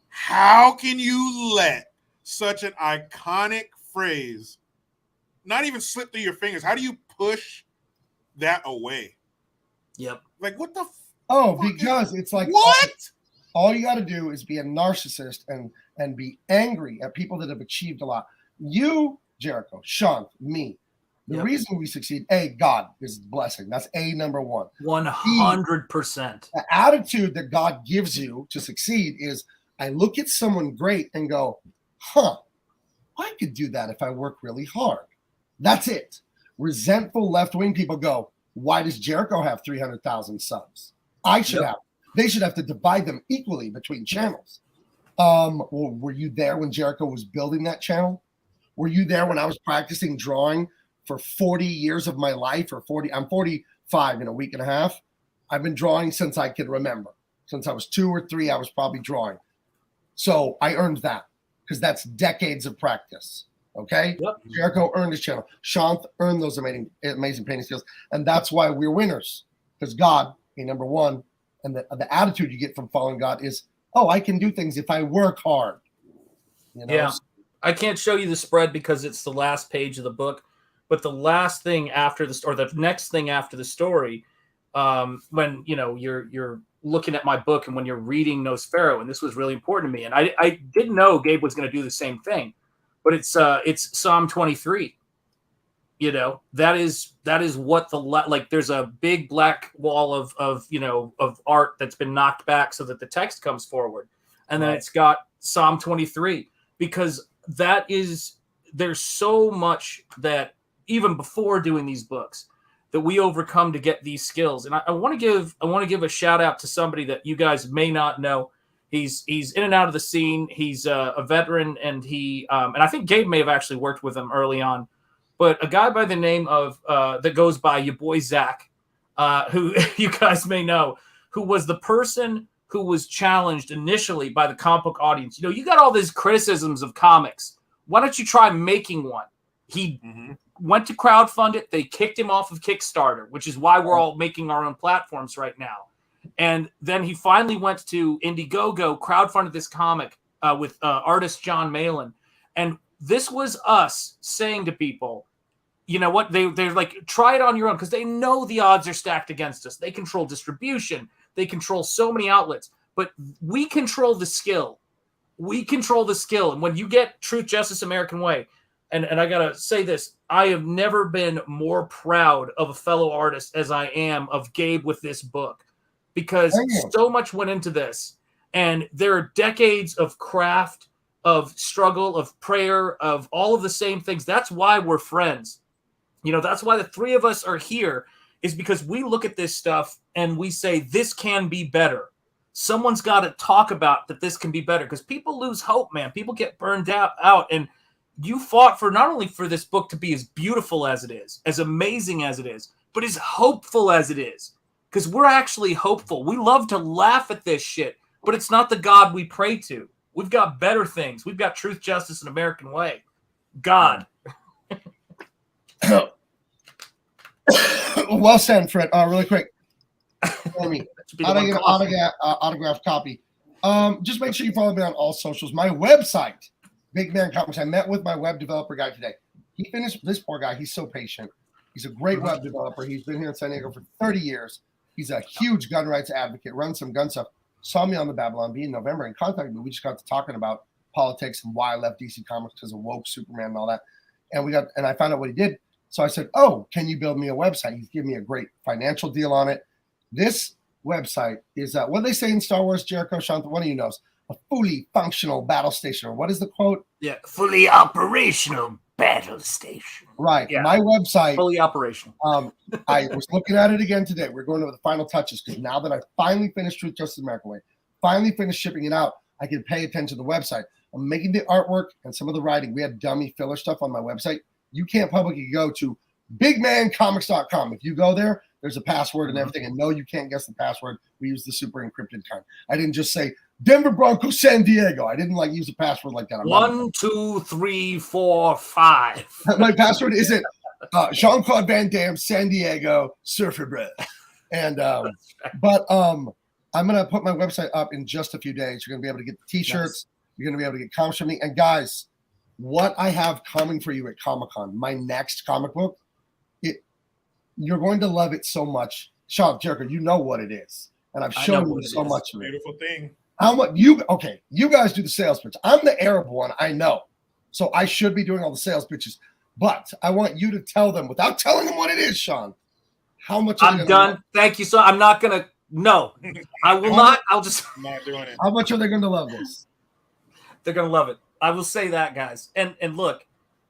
How can you let such an iconic phrase not even slip through your fingers? How do you push that away? Yep. Like, what the because it's like what? All you got to do is be a narcissist and be angry at people that have achieved a lot. You, Jericho, Sean, me. The reason we succeed, God is blessing. That's number one. 100%. The attitude that God gives you to succeed is, I look at someone great and go, I could do that if I work really hard. That's it. Resentful left-wing people go, why does Jericho have 300,000 subs? I should have. They should have to divide them equally between channels. Were you there when Jericho was building that channel? Were you there when I was practicing drawing for 40 years of my life? I'm 45 in a week and a half. I've been drawing since I could remember. Since I was 2 or 3, I was probably drawing. So I earned that because that's decades of practice. Okay? Yep. Jericho earned his channel. Sean earned those amazing painting skills. And that's why we're winners. Because God, number one, and the attitude you get from following God is, I can do things if I work hard. Yeah. I can't show you the spread because it's the last page of the book. But the last thing after the next thing after the story, when you're looking at my book and when you're reading Nosferatu, and this was really important to me, and I didn't know Gabe was going to do the same thing, but it's Psalm 23. That is what there's a big black wall of art that's been knocked back so that the text comes forward, and then it's got Psalm 23 because there's so much that even before doing these books that we overcome to get these skills. And I want to give a shout out to somebody that you guys may not know. He's in and out of the scene. He's a veteran, and and I think Gabe may have actually worked with him early on. But a guy by the name of that goes by your boy Zach, who you guys may know, who was the person who was challenged initially by the comic book audience. You got all these criticisms of comics. Why don't you try making one? He went to crowdfund it. They kicked him off of Kickstarter, which is why we're all making our own platforms right now. And then he finally went to Indiegogo, crowdfunded this comic with artist John Malin. And this was us saying to people, you know what? They're like, try it on your own because they know the odds are stacked against us. They control distribution. They control so many outlets. But we control the skill. We control the skill. And when you get Truth, Justice, American Way, and I got to say this, I have never been more proud of a fellow artist as I am of Gabe with this book because so much went into this. And there are decades of craft, of struggle, of prayer, of all of the same things. That's why we're friends. That's why the three of us are here is because we look at this stuff and we say, this can be better. Someone's got to talk about that this can be better, because people lose hope, man. People get burned out. And you fought for not only for this book to be as beautiful as it is, as amazing as it is, but as hopeful as it is. Because we're actually hopeful. We love to laugh at this shit, but it's not the God we pray to. We've got better things. We've got truth, justice, and American way. God. Well said, Fred. Really quick. For me, how do I get an autographed copy? Just make sure you follow me on all socials. My website, Big Man Comics. I met with my web developer guy today. He finished. This poor guy, he's so patient. He's a great web developer. He's been here in San Diego for 30 years. He's a huge gun rights advocate, runs some gun stuff. Saw me on the Babylon Bee in November and contacted me. We just got to talking about politics and why I left DC Comics because of woke Superman and all that. And I found out what he did. So I said, "Oh, can you build me a website?" He's giving me a great financial deal on it. This website is what do they say in Star Wars, Jericho, Shanta? One of you knows. A fully functional battle station. Or what is the quote? Yeah, fully operational battle station. Right. Yeah. My website. Fully operational. I was looking at it again today. We're going over the final touches because now that I finally finished Truth, Justice, American Way, finally finished shipping it out, I can pay attention to the website. I'm making the artwork and some of the writing. We had dummy filler stuff on my website. You can't publicly go to bigmancomics.com. If you go there, there's a password and everything. And no, you can't guess the password. We use the super encrypted kind. I didn't just say Denver Broncos, San Diego. I didn't use a password like that. 1, 2, 3, 4, 5. My password isn't Jean-Claude Van Damme, San Diego, Surfer Bread. And but I'm gonna put my website up in just a few days. You're gonna be able to get the t-shirts. You're gonna be able to get comics from me. And guys, what I have coming for you at Comic-Con, my next comic book, you're going to love it so much. Sean, Jericho, you know what it is. And I've shown you so much of it. Beautiful thing. How much you guys do the sales pitch. I'm the Arab one, I know. So I should be doing all the sales pitches. But I want you to tell them without telling them what it is, Sean. How much I'm done. Thank you. So I'm not gonna I will not. I'll just I'm not doing it. How much are they gonna love this? They're gonna love it. I will say that, guys. And look,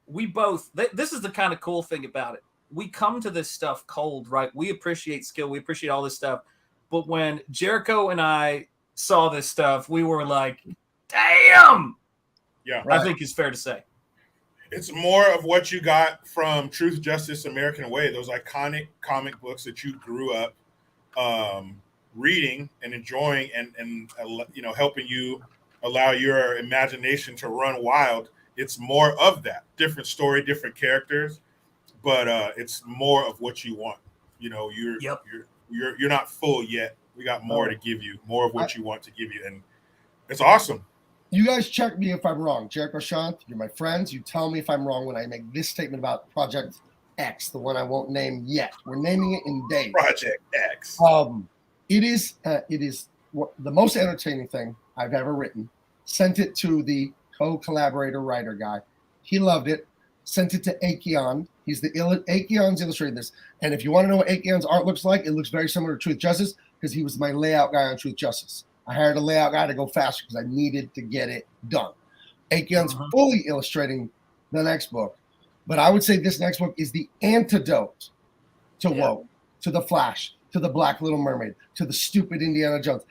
we both this is the kind of cool thing about it. We come to this stuff cold, right? We appreciate skill, we appreciate all this stuff. But when Jericho and I saw this stuff, we were like, damn. Yeah. Right. I think it's fair to say. It's more of what you got from Truth, Justice, American Way, those iconic comic books that you grew up reading and enjoying and helping you allow your imagination to run wild. It's more of that. Different story, different characters, but it's more of what you want. You're not full yet. We got more to give you, more of what you want to give you, and it's awesome. You guys check me if I'm wrong. Jericho, Shant, you're my friends. You tell me if I'm wrong when I make this statement about Project X, the one I won't name yet. We're naming it in days. Project X. It is the most entertaining thing I've ever written. Sent it to the co-collaborator writer guy. He loved it. Sent it to Acheon. Acheon's illustrated this. And if you want to know what Acheon's art looks like, it looks very similar to Truth Justice because he was my layout guy on Truth Justice. I hired a layout guy to go faster because I needed to get it done. Acheon's fully illustrating the next book. But I would say this next book is the antidote to woke, to the Flash, to the Black Little Mermaid, to the stupid Indiana Jones.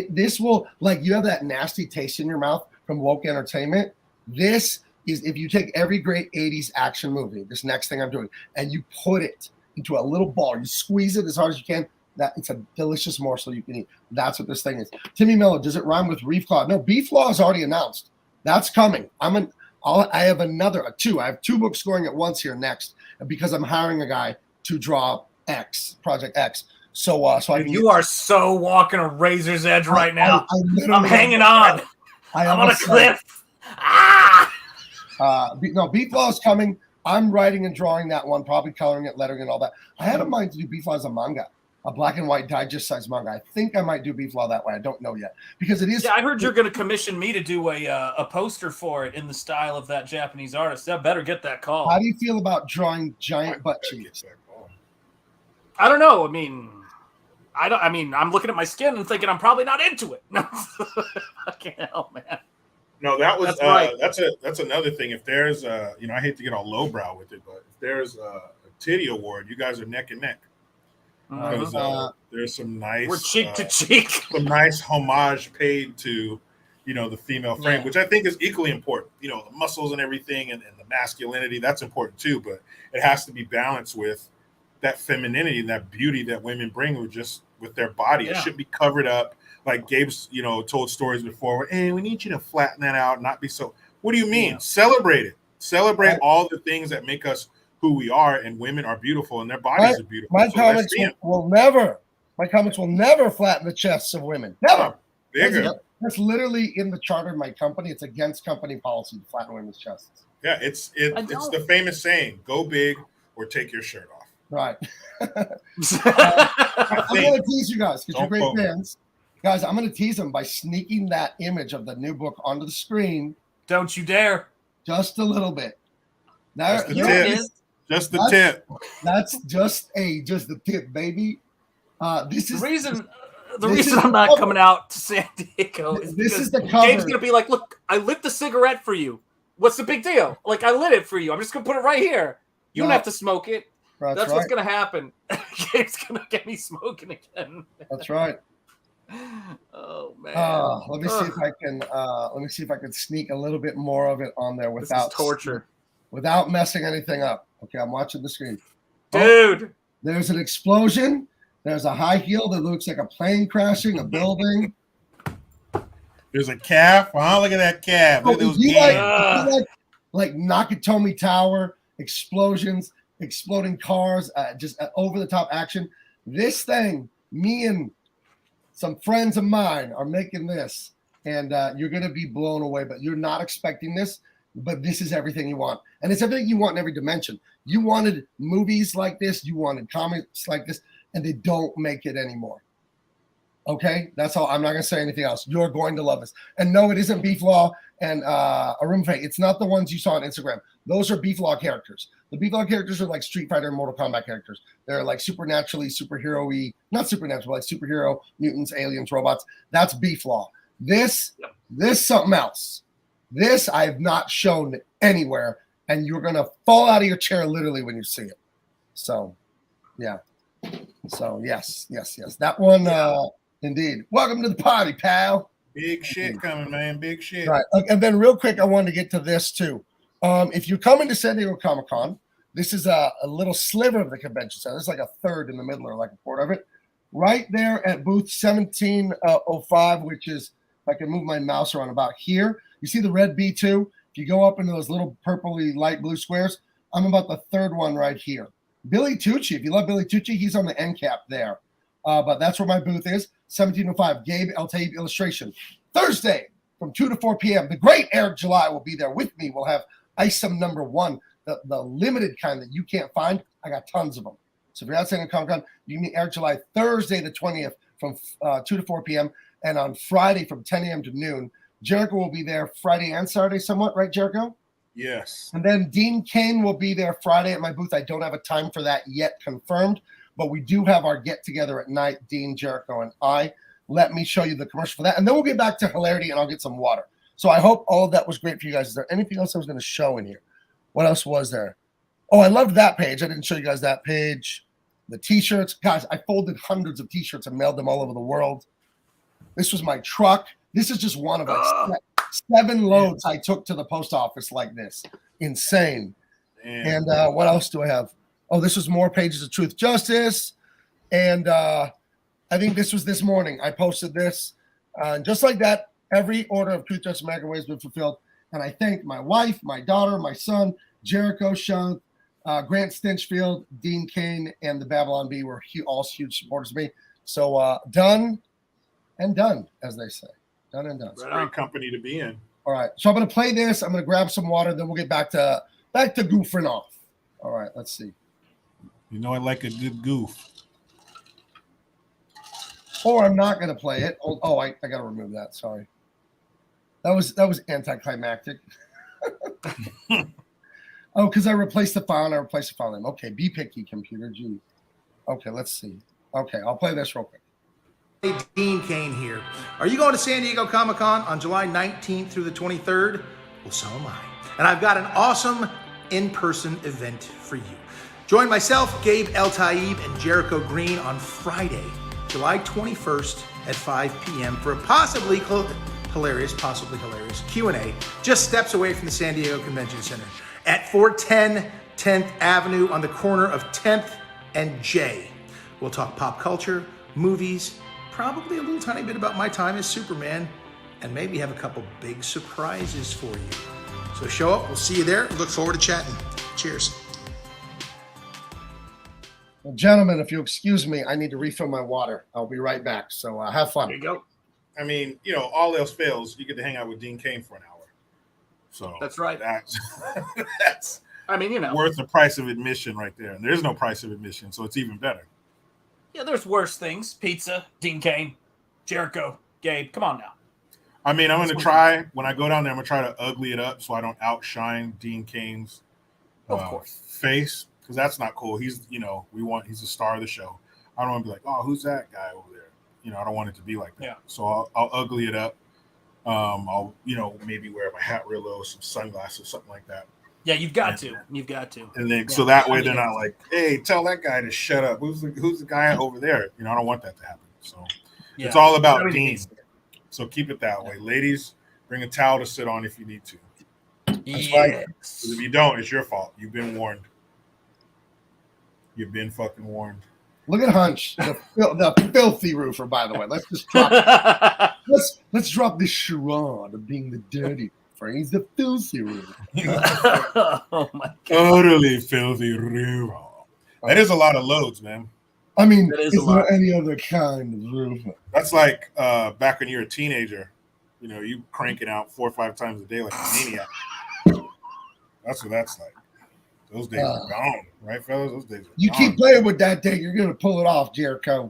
This will, you have that nasty taste in your mouth from woke entertainment. This is, if you take every great 80s action movie, this next thing I'm doing, and you put it into a little ball, you squeeze it as hard as you can, that it's a delicious morsel you can eat. That's what this thing is. Timmy Miller, does it rhyme with Reef Claw? No, Beef Law is already announced. That's coming. I have I have two books going at once here next because I'm hiring a guy to draw Project X. So you are so walking a razor's edge right now. I'm hanging on. I'm on a cliff. Beef Law is coming. I'm writing and drawing that one, probably coloring it, lettering and all that. I had in mind to do Beef Law as a manga, a black and white digest size manga. I think I might do Beef Law that way. I don't know yet because it is. Yeah, I heard you're going to commission me to do a poster for it in the style of that Japanese artist. I better get that call. How do you feel about drawing giant butt cheeks? I don't know. I'm looking at my skin and thinking I'm probably not into it. No, fucking hell, man. No, that was that's right. That's another thing. If there's I hate to get all lowbrow with it, but if there's a titty award, you guys are neck and neck. because there's some nice. We're cheek to cheek. Some nice homage paid to, the female frame, which I think is equally important. The muscles and everything, and the masculinity, that's important too. But it has to be balanced with that femininity and that beauty that women bring with their body. Yeah. It should be covered up. Like Gabe's, told stories before. Hey, we need you to flatten that out, not be so. What do you mean? Yeah. Celebrate it. Celebrate all the things that make us who we are, and women are beautiful, and their bodies are beautiful. My comments will never flatten the chests of women. Never. Bigger. That's literally in the charter of my company. It's against company policy to flatten women's chests. Yeah, it's the famous saying: "Go big or take your shirt off." Right. I'm going to tease you guys because you're great fans. Guys, I'm going to tease them by sneaking that image of the new book onto the screen. Don't you dare. Just a little bit. Now, just the tip. That's just the tip, baby. This is the reason I'm not coming out to San Diego is because Gabe's gonna be like, "Look, I lit the cigarette for you. What's the big deal? Like, I lit it for you. I'm just gonna put it right here. You don't have to smoke it. That's what's gonna happen. Gabe's gonna get me smoking again. That's right. Oh man. Let me see if I can sneak a little bit more of it on there without torture, without messing anything up. Okay, I'm watching the screen. Dude, there's an explosion. There's a high heel that looks like a plane crashing, a building. There's a calf. Wow, look at that calf. Look at those like Nakatomi Tower, explosions, exploding cars, just over the top action. This thing, me and some friends of mine are making this, and you're going to be blown away, but you're not expecting this, but this is everything you want. And it's everything you want in every dimension. You wanted movies like this. You wanted comics like this, and they don't make it anymore. Okay? That's all. I'm not going to say anything else. You're going to love this. And no, it isn't Beef Law and Arumfe. It's not the ones you saw on Instagram. Those are Beef Law characters. The Beef Law characters are like Street Fighter and Mortal Kombat characters. They're like supernaturally, superhero-y, not supernatural, like superhero, mutants, aliens, robots. That's Beef Law. This something else. This I have not shown anywhere, and you're going to fall out of your chair literally when you see it. So, yeah. So, yes. That one, indeed. Welcome to the party, pal. Big shit coming, man. Big shit. Right. And then real quick, I wanted to get to this, too. If you're coming to San Diego Comic-Con, this is a little sliver of the convention center. It's like a third in the middle or like a quarter of it. Right there at booth 1705, which is, if I can move my mouse around about here, you see the red B2? If you go up into those little purpley light blue squares, I'm about the third one right here. Billy Tucci, if you love Billy Tucci, he's on the end cap there. But that's where my booth is, 1705, Gabe El Taib Illustration. Thursday from 2 to 4 p.m., the great Eric July will be there with me. We'll have Isom #1, the limited kind that you can't find. I got tons of them. So if you're out San Diego Comic-Con, you can meet Eric July Thursday the 20th from 2 to 4 p.m. and on Friday from 10 a.m. to noon. Jericho will be there Friday and Saturday somewhat, right, Jericho? Yes. And then Dean Cain will be there Friday at my booth. I don't have a time for that yet confirmed, but we do have our get-together at night, Dean, Jericho, and I. Let me show you the commercial for that, and then we'll get back to hilarity, and I'll get some water. So I hope all of that was great for you guys. Is there anything else I was going to show in here? What else was there? Oh, I loved that page. I didn't show you guys that page. The T-shirts. Guys, I folded hundreds of T-shirts and mailed them all over the world. This was my truck. This is just one of like 7 loads I took to the post office like this. Insane. Damn. And what else do I have? Oh, this was more pages of Truth Justice. And I think this was this morning. I posted this. Just like that, every order of Truth Justice American Way has been fulfilled. And I thank my wife, my daughter, my son, Jericho Shunt, Grant Stinchfield, Dean Cain, and the Babylon Bee were all huge supporters of me. So done and done, as they say. Done and done. It's a great company to be in. All right. So I'm going to play this. I'm going to grab some water. Then we'll get back to goofing off. All right. Let's see. You know I like a good goof. Or I'm not going to play it. Oh, I got to remove that. Sorry. That was anticlimactic. Oh, because I replaced the file and I replaced the file name. Okay, be picky, computer. Gee. Okay, let's see. Okay, I'll play this real quick. Hey, Dean Cain here. Are you going to San Diego Comic-Con on July 19th through the 23rd? Well, so am I. And I've got an awesome in-person event for you. Join myself, Gabe El Taib, and Jericho Green on Friday, July 21st at 5 p.m. for a possibly hilarious Q&A just steps away from the San Diego Convention Center at 410 10th Avenue on the corner of 10th and J. We'll talk pop culture, movies, probably a little tiny bit about my time as Superman, and maybe have a couple big surprises for you. So show up, we'll see you there. Look forward to chatting. Cheers. Well, gentlemen, if you'll excuse me, I need to refill my water. I'll be right back. So have fun. There you go. I mean, you know, all else fails, you get to hang out with Dean Cain for an hour. So That's right. That's I mean, you know, worth the price of admission right there. And there's no price of admission, so it's even better. yeah, there's worse things. Pizza, Dean Cain, Jericho, Gabe. Come on now. I mean, I'm going to try, when I go down there, I'm going to try to ugly it up so I don't outshine Dean Cain's Of course. face, because that's not cool. He's, you know, he's a star of the show. I don't want to be like, oh, who's that guy over there? You know, I don't want it to be like that. Yeah. So I'll ugly it up. I'll, you know, maybe wear my hat real low, some sunglasses, something like that. Yeah, you've got to. You've got to. And then, Yeah. so that way I mean, they're not like, hey, tell that guy to shut up. Who's the guy over there? You know, I don't want that to happen. So yeah. it's all about Everything Dean. needs to- So keep it that way. Ladies, bring a towel to sit on if you need to. That's right. 'Cause if you don't, it's your fault. You've been warned. You've been fucking warned. Look at Hunch, the filthy roofer, by the way. Let's just drop let's drop this charade of being the dirty roofer. He's the filthy roofer. Oh my god. Totally filthy roofer. That is a lot of loads, man. I mean, That is is a lot. there any other kind of roofer? That's like back when you're a teenager. You know, you cranking out 4 or 5 times a day like a maniac. That's what that's like. Those days are gone, right, fellas? Those days are You gone. keep playing with that thing, you're gonna pull it off, Jericho.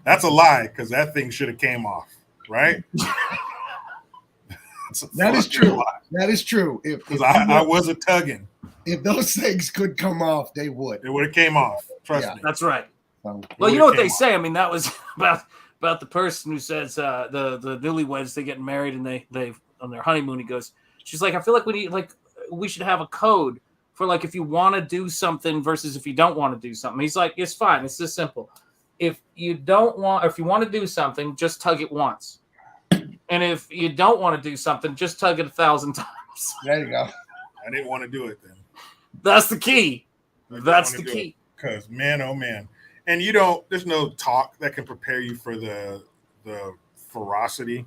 That's a lie, because that thing should have came off, right? That is true. That is true. Because I was a tugging. If those things could come off, they would. It would have came off. Trust Yeah. me. That's right. So, Well, you know what came they off. say. I mean, that was about the person who says the newlyweds, they get married and they on their honeymoon. He goes, she's like, I feel like we should have a code for like if you want to do something versus if you don't want to do something. He's like, it's fine. It's this simple. If you don't want, or if you want to do something, just tug it once. And if you don't want to do something, just tug it 1,000 times. there you go. I didn't want to do it then. That's the key. That's the key. Because man, oh man, and there's no talk that can prepare you for the ferocity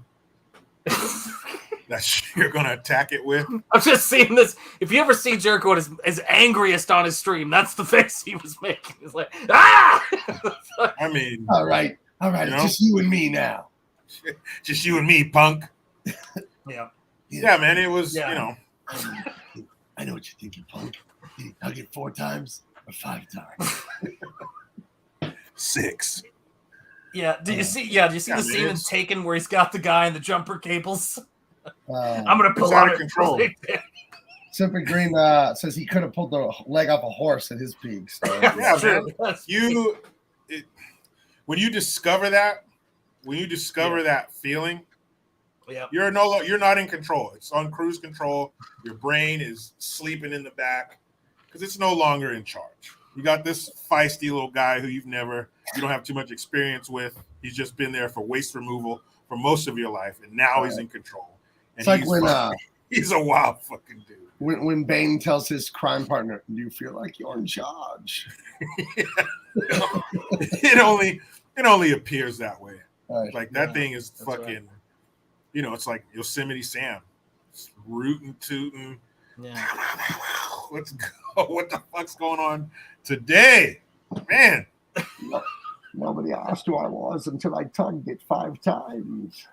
that you're gonna attack it with. I'm just seeing this. If you ever see Jericho at his angriest on his stream, that's the face he was making. He's like, ah! I mean, All right. You It's know? just you and me now. just you and me, punk. Yeah. Yeah, man, it was, Yeah. you know, I know what you're thinking, punk. Did he hug it 4 times or 5 times? 6. Yeah. Did you see? Yeah. Did you see Yeah, the man, scene in it's- Taken where he's got the guy in the jumper cables? I'm I'm gonna pull It's out out of control. Super Green says he could have pulled the leg off a horse at his peak. So. Yeah, True. man. When you discover that, that feeling, Yeah. you're not in control. It's on cruise control. Your brain is sleeping in the back because it's no longer in charge. You got this feisty little guy who you don't have too much experience with. He's just been there for waste removal for most of your life, and now he's in control. And It's like when he's a wild fucking dude. when Bane tells his crime partner, "Do you feel like you're in charge?" It only appears that way. Right. Like that Yeah, thing is that's fucking, right. it's like Yosemite Sam, it's rootin' tootin'. Yeah. Let's go. What the fuck's going on today, man? Nobody asked who I was until I tugged it 5 times.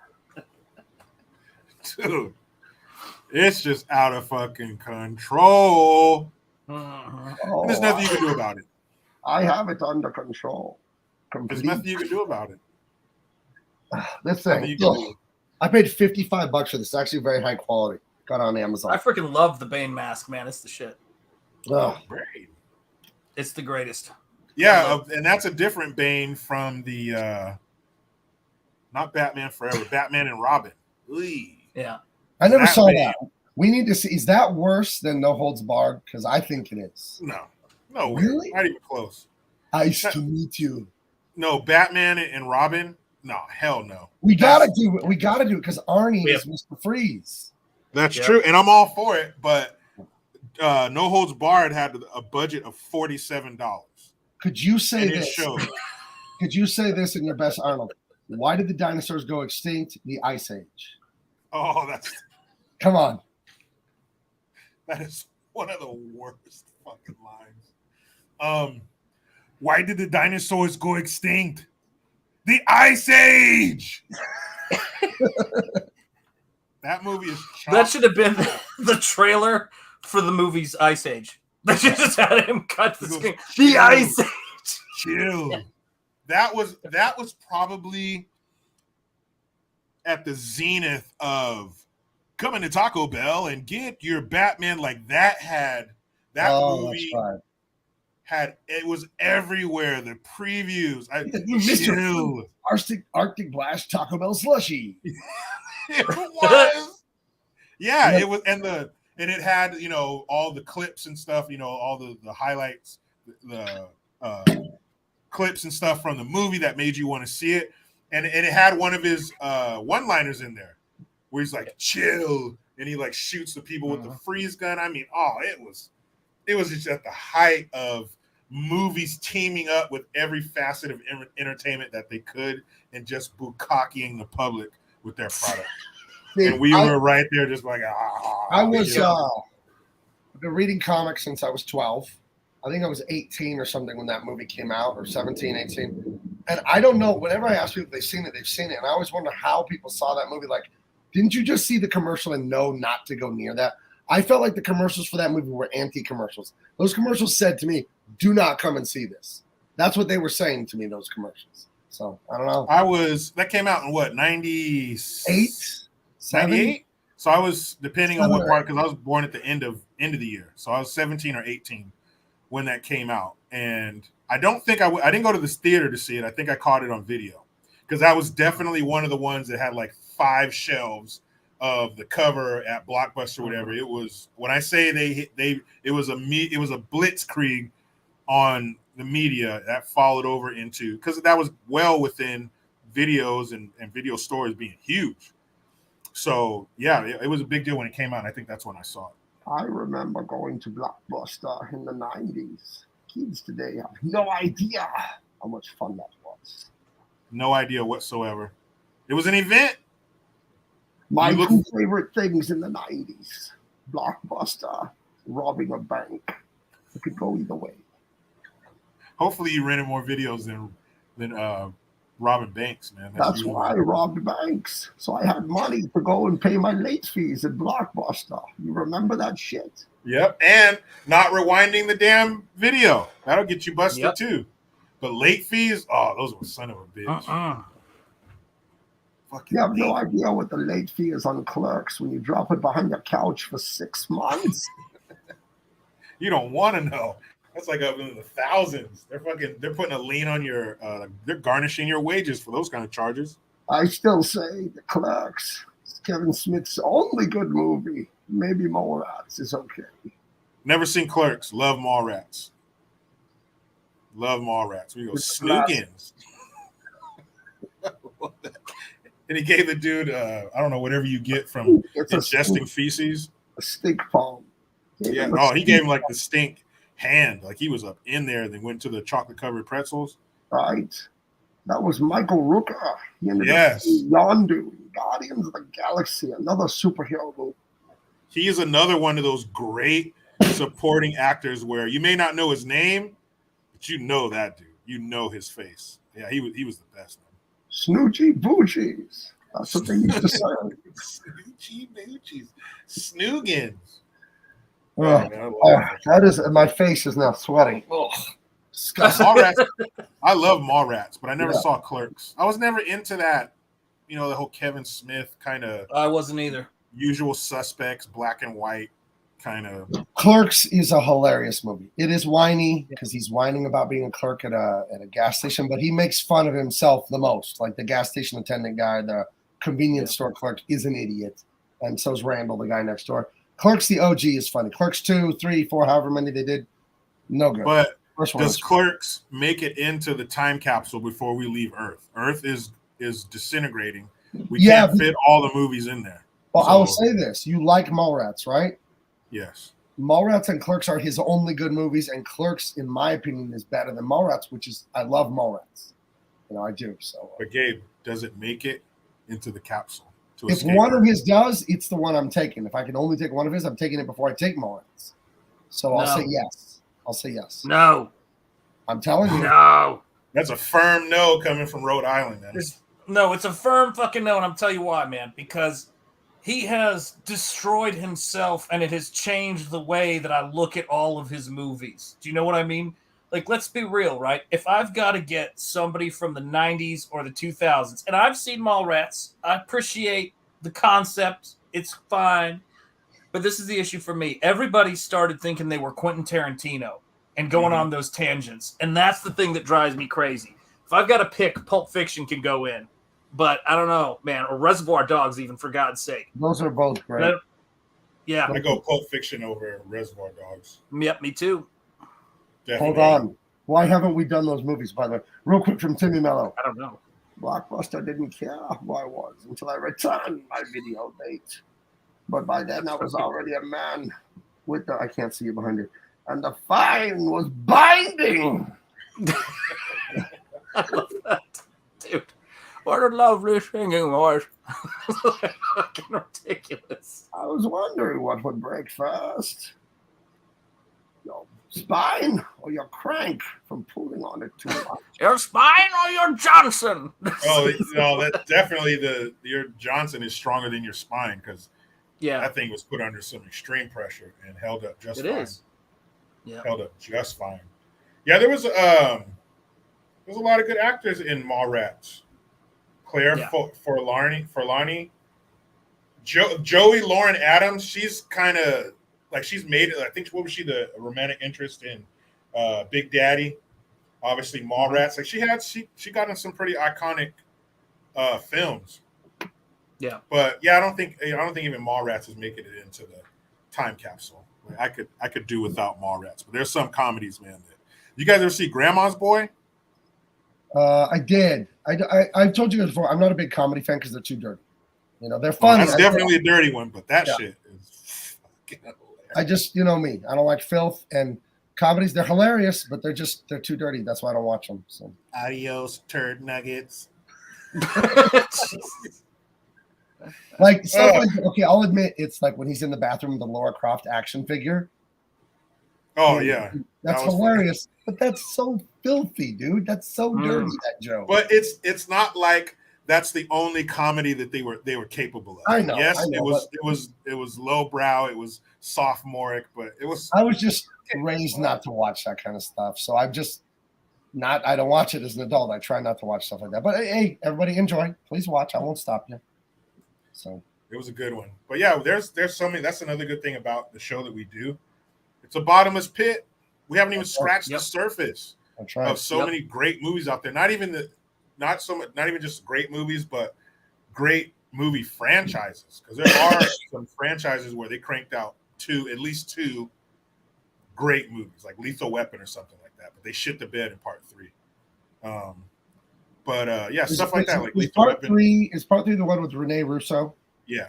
Dude, it's just out of fucking control. Mhm. Oh, And there's nothing you can do about it. I have it under control. There's Complete. nothing you can do about it. This Nothing thing. you can do. I paid $55 for this. It's actually very high quality. Got it on I Amazon. freaking love the Bane mask, man. It's the shit. Ugh. Great. It's the greatest. Yeah, and that's a different Bane from the not Batman Forever, Batman and Robin. Oy. Yeah. I never That saw Bane. that. We need to see. Is that worse than No Holds Barred? Because I think it is. No, No way. Really? Not even close. Nice to meet you. No, Batman and Robin. No, hell no. We gotta do it because Arnie is Mr. Freeze. That's true, and I'm all for it. But No Holds Barred had a budget of $47. Could you say and this? It showed. Could you say this in your best Arnold? Why did the dinosaurs go extinct? The Ice Age. Oh, Come on. That is one of the worst fucking lines. Why did the dinosaurs go extinct? The Ice Age. That movie is chopped. That should have been the trailer for the movie's Ice Age. They should just had him cut the screen. The Ice Age. Chill. That was probably at the zenith of coming to Taco Bell and get your Batman. Like that movie had it was everywhere. The previews. Mr. Arctic Blast Taco Bell slushy. It was. Yeah, it was, and it had all the clips and stuff. All the highlights, the clips and stuff from the movie that made you want to see it, and it had one of his one-liners in there where he's like chill, and he like shoots the people with the freeze gun. I mean, it was just at the height of movies teaming up with every facet of entertainment that they could and just bukkakeing the public with their product. And we were right there just like, I was I've been reading comics since I was 12. I think I was 18 or something when that movie came out, or 17, 18. And I don't know, whenever I ask people if they've seen it. And I always wonder how people saw that movie. Like, didn't you just see the commercial and know not to go near that? I felt like the commercials for that movie were anti-commercials. Those commercials said to me, do not come and see this. That's what they were saying to me, those commercials. So, I don't know. That came out in what, 98? 98? So I was, depending on what part, because I was born at the end of the year. So I was 17 or 18 when that came out. And I don't think I didn't go to the theater to see it. I think I caught it on video, because that was definitely one of the ones that had like 5 shelves of the cover at Blockbuster, whatever. It was, when I say it was a blitzkrieg on the media that followed over into, because that was well within videos and video stores being huge. So yeah, it was a big deal when it came out. And I think that's when I saw it. I remember going to Blockbuster in the 90s. Kids today have no idea how much fun that was. No idea whatsoever. It was an event. My two favorite things in the 90s. Blockbuster, robbing a bank. It could go either way. Hopefully you rented more videos than robbing banks, man. That's why I robbed banks. So I had money to go and pay my late fees at Blockbuster. You remember that shit? Yep. And not rewinding the damn video. That'll get you busted too. But late fees, those were son of a bitch. You have no idea what the late fee is on Clerks when you drop it behind your couch for 6 months. You don't want to know. That's like up in the thousands. They're putting a lien on your, they're garnishing your wages for those kind of charges. I still say The Clerks is Kevin Smith's only good movie. Maybe Mallrats is okay. Never seen Clerks. Love Mallrats. We go Snoogans. And he gave the dude, I don't know, whatever you get from ingesting feces. A stink palm. Yeah. He gave him like the stink hand, like he was up in there, then went to the chocolate covered pretzels. Right. That was Michael Rooker. He ended up Yondu, Guardians of the Galaxy, another superhero movie. He is another one of those great supporting actors where you may not know his name, but you know that dude. You know his face. Yeah, he was the best. Snoochie Boochies. That's what they used to say. Snoochie Boochies. Snoogans. That is, my face is now sweating. Mallrats. I love Mallrats, but I never saw Clerks. I was never into that, the whole Kevin Smith kind of. I wasn't either. Usual Suspects, black and white kind of. Clerks is a hilarious movie. It is whiny because he's whining about being a clerk at a gas station, but he makes fun of himself the most. Like the gas station attendant guy, the convenience store clerk is an idiot, and so is Randall, the guy next door. Clerks, the OG, is funny. Clerks 2, 3, 4, however many they did, No good. But First one does was- Clerks make it into the time capsule before we leave Earth? Earth is disintegrating. We Yeah, can't fit all the movies in there. Well, I will So, say this: you like Mallrats, right? yes. Mallrats and Clerks are his only good movies, and Clerks, in my opinion, is better than Mallrats, which is I love Mallrats. You know, I do. So, But Gabe, does it make it into the capsule? To if escape one of Earth? his does, it's the one I'm taking. If I can only take one of his, I'm taking it before I take Mallrats. So I'll No. say yes. I'll say yes. No. I'm telling you. No. That's a firm no coming from Rhode Island. Then. No, it's a firm fucking no, and I'll tell you why, man. Because he has destroyed himself, and it has changed the way that I look at all of his movies. Do you know what I mean? Like, let's be real, right? If I've got to get somebody from the 90s or the 2000s, and I've seen Mallrats, I appreciate the concept. It's fine. But this is the issue for me. Everybody started thinking they were Quentin Tarantino and going on those tangents. And that's the thing that drives me crazy. If I've got to pick, Pulp Fiction can go in. But I don't know, man. Or Reservoir Dogs, even, for God's sake. Those are both great. Yeah. I go Pulp Fiction over Reservoir Dogs. Yep, me too. Definitely. Hold on. Why haven't we done those movies, by the way? Real quick from Timmy Mello. I don't know. Blockbuster didn't care who I was until I returned my video date. But by then I was already a man with the, I can't see you behind you. And the fine was binding. I love that, dude. What a lovely singing voice. Fucking ridiculous. I was wondering what would break first. Your spine or your crank from pulling on it too much. Your spine or your Johnson? Oh no, that definitely your Johnson is stronger than your spine because Yeah, that thing was put under some extreme pressure and held up just it fine. is. Yeah. Held up just fine. Yeah, there's a lot of good actors in Mallrats. Claire Yeah. Forlani, Joey Lauren Adams. She's kind of like she's made it. I think what was she the romantic interest in Big Daddy? Obviously Mallrats. Like she got in some pretty iconic films. Yeah. But yeah, I don't think even Mallrats is making it into the time capsule. Like, I could do without Mallrats, but there's some comedies, man. You guys ever see Grandma's Boy? I did. I told you guys before, I'm not a big comedy fan because they're too dirty. You know, they're funny. That's definitely a dirty one, but that shit is fucking hilarious. I just, you know me. I don't like filth and comedies. They're hilarious, but they're too dirty. That's why I don't watch them. So Adios, turd nuggets. like stuff like okay, I'll admit it's like when he's in the bathroom with the Laura Croft action figure. Oh yeah, That's that was hilarious. But that's so filthy, dude. That's so dirty, that joke. But it's not like that's the only comedy that they were capable of. I know. Yes, I know, it was lowbrow, it was sophomoric, but it was. I was just raised not to watch that kind of stuff. So I'm just not. I don't watch it as an adult. I try not to watch stuff like that. But hey, everybody enjoy. Please watch. I won't stop you. So it was a good one. But yeah, there's so many. That's another good thing about the show that we do. It's a bottomless pit. We haven't even scratched the surface of so many great movies out there. Not even just great movies, but great movie franchises. Because there are some franchises where they cranked out at least two great movies, like Lethal Weapon or something like that. But they shit the bed in part 3. Yeah, stuff like that, like Lethal Weapon. Is part 3 the one with Rene Russo? Yeah.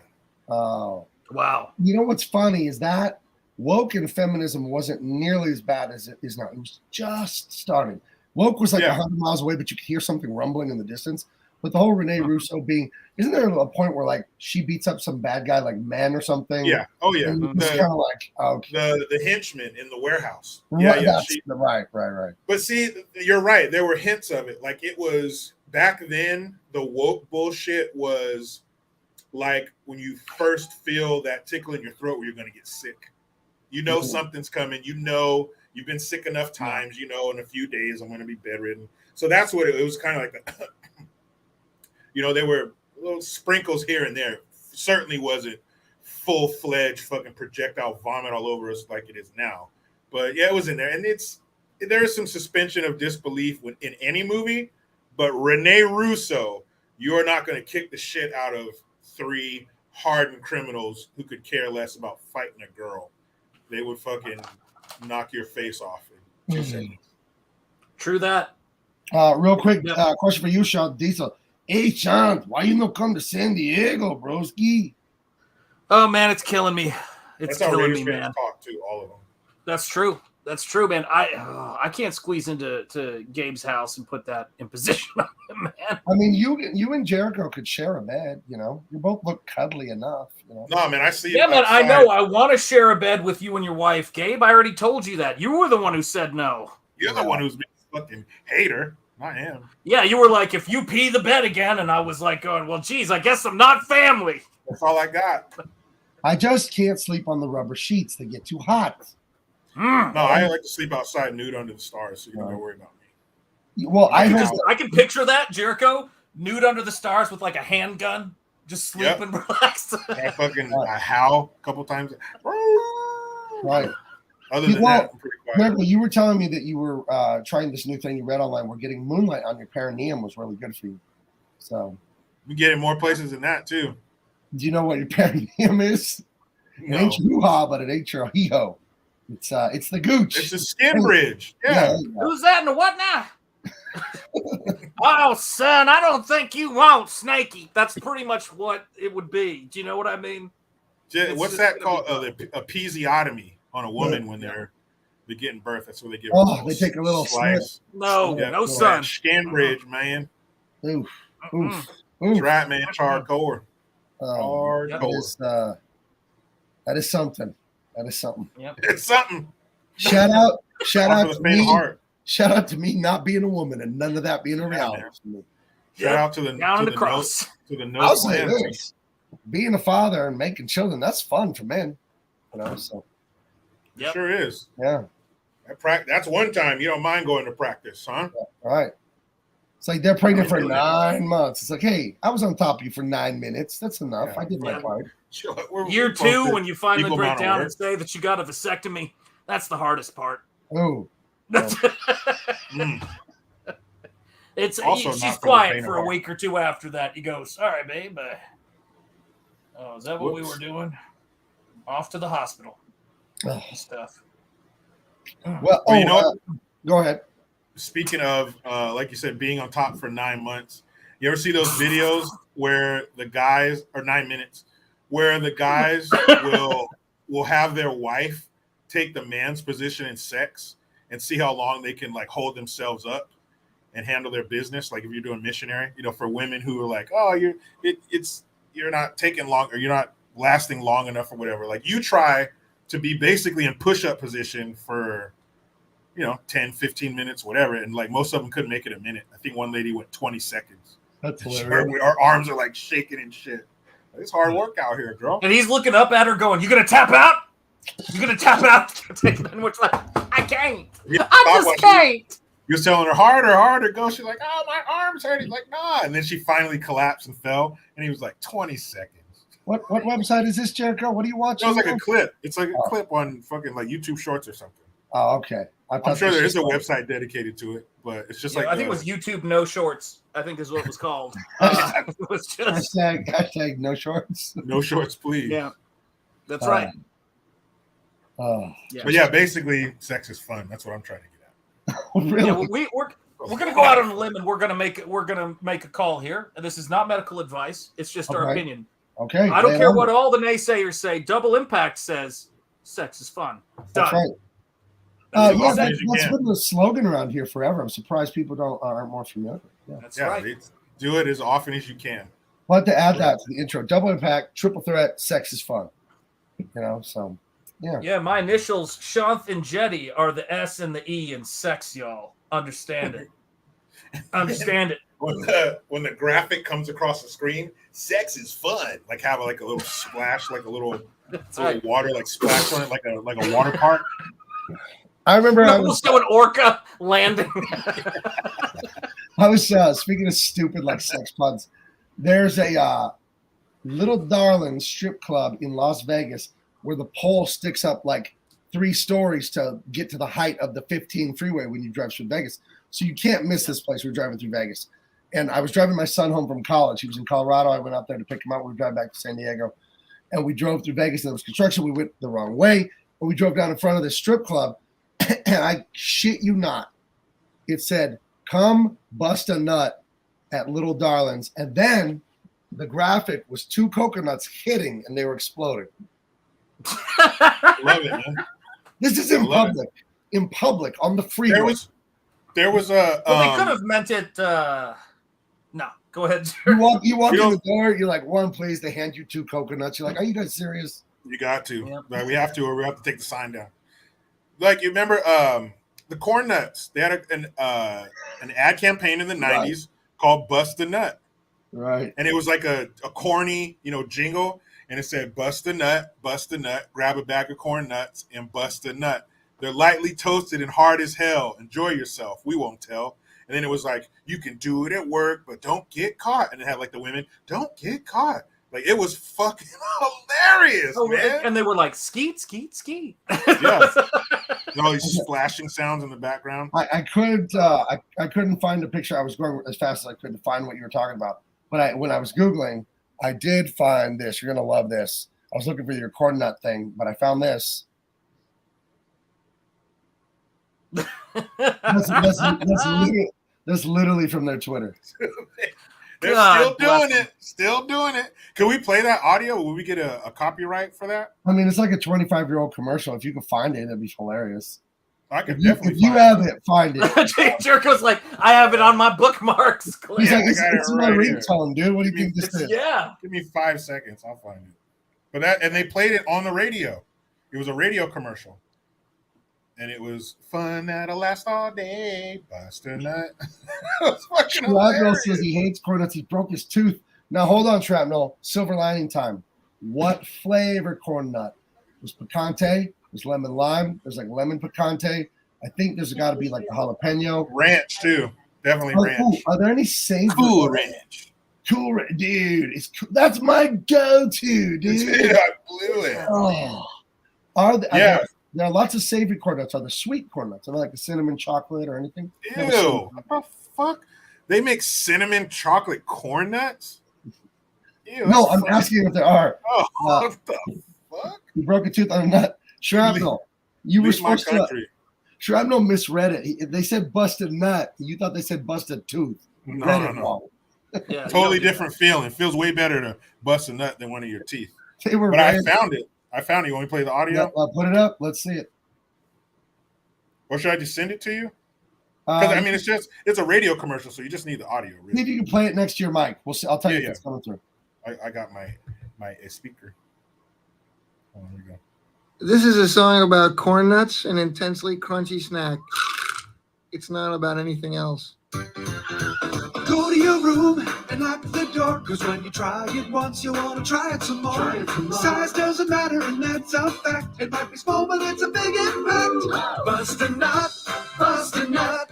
Oh, wow. You know what's funny is that woke and feminism wasn't nearly as bad as it is now. It was just starting. Woke was like 100 miles away, but you could hear something rumbling in the distance. But the whole Rene Russo isn't there a point where like she beats up some bad guy like Men or something? Yeah. Oh yeah. It's kind of like the henchman in the warehouse. Right, Yeah. Right. But see, you're right. There were hints of it. Like it was back then. The woke bullshit was like when you first feel that tickle in your throat where you're going to get sick. You know something's coming. You know you've been sick enough times. You know in a few days I'm going to be bedridden. So that's what it was kind of like. There were little sprinkles here and there. Certainly wasn't full-fledged fucking projectile vomit all over us like it is now. But yeah, it was in there. And there is some suspension of disbelief in any movie. But Rene Russo, you are not going to kick the shit out of 3 hardened criminals who could care less about fighting a girl. They would fucking knock your face off True that. Real quick, Yep. question for you, Sean Diesel. Hey, Sean, why you not come to San Diego, broski? Oh man, it's killing me. It's That's how killing Raiders me, fans man. talk too, all of them. That's true. That's true, man. I can't squeeze into Gabe's house and put that in position on him, man. I mean, you and Jericho could share a bed. You know, you both look cuddly enough. You know. No, man, I see. Yeah, man. I know. I want to share a bed with you and your wife, Gabe. I already told you that. You were the one who said no. You're the one who's been a fucking hater, not him. Yeah, you were like, if you pee the bed again, and I was like, going, well, geez, I guess I'm not family. That's all I got. I just can't sleep on the rubber sheets; they get too hot. No, I like to sleep outside nude under the stars, so you don't have to worry about me. Well, I can picture that, Jericho, nude under the stars with like a handgun, just sleep and relax. I fucking howl a couple times. Right. Other than that, I'm pretty quiet. Remember, you were telling me that you were trying this new thing you read online. We're getting moonlight on your perineum was really good for you. So You get it more places than that too. do you know what your perineum is? It No. ain't your hoo-ha, but it ain't your hee-ho. It's the gooch. It's a skin bridge. Yeah. Who's that and what now? Oh, son, I don't think you want Snakey. That's pretty much what it would be. Do you know what I mean? What's that called? Episiotomy on a woman when they're getting birth. That's where they give. They take a little slice. No, son. Skin bridge, man. Oof. Oof. That's right, man. Hardcore. Hardcore. That is something. That is something. Yep. It's something. Shout out to me. Heart. Shout out to me not being a woman and none of that being a reality. Shout out to the down the cross. I'll say this: being a father and making children—that's fun for men. You know, so it sure is. Yeah, that's one time you don't mind going to practice, huh? Yeah, right. It's like they're pregnant for 9 months. It's like, hey, I was on top of you for 9 minutes. That's enough. I did my part. Year 2, when you finally break down and say that you got a vasectomy, that's the hardest part. Oh. It's Also she's quiet for a week or two after that. He goes, all right, babe. Is that what we were doing? Off to the hospital. Stuff. Well, you know go ahead. Speaking of, like you said, being on top for 9 months, you ever see those videos where the guys, or 9 minutes, where the guys will have their wife take the man's position in sex and see how long they can like hold themselves up and handle their business? Like if you're doing missionary, for women who are like, oh, you're not taking long, or you're not lasting long enough or whatever. Like you try to be basically in push-up position for 10, 15 minutes, whatever. And like most of them couldn't make it a minute. I think one lady went 20 seconds. That's hilarious. Our arms are like shaking and shit. It's hard work out here, girl. And he's looking up at her going, you going to tap out? You going to tap out? I can't. I just can't. You're telling her harder, go. She's like, oh, my arm's hurting. Like, nah. And then she finally collapsed and fell. And he was like, 20 seconds. What website is this, Jericho? What are you watching? It was like a clip. It's like a clip on fucking like YouTube Shorts or something. Oh, okay. I'm sure there is a website dedicated to it, but it's just like I think it was YouTube No Shorts. I think is what it was called. It was just hashtag no shorts. No shorts, please. Yeah, that's right. But yeah, basically, sex is fun. That's what I'm trying to get at. Really? Yeah, we're gonna go out on a limb and we're gonna make a call here. And this is not medical advice. It's just our opinion. Okay. I don't care what all the naysayers say. Double Impact says sex is fun. Done. That's right. That's been the slogan around here forever. I'm surprised people aren't more familiar. Yeah. That's right. Do it as often as you can. I'll have to add that to the intro. Double Impact, triple threat, sex is fun. So yeah. Yeah, my initials, Shanth and Jetty, are the S and the E in sex, y'all. Understand it. Understand it. When the graphic comes across the screen, sex is fun. Like have like a little splash, like a little water, like splash on it, like a water park. I remember I was an orca landing. I was speaking of stupid like sex puns. There's a Little Darling strip club in Las Vegas where the pole sticks up like 3 stories to get to the height of the 15 freeway when you drive through Vegas. So you can't miss this place. We're driving through Vegas. And I was driving my son home from college. He was in Colorado. I went out there to pick him up. We were driving back to San Diego. And we drove through Vegas and there was construction. We went the wrong way. And we drove down in front of this strip club. And I shit you not, it said, "Come bust a nut at Little Darlings," and then the graphic was 2 coconuts hitting and they were exploding. Love it, man. This is in public. In public on the freeway. There was a. Well, they could have meant it. No, go ahead. You walk in the door. You're like, "One, please." They hand you 2 coconuts. You're like, "Are you guys serious?" You got to. Yep. Like, we have to, or we have to take the sign down. Like, you remember the corn nuts? They had an ad campaign in the 90s called "Bust a Nut." Right. And it was like a corny, jingle, and it said, bust a nut, grab a bag of corn nuts, and bust a nut. They're lightly toasted and hard as hell. Enjoy yourself. We won't tell. And then it was like, you can do it at work, but don't get caught. And it had like the women, don't get caught. Like, it was fucking hilarious, man. And they were like, skeet, skeet, skeet. Yeah. All these splashing sounds in the background. I couldn't find a picture. I was going as fast as I could to find what you were talking about. But when I was Googling, I did find this. You're going to love this. I was looking for your corn nut thing, but I found this. That's literally from their Twitter. They're still doing it. Can we play that audio? Will we get a copyright for that? I mean, it's like a 25-year-old commercial. If you can find it, that'd be hilarious. I could definitely. If you have it, find it. Jay Jerko's like, I have it on my bookmarks. He's like, it's my ringtone, dude. What do you think this is? Yeah. Give me 5 seconds. I'll find it. But they played it on the radio. It was a radio commercial. And it was fun that'll last all day. Bust a nut. It was fucking Shrapnel says he hates corn nuts. He broke his tooth. Now, hold on, Shrapnel. Silver lining time. What flavor corn nut? There's picante. There's lemon lime. There's like lemon picante. I think there's got to be like a jalapeno. Ranch, too. Definitely ranch. Ooh, are there any savory? Cool ranch. Cool ranch. Dude, that's my go-to, dude. I blew it. Oh. There are lots of savory corn nuts. Are there sweet corn nuts? Are there like the cinnamon chocolate or anything? Ew. What the fuck? They make cinnamon chocolate corn nuts? Ew, no, I'm asking if there are. Oh, what the fuck? You broke a tooth on a nut. Shrapnel. You were supposed to. Shrapnel misread it. They said busted nut. You thought they said busted tooth. No. Yeah, totally different feeling. Feels way better to bust a nut than one of your teeth. They were but I found it. You want me to play the audio? Yeah, put it up. Let's see it. Or should I just send it to you? Because I mean, it's a radio commercial, so you just need the audio. Really. See if you can play it next to your mic. We'll see. I'll tell you if it's coming through. I got my speaker. Oh, here we go. This is a song about corn nuts, an intensely crunchy snack. It's not about anything else. Go to your room and lock the door, because when you try it once, you want to try it some more. Size doesn't matter, and that's a fact. It might be small, but it's a big impact. Bust a nut.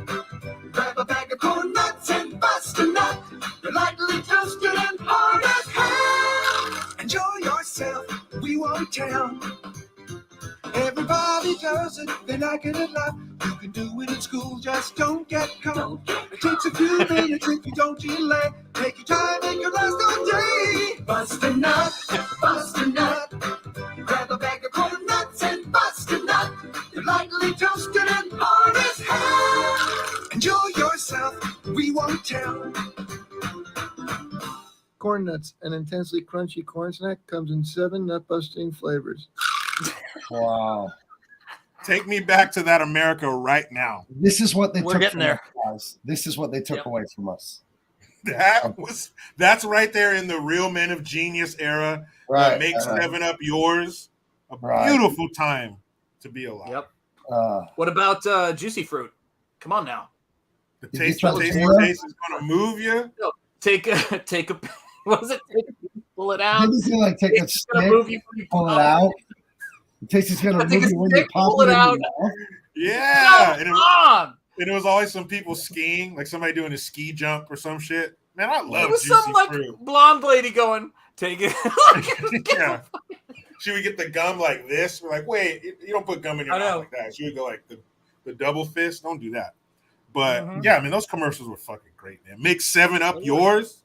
Grab a bag of corn nuts and bust a nut. They're lightly toasted and hard as hell. Enjoy yourself, we won't tell. Everybody does it, they like it a lot. You can do it in school, just don't get caught. It takes a few minutes if you don't delay. Take your time, make your last all day. Bust a nut. Grab a bag of corn nuts and bust a nut. They're lightly toasted and hard as hell. Enjoy yourself, we won't tell. Corn nuts, an intensely crunchy corn snack, comes in 7 nut-busting flavors. Wow. Take me back to that America right now. This is what they We're took getting from there. us, guys. This is what they took away from us. That's right there in the Real Men of Genius era. Right. Make 7-Up yours. A beautiful time to be alive. Yep. What about Juicy Fruit? Come on now. The taste is going to move you. No, take a what was it? Pull it out. He's gonna like take a stick, pull it out. The taste is gonna move you when you pop it out. Yeah. Come and it was always some people skiing, like somebody doing a ski jump or some shit. Man, I love it was Juicy some like Fruit. blonde lady going, take it. Yeah. She would get the gum like this. We're like, wait, you don't put gum in your mouth like that. She would go like the double fist. Don't do that. But yeah, I mean, those commercials were fucking great, man. Make 7-Up yours.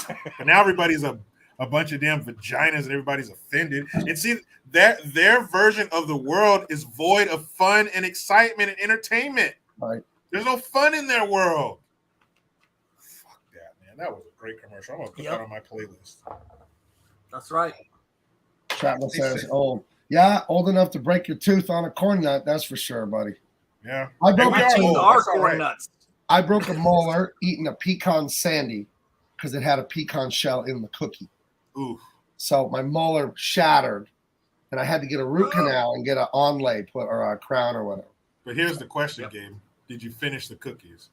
But now everybody's a bunch of damn vaginas and everybody's offended. And see, their version of the world is void of fun and excitement and entertainment. Right. There's no fun in their world. Fuck that, man. That was a great commercial. I'm gonna put that on my playlist. That's right. Chapman says, "Oh, yeah, old enough to break your tooth on a corn nut. That's for sure, buddy." Yeah. I broke My teeth are corn nuts. I broke a molar eating a pecan sandy because it had a pecan shell in the cookie. Ooh. So my molar shattered, and I had to get a root canal and get an onlay put or a crown or whatever. But here's the question, Gabe. Did you finish the cookies?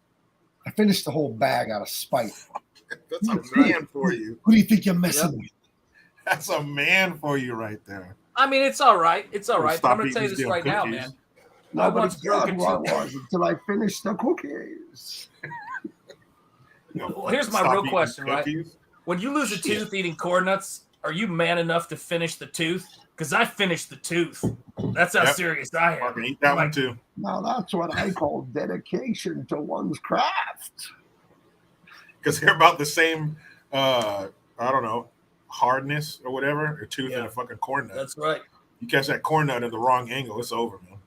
I finished the whole bag out of spite. That's a man for you. Who do you think you're messing with? That's a man for you right there. I mean, it's all right. It's all right. But I'm going to tell you these this damn right now, cookies. man. Nobody's broken who I was until I finished the cookies. Well, here's my real question, right? When you lose a tooth eating corn nuts, are you man enough to finish the tooth? Because I finished the tooth. That's how serious I am. I can eat that one too. Now that's what I call dedication to one's craft. Because they're about the same, I don't know, hardness or whatever, a tooth and a fucking corn nut. That's right. You catch that corn nut in the wrong angle, it's over, man.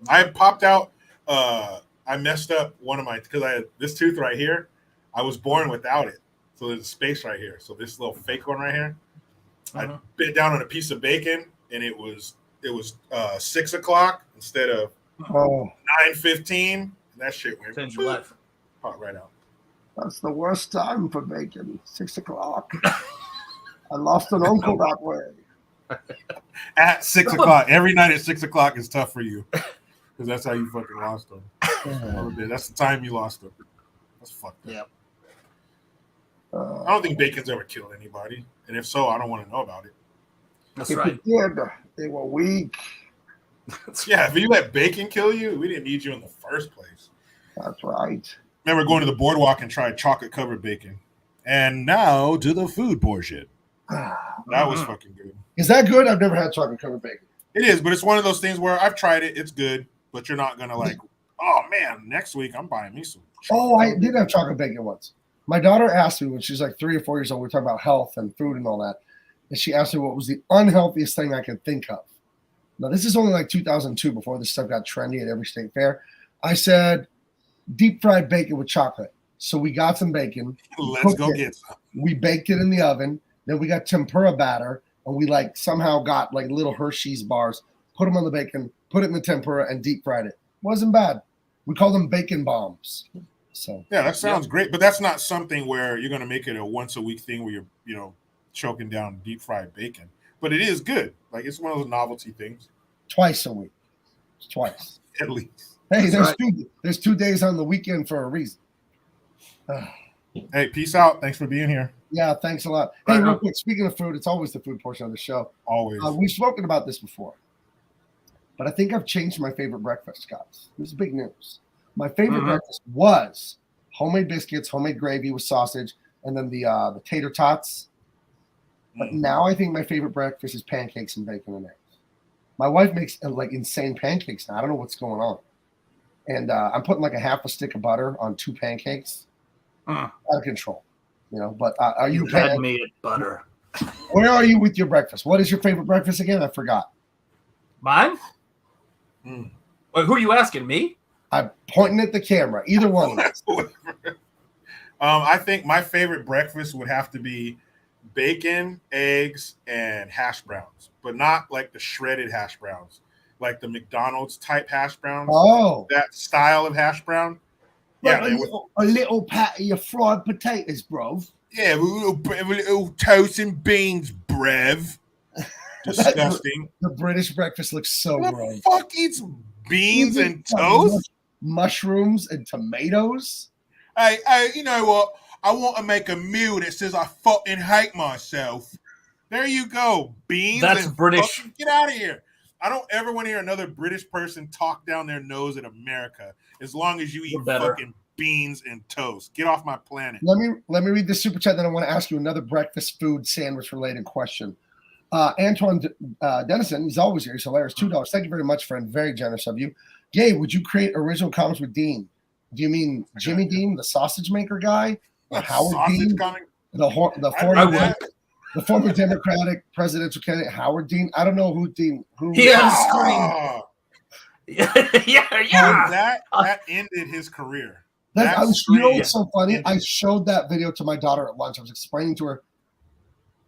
I popped out, I messed up one of my, because I had this tooth right here, I was born without it. So there's a space right here. So this little fake one right here, I bit down on a piece of bacon and it was 6 o'clock instead of 9:15. And that shit went Change your life. Popped right out. That's the worst time for bacon. 6 o'clock. I lost an uncle that way. At 6 o'clock. Every night at 6 o'clock is tough for you. Because that's how you fucking lost them. That's the time you lost them. That's fucked up. Yep. I don't think bacon's ever killed anybody. And if so, I don't want to know about it. That's if right. it did, they were weak. Yeah, if you let bacon kill you, we didn't need you in the first place. That's right. Remember going to the boardwalk and tried chocolate-covered bacon. And now to the food portion. That was fucking good. Is that good? I've never had chocolate covered bacon. It is, but it's one of those things where I've tried it. It's good, but you're not going to like, oh, man, next week I'm buying me some. Oh, I did have chocolate bacon once. My daughter asked me when she was like 3 or 4 years old, we were talking about health and food and all that. And she asked me what was the unhealthiest thing I could think of. Now, this is only like 2002 before this stuff got trendy at every state fair. I said, deep fried bacon with chocolate. So we got some bacon. Let's go get some. We baked it in the oven. Then we got tempura batter. And we like somehow got like little Hershey's bars, put them on the bacon, put it in the tempura, and deep fried it. Wasn't bad. We call them bacon bombs. So yeah, that sounds great, but that's not something where you're going to make it a once a week thing where you're, choking down deep fried bacon. But it is good. Like it's one of those novelty things. Twice a week. Twice. At least. Hey, there's 2 days on the weekend for a reason. Hey, peace out. Thanks for being here. Yeah, thanks a lot. Hey, real quick, speaking of food, it's always the food portion of the show. Always. We've spoken about this before, but I think I've changed my favorite breakfast, guys. This is big news. My favorite breakfast was homemade biscuits, homemade gravy with sausage, and then the tater tots. But now I think my favorite breakfast is pancakes and bacon and eggs. My wife makes like insane pancakes now. I don't know what's going on. And I'm putting like a half a stick of butter on 2 pancakes. Out of control. But are you had me at butter? Where are you with your breakfast? What is your favorite breakfast again? I forgot. Mine? Wait, who are you asking? Me? I'm pointing at the camera. Either one. I think my favorite breakfast would have to be bacon, eggs, and hash browns, but not like the shredded hash browns, like the McDonald's type hash browns. Oh, that style of hash brown. Yeah, a little patty of fried potatoes, bro. Yeah, a little toast and beans, brev. Disgusting. The British breakfast looks so gross. Fuck eats beans and toast, mushrooms and tomatoes. Hey, you know what? I want to make a meal that says I fucking hate myself. There you go, beans. That's and British. Fucking, get out of here. I don't ever want to hear another British person talk down their nose at America as long as you eat fucking beans and toast. Get off my planet. Let me read the super chat. Then I want to ask you another breakfast food sandwich related question. Antoine Dennison, he's always here. He's hilarious. $2. Thank you very much, friend. Very generous of you. Gabe, would you create original comics with Dean? Do you mean Jimmy Dean, the sausage maker guy? Or Howard Dean? The the former Democratic presidential candidate Howard Dean. I don't know who Dean. Who He had a screen. Yeah. That ended his career. You know screen what's so funny? ended- I showed that video to my daughter at lunch. I was explaining to her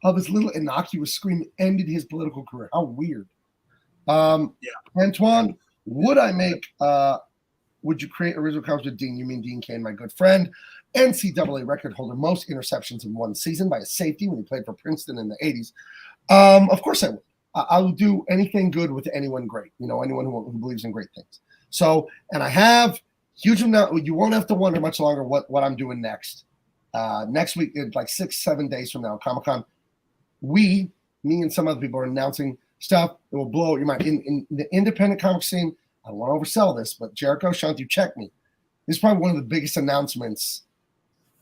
how this little innocuous screen ended his political career. How weird. Antoine, would you create original comics with Dean? You mean Dean Cain, my good friend, NCAA record holder, most interceptions in one season by a safety when he played for Princeton in the 80s. Of course I would. I will do anything good with anyone great, anyone who believes in great things. So, and I have huge amount. You won't have to wonder much longer what I'm doing next. Next week, like 6-7 days from now, Comic-Con, me and some other people are announcing stuff that will blow your mind. In the independent comic scene, I don't want to oversell this, but Jericho, Shanti, check me. This is probably one of the biggest announcements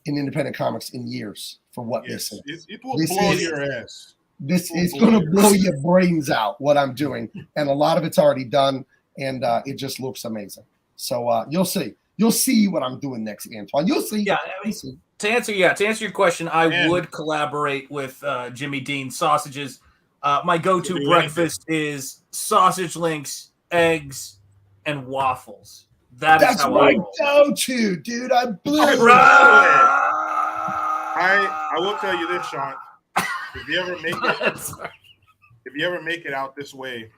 in independent comics in years for what this is. It will blow your ass. This is going to blow your brains out, what I'm doing. And a lot of it's already done, and it just looks amazing. So you'll see. You'll see what I'm doing next, Antoine. You'll see. Yeah, to answer your question, I would collaborate with Jimmy Dean Sausages. My go-to breakfast is sausage links, eggs, and waffles. That's how my I roll. go-to, dude. I blew it. I will tell you this, Sean. If you ever make it out this way,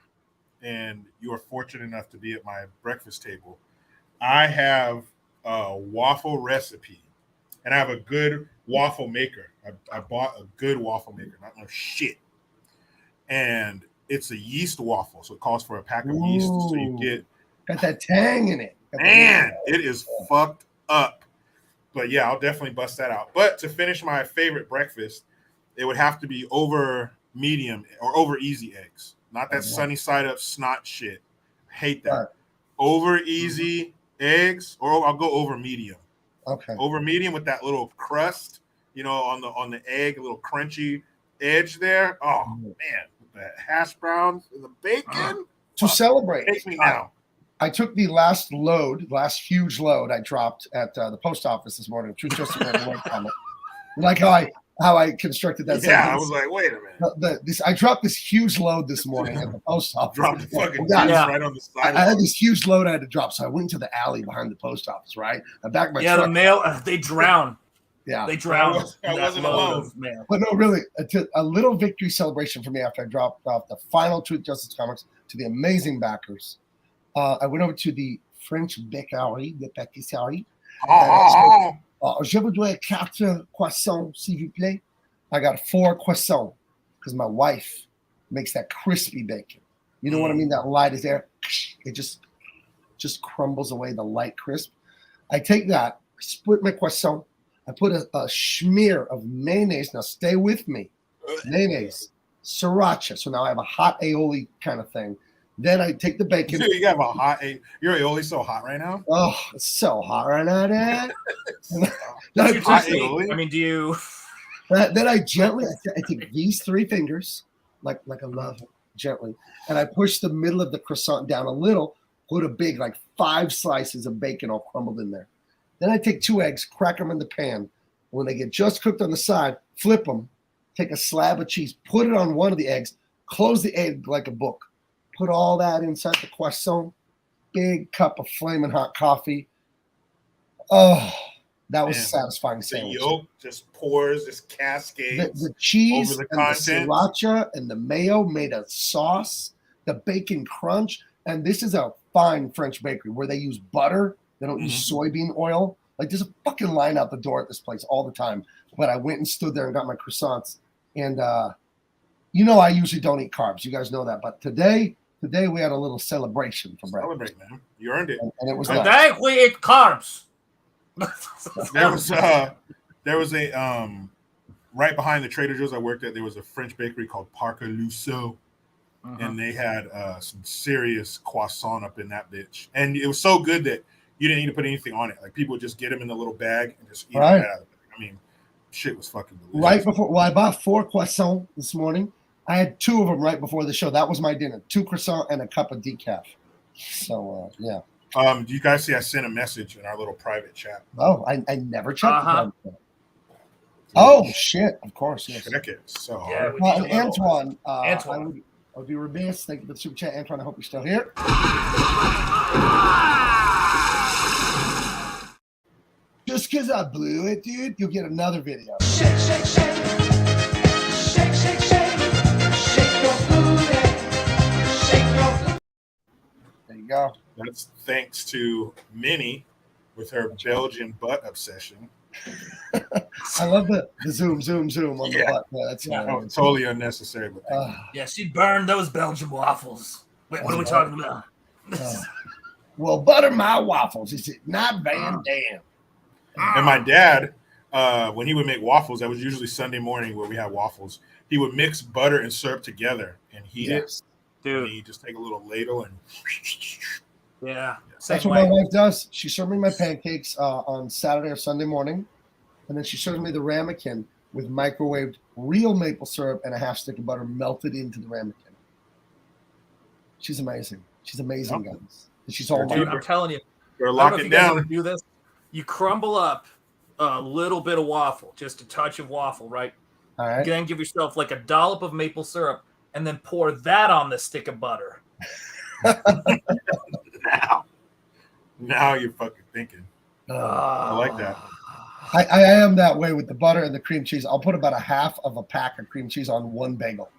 and you are fortunate enough to be at my breakfast table, I have a waffle recipe, and I have a good waffle maker. I bought a good waffle maker, not no shit. And it's a yeast waffle, so it calls for a pack of yeast, so you got that tang in it. Man, it is fucked up. But yeah, I'll definitely bust that out. But to finish my favorite breakfast, it would have to be over medium or over easy eggs. Not that sunny side up snot shit. I hate that. Right. Over easy eggs, or I'll go over medium. Okay. Over medium with that little crust, on the egg, a little crunchy edge there. Oh man, with the hash browns and the bacon. To celebrate. Take me now. I took the last huge load I dropped at the post office this morning. Truth Justice comment. Like how I constructed that. Yeah, I was like, wait a minute. I dropped this huge load this morning at the post office. Dropped the fucking right on the side. I had this huge load I had to drop, so I went into the alley behind the post office. Right, I backed my truck. The mail they drown. Yeah, they drown. I wasn't alone. But no, really, a little victory celebration for me after I dropped off the final Truth Justice comics to the amazing backers. I went over to the French bakery, the pâtisserie. Je voudrais 4 croissants, s'il vous plaît. I got 4 croissants because my wife makes that crispy bacon. You know what I mean? That light is there. It just crumbles away the light crisp. I take that, split my croissant. I put a smear of mayonnaise. Now stay with me. Mayonnaise, sriracha. So now I have a hot aioli kind of thing. Then I take the bacon. Dude, you have a hot your aioli so hot right now. Oh, it's so hot right now, Dad. Do you? Then I gently, I take these 3 fingers, like a love, gently, and I push the middle of the croissant down a little. Put a big, 5 slices of bacon all crumbled in there. Then I take 2 eggs, crack them in the pan. When they get just cooked on the side, flip them. Take a slab of cheese, put it on one of the eggs, close the egg like a book. Put all that inside the croissant, big cup of flaming hot coffee. Oh, that was a satisfying sandwich. The yolk just pours, just cascades. The cheese over the and content. The sriracha and the mayo made a sauce, the bacon crunch. And this is a fine French bakery where they use butter. They don't use soybean oil. There's a fucking line out the door at this place all the time. But I went and stood there and got my croissants. And, I usually don't eat carbs. You guys know that. But today we had a little celebration for breakfast. Celebrate, man. You earned it. And it was Today we eat carbs. There was a right behind the Trader Joe's I worked at. There was a French bakery called Parker Luceau, and they had some serious croissant up in that bitch. And it was so good that you didn't need to put anything on it. People would just get them in the little bag and just eat them out of it. I mean, shit was fucking delicious. Right before, I bought 4 croissants this morning. I had 2 of them right before the show. That was my dinner. 2 croissants and a cup of decaf. So, yeah. Do you guys see I sent a message in our little private chat? Oh, I never checked it. Oh shit! Of course, yes. Check it. So Yeah, we And need to level. Antoine, Antoine. I would be remiss. Thank you for the super chat, Antoine. I hope you're still here. Just because I blew it, dude, you'll get another video. Shake, shake, shake. Shake, shake, shake. Shake your booty. Shake your booty. There you go. that's thanks to Minnie with her Belgian butt obsession. I love the zoom on the Yeah. butt. Yeah, that's Totally unnecessary. But Yeah, she burned those Belgian waffles. Wait, what are we talking about? well, butter my waffles. Is it not Van Dam? And my dad, when he would make waffles, that was usually Sunday morning where we had waffles. He would mix butter and syrup together and heat it. Dude. And he'd just take a little ladle and Yeah. That's what my wife does. She serves me my pancakes on Saturday or Sunday morning, and then she serves me the ramekin with microwaved real maple syrup and a half stick of butter melted into the ramekin. She's amazing. She's amazing, guys. And she's all Dude, I'm telling you. They're I don't know locking if you guys down. ever do this. You crumble up a little bit of waffle, just a touch of waffle, right? All right. Then give yourself like a dollop of maple syrup, and then pour that on the stick of butter. Now you're fucking thinking. I like that. I am that way with the butter and the cream cheese. I'll put about a half of a pack of cream cheese on one bagel.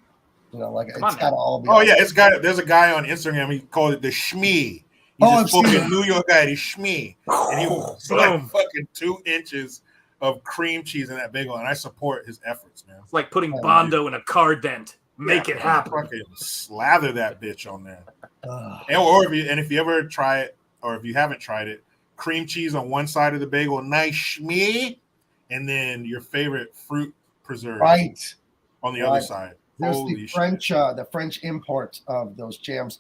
You know, like it's got to all be. Oh yeah, there's a guy on Instagram. He called it the Shmee. He's Oh, a I've seen fucking it. New York guy. He's Shmee, and he was like fucking 2 inches of cream cheese in that bagel, and I support his efforts, man. It's like putting Bondo in a car dent. Make it happen. Fucking slather that bitch on there. And if you ever try it, or if you haven't tried it, cream cheese on one side of the bagel, nice Shmee, and then your favorite fruit preserve Right. on the other side. There's Holy the shit. French import of those jams.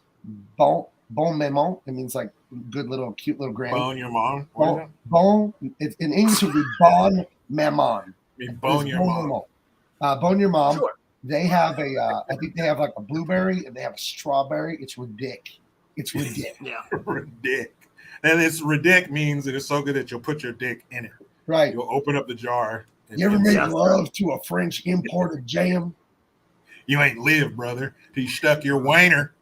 Bon maman. It means like good little, cute little granny. Bone your mom. In English it would be bon maman. Bone your mom. Bone your mom. Sure. They have I think they have like a blueberry and they have a strawberry. It's ridiculous. It's ridiculous. Yeah. Ridic. And it's ridic means that it's so good that you'll put your dick in it. Right. You'll open up the jar. You ever make love to a French imported jam? You ain't lived, brother, till you stuck your wiener.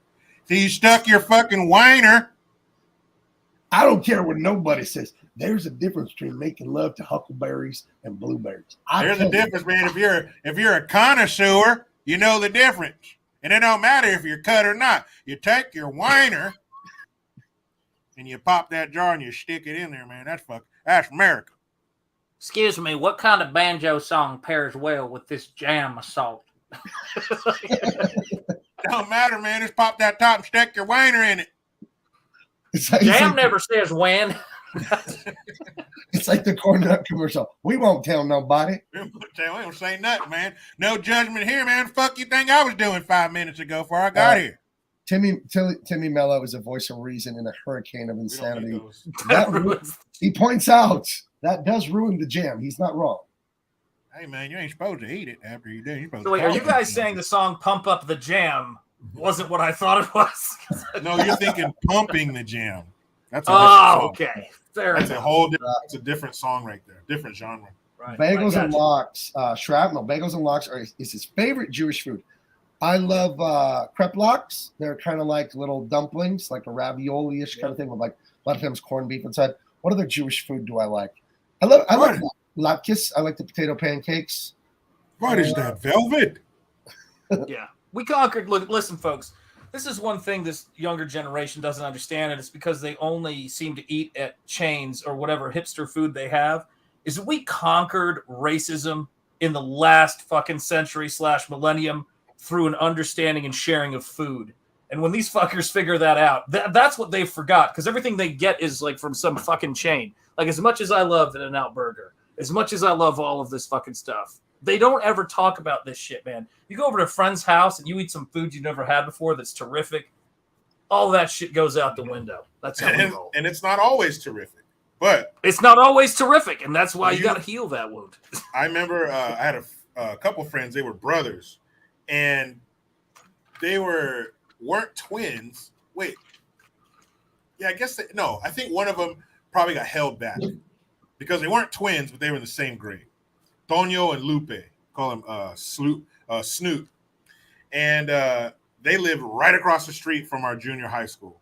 Till you stuck your fucking wiener. I don't care what nobody says. There's a difference between making love to huckleberries and blueberries. There's a difference, man. If you're a connoisseur, you know the difference. And it don't matter if you're cut or not. You take your wiener and you pop that jar and you stick it in there, man. That's America. Excuse me, what kind of banjo song pairs well with this jam assault? Don't matter, man. Just pop that top and stick your wiener in it. Jam never says when. It's like the corn nut commercial. We won't tell nobody. We don't say nothing, man. No judgment here, man. Fuck you think I was doing 5 minutes ago before I got here. Timmy Mello is a voice of reason in a hurricane of insanity. He points out that does ruin the jam. He's not wrong. Hey, man, you ain't supposed to eat it after you do. So wait, are you guys saying the song "Pump Up the Jam" wasn't what I thought it was? No, you're thinking "Pumping the Jam." That's okay. Fair That's enough. a whole different. That's a different song right there. Different genre. Right. Bagels and lox, shrapnel. Bagels and lox is his favorite Jewish food. I love crepe lox. They're kind of like little dumplings, like a ravioli-ish kind of thing with like a lot of times corned beef inside. What other Jewish food do I like? I like latkes. I like the potato pancakes. What is that, velvet? Yeah, we conquered. Look, listen, folks. This is one thing this younger generation doesn't understand, and it's because they only seem to eat at chains or whatever hipster food they have. Is we conquered racism in the last fucking century / millennium through an understanding and sharing of food. And when these fuckers figure that out, that's what they forgot, because everything they get is like from some fucking chain. Like, as much as I love In-N-Out Burger, as much as I love all of this fucking stuff, they don't ever talk about this shit, man. You go over to a friend's house and you eat some food you've never had before that's terrific. All that shit goes out the window. That's how we roll. And it's not always terrific, but it's not always terrific, and that's why you got to heal that wound. I remember I had a couple friends. They were brothers, and they weren't twins. Wait, yeah, I guess no. I think one of them probably got held back because they weren't twins, but they were in the same grade. Tonio and Lupe. Call him Snoop. And they lived right across the street from our junior high school.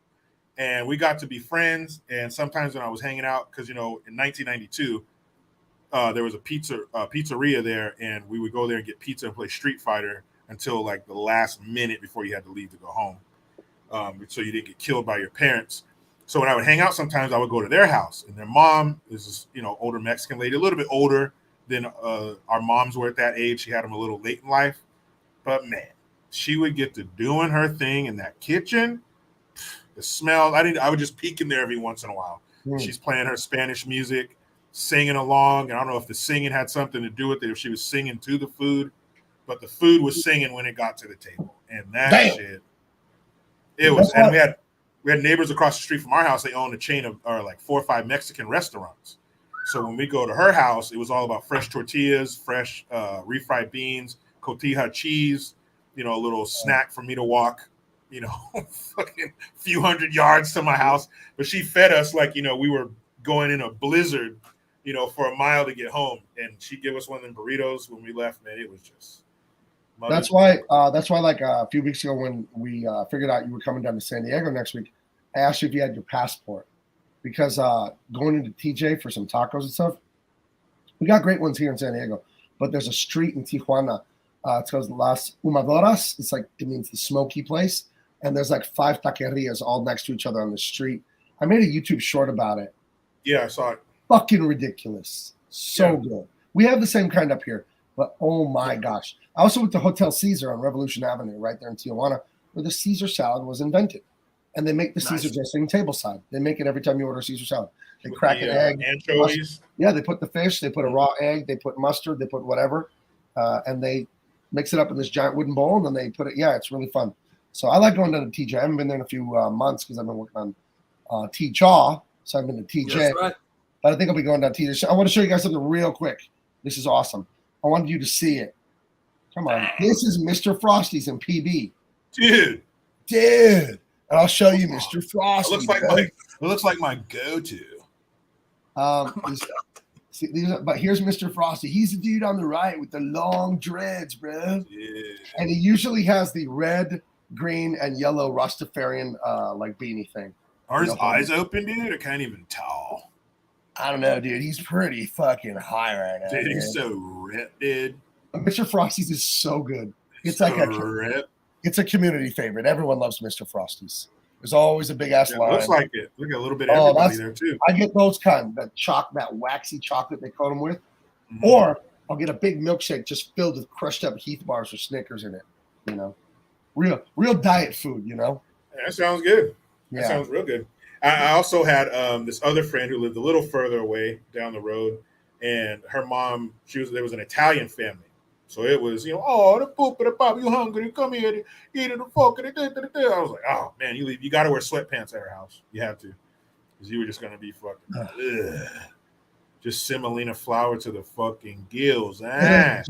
And we got to be friends. And sometimes when I was hanging out, because, in 1992, there was a pizzeria there, and we would go there and get pizza and play Street Fighter until like the last minute before you had to leave to go home. So you didn't get killed by your parents. So when I would hang out, sometimes I would go to their house, and their mom is this, older Mexican lady, a little bit older than our moms were at that age. She had them a little late in life, but man, she would get to doing her thing in that kitchen. The smell, I would just peek in there every once in a while. She's playing her Spanish music, singing along. And I don't know if the singing had something to do with it, if she was singing to the food, but the food was singing when it got to the table. And that shit, it was. And we had neighbors across the street from our house. They owned a chain of like 4 or 5 Mexican restaurants. So when we go to her house, it was all about fresh tortillas, fresh refried beans, cotija cheese, a little snack for me to walk, fucking few hundred yards to my house. But she fed us like, we were going in a blizzard, for a mile to get home. And she'd give us one of them burritos when we left, man. It was just. That's why like a few weeks ago when we figured out you were coming down to San Diego next week, I asked you if you had your passport, because going into TJ for some tacos and stuff, we got great ones here in San Diego, but there's a street in Tijuana. It's called Las Humadoras. It's like, it means the smoky place. And there's like 5 taquerias all next to each other on the street. I made a YouTube short about it. Yeah, I saw it. Fucking ridiculous. So good. We have the same kind up here, but oh my gosh. I also went to Hotel Caesar on Revolution Avenue right there in Tijuana, where the Caesar salad was invented. And they make the Caesar dressing tableside. They make it every time you order Caesar salad. They crack an egg. Anchovies. Yeah, they put the fish, they put a raw egg, they put mustard, they put whatever, and they mix it up in this giant wooden bowl, and then they put it. Yeah, it's really fun. So I like going down to TJ. I haven't been there in a few months because I've been working on T-Jaw, so I've been to TJ. That's right. But I think I'll be going down to TJ. I want to show you guys something real quick. This is awesome. I wanted you to see it. Come on. This is Mr. Frosty's in PB. Dude. And I'll show you Mr. Frosty. It looks like my go-to. But here's Mr. Frosty. He's the dude on the right with the long dreads, bro. Yeah. And he usually has the red, green, and yellow Rastafarian like beanie thing. Are his eyes open, dude? I can't even tell. I don't know, dude. He's pretty fucking high right now. Dude, he's so ripped, dude. Mr. Frosty's is so good. It's so like it's a community favorite. Everyone loves Mr. Frosty's. There's always a big ass line. Looks like it. Look at a little bit of everybody there too. I get those kind, that waxy chocolate they coat them with, or I'll get a big milkshake just filled with crushed up Heath bars with Snickers in it. Real diet food. Yeah, that sounds good. That sounds real good. I also had this other friend who lived a little further away down the road, and her mom, there was an Italian family. So it was, oh, the poop and the pop, you hungry? Come here, eat it, the fuck. I was like, oh man, you got to wear sweatpants at her house. You have to, because you were just gonna be fucking, just semolina flour to the fucking gills.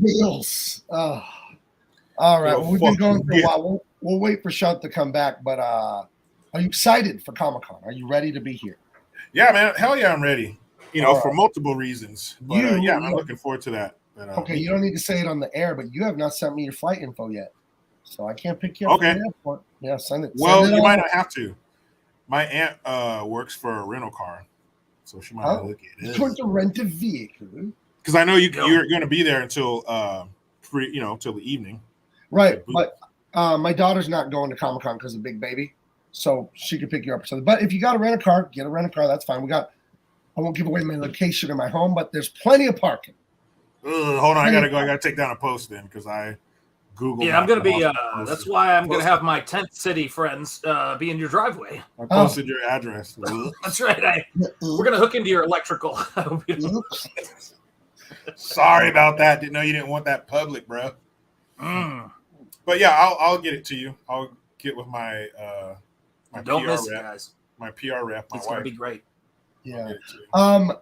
Gills. Oh. All right, we've been going for a while. We'll wait for Shunt to come back, but are you excited for Comic-Con? Are you ready to be here? Yeah, man. Hell yeah, I'm ready. For multiple reasons. But I'm looking forward to that. But, okay, you don't need to say it on the air, but you have not sent me your flight info yet, so I can't pick you up. Okay. Yeah, send it. Well, you might not have to. My aunt works for a rental car, so she might look at it. You're going to rent a vehicle because I know you're going to be there until till the evening. Right, but my daughter's not going to Comic-Con because of Big Baby, so she can pick you up or something. But if you got to rent a car, get a rent a car. That's fine. I won't give away my location or my home, but there's plenty of parking. Hold on, I gotta go. I gotta take down a post then because I Googled. Yeah, I'm gonna be. That's why I'm gonna have my tent city friends be in your driveway. I posted your address. That's right. We're gonna hook into your electrical. Sorry about that. Didn't know you didn't want that public, bro. But yeah, I'll get it to you. I'll get with my Don't PR miss rep, it, guys. my PR rep. It's gonna be great. Yeah.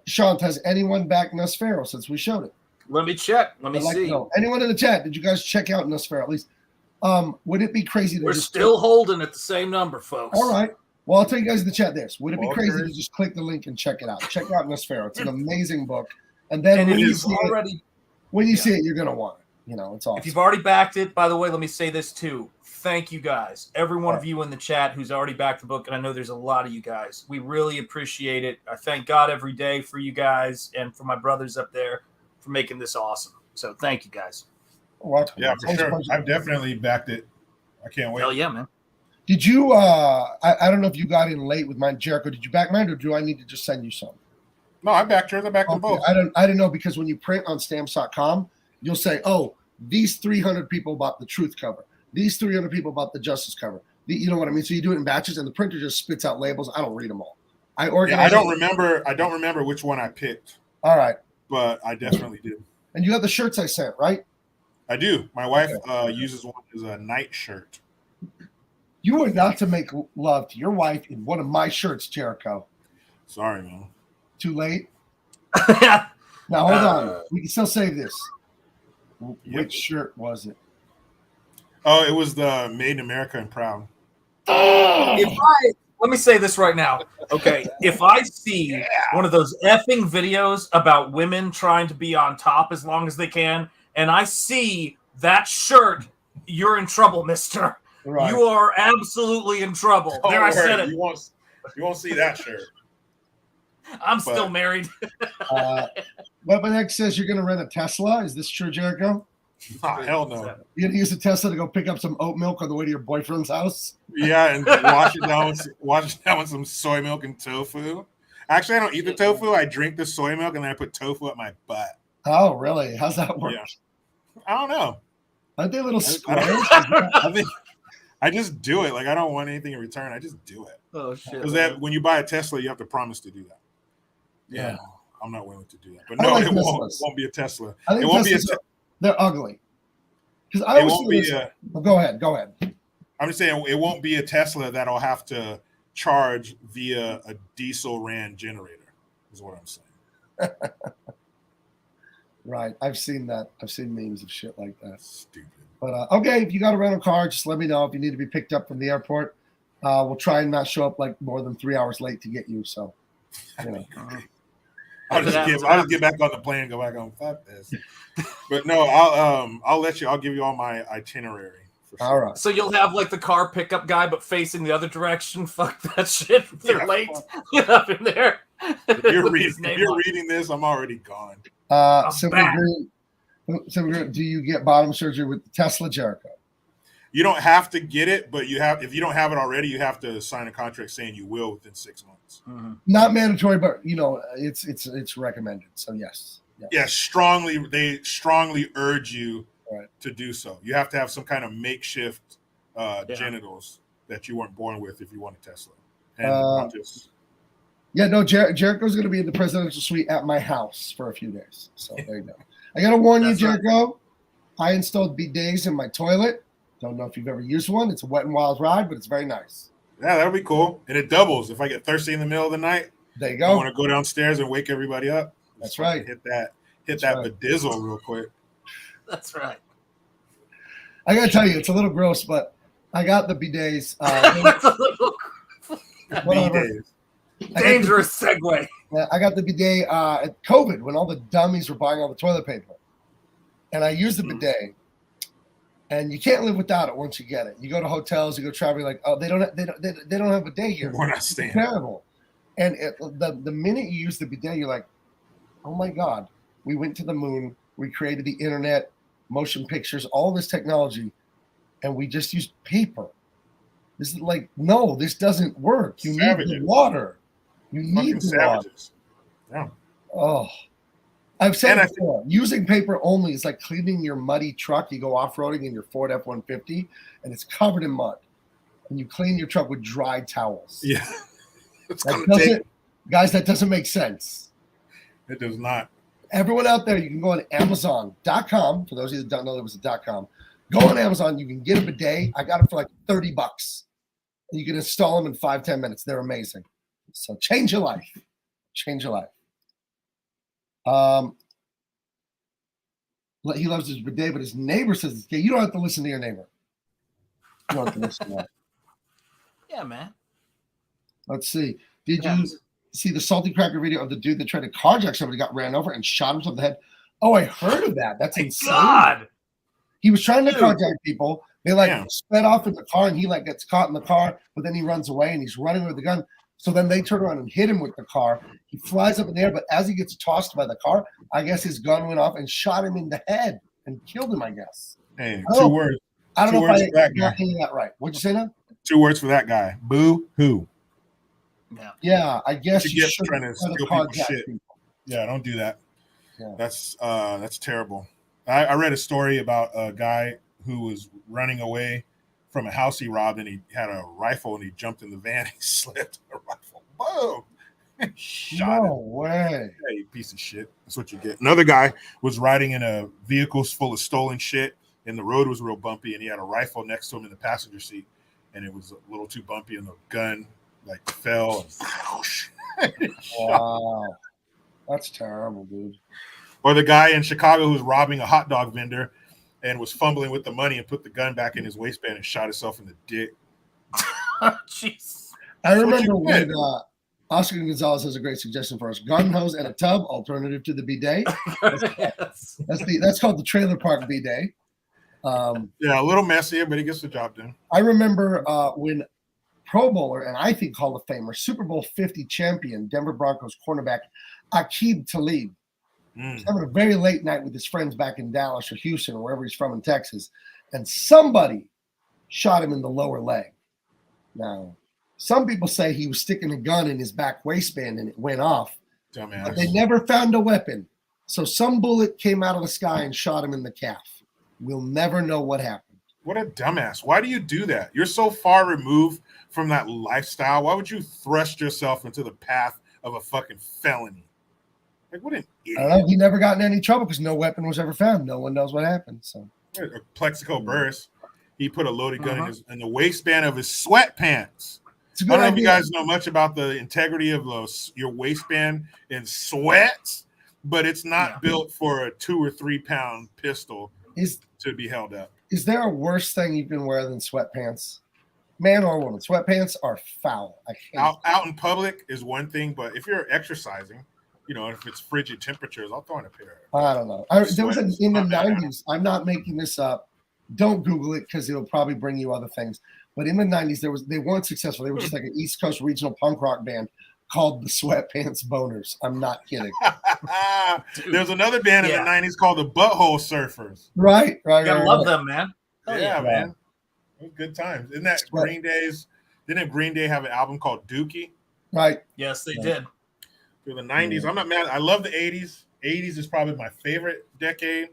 Shant, has anyone backed Nosferatu since we showed it? Let me check. Let me see. Anyone in the chat? Did you guys check out Nosferatu at least? Would it be crazy? We're still holding at the same number, folks. All right. Well, I'll tell you guys in the chat this. Would it be crazy to just click the link and check it out? Check out Nosferatu. It's an amazing book. And then when you see when you see it, you're gonna want it. You know, it's awesome. If you've already backed it, by the way, let me say this too. Thank you guys, every one of you in the chat who's already backed the book, and I know there's a lot of you guys. We really appreciate it. I thank God every day for you guys and for my brothers up there for making this awesome. So thank you guys. Welcome. Yeah, for sure. I've definitely backed it. I can't wait. Hell yeah, man. Did you? I don't know if you got in late with mine, Jericho. Did you back mine, or do I need to just send you some? No, I backed yours. I backed them both. I didn't know, because when you print on stamps.com, you'll say, "Oh, these 300 people bought the truth cover. These 300 people bought the justice cover." You know what I mean? So you do it in batches, and the printer just spits out labels. I don't read them all. I don't remember which one I picked. All right, but I definitely did. And you have the shirts I sent, right? I do. My wife uses one as a night shirt. You are not to make love to your wife in one of my shirts, Jericho. Sorry, man. Too late? Now, hold on. We can still save this. Which shirt was it? Oh, it was the Made in America and Proud. Let me say this right now. Okay. If I see one of those effing videos about women trying to be on top as long as they can, and I see that shirt, you're in trouble, mister. Right. You are absolutely in trouble. There, I said it. You won't see that shirt. I'm still married. Weapon X says you're going to rent a Tesla. Is this true, Jericho? Oh, hell no. You're going to use a Tesla to go pick up some oat milk on the way to your boyfriend's house? Yeah, and wash it down with some soy milk and tofu. Actually, I don't eat the tofu. I drink the soy milk, and then I put tofu up my butt. Oh, really? How's that work? Yeah. I don't know. Aren't they little squares? I just do it. Like, I don't want anything in return. I just do it. Oh, shit. Because that when you buy a Tesla, you have to promise to do that. Yeah. I'm not willing to do that. But no, it won't be a Tesla. It won't be a They're ugly. Because I won't be go ahead. I'm just saying it won't be a Tesla that'll have to charge via a diesel ran generator, is what I'm saying. Right. I've seen that. I've seen memes of shit like that. Stupid. But okay, if you got a rental car, just let me know. If you need to be picked up from the airport, we'll try and not show up like more than 3 hours late to get you. So, you know. I'll just get back on the plane and go back on. Fuck this. But no, I'll give you all my itinerary. For sure. All right. So you'll have like the car pickup guy, but facing the other direction. Fuck that shit. They're late. Get up in there. If you're reading this, I'm already gone. Do you get bottom surgery with the Tesla, Jericho? You don't have to get it, but if you don't have it already, you have to sign a contract saying you will within 6 months. Mm-hmm. Not mandatory, but you know, it's recommended. So yes. Yeah, they strongly urge you to do so. You have to have some kind of makeshift genitals that you weren't born with if you want a Tesla. And Jericho's going to be in the presidential suite at my house for a few days. So there you go. I got to warn you, Jericho. I installed bidets in my toilet. Don't know if you've ever used one. It's a Wet and Wild ride, but it's very nice. Yeah, that'll be cool. And it doubles. If I get thirsty in the middle of the night, there you go. I want to go downstairs and wake everybody up. That's right. Hit that bedizzle real quick. That's right. I got to tell you, it's a little gross, but I got the bidets. Bidets. Dangerous segue. I got the bidet at COVID when all the dummies were buying all the toilet paper. And I used the bidet. And you can't live without it once you get it. You go to hotels, you go traveling, like, oh, they don't have a bidet here. We're not staying. It's terrible. And the minute you use the bidet, you're like, oh my God, we went to the moon, we created the internet, motion pictures, all this technology, and we just used paper. This is like, no, this doesn't work. You need the water. You need the water. Yeah. Oh. I've said it before, using paper only is like cleaning your muddy truck. You go off-roading in your Ford F-150, and it's covered in mud. And you clean your truck with dry towels. Yeah. Guys, that doesn't make sense. It does not. Everyone out there, you can go on Amazon.com. For those of you that don't know there was a .com. Go on Amazon. You can get a bidet. I got it for like $30. And you can install them in 5-10 minutes. They're amazing. So change your life. Change your life. He loves his bidet, but his neighbor says it's gay. You don't have to listen to your neighbor. You don't have to listen to that. Yeah, man. Let's see. Did you see the salty cracker video of the dude that tried to carjack somebody, got ran over and shot himself in the head? Oh, I heard of that. That's insane. God. He was trying to Dude. carjack people. They like Yeah. sped off in the car, and he like gets caught in the car, but then he runs away and he's running with the gun. So then they turn around and hit him with the car. He flies up in the air, but as he gets tossed by the car, I guess his gun went off and shot him in the head and killed him, I guess. Hey, I two don't- words. I don't Two know words if for I that got guy. any of that right. What'd you say now? 2 words for that guy. Boo hoo. Yeah, I guess You you get should trying to steal people's shit. Yeah, don't do that. Yeah. That's terrible. I read a story about a guy who was running away from a house he robbed, and he had a rifle, and he jumped in the van. He slipped a rifle. Boom! Shot No him. way. Yeah, you piece of shit. That's what you get. Another guy was riding in a vehicle full of stolen shit, and the road was real bumpy, and he had a rifle next to him in the passenger seat, and it was a little too bumpy, and the gun like fell. And Wow. That's terrible, dude. Or the guy in Chicago who's robbing a hot dog vendor and was fumbling with the money and put the gun back in his waistband and shot himself in the dick. Jeez. I That's what remember you when get. Oscar Gonzalez has a great suggestion for us: gun hose and a tub, alternative to the bidet. Yes. That's called the trailer park bidet. Yeah, a little messier, but he gets the job done. I remember when Pro Bowler and I think Hall of Famer, Super Bowl 50 champion, Denver Broncos cornerback Aqib Talib, was having a very late night with his friends back in Dallas or Houston or wherever he's from in Texas, and somebody shot him in the lower leg. Now, some people say he was sticking a gun in his back waistband and it went off, but they Dumbass. never found a weapon. So some bullet came out of the sky and shot him in the calf. We'll never know what happened. What a dumbass. Why do you do that? You're so far removed from that lifestyle. Why would you thrust yourself into the path of a fucking felony? Like, what an I don't idiot. know. He never got in any trouble because no weapon was ever found. No one knows what happened. So A Plexico burst. He put a loaded gun in the waistband of his sweatpants. it's a I good don't know if idea. you guys know much about the integrity of your waistband in sweats, but it's not built for a 2 or 3 pound pistol to be held up. Is there a worse thing you can wear than sweatpants? Man or woman, sweatpants are foul. I hate Out in public is one thing, but if you're exercising, if it's frigid temperatures, I'll throw in a pair. I don't know. There was in the 90s. I'm not making this up. Don't Google it because it'll probably bring you other things. But in the 90s, they weren't successful. They were just like an East Coast regional punk rock band called the Sweatpants Boners. I'm not kidding. There's another band in the 90s called the Butthole Surfers. Right. You gotta love them, man. Yeah, man. It was good times. Isn't that Green Day's? Didn't Green Day have an album called Dookie? Right. Yes, they did. Through the 90s. I'm not mad. I love the 80s. 80s is probably my favorite decade.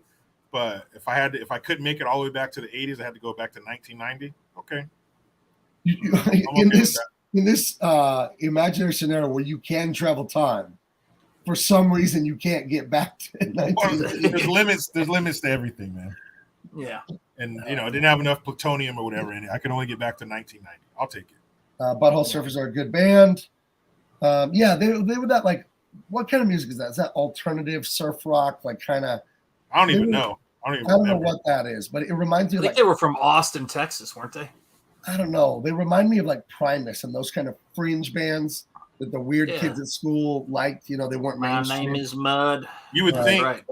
But if I couldn't make it all the way back to the 80s, I had to go back to 1990. Okay. In this imaginary scenario where you can travel time, for some reason you can't get back to 1990. There's limits to everything, man. Yeah. And it didn't have enough plutonium or whatever in it. I could only get back to 1990. I'll take it. Butthole Surfers are a good band. They were that, like, what kind of music is that? Is that alternative surf rock? Like, kind of. I don't even know. I don't know remember what that is, but it reminds me I of, think they were from Austin, Texas, weren't they? I don't know. They remind me of like Primus and those kind of fringe bands that the weird kids at school liked. They weren't My mainstream. name is Mud. You would think. Right.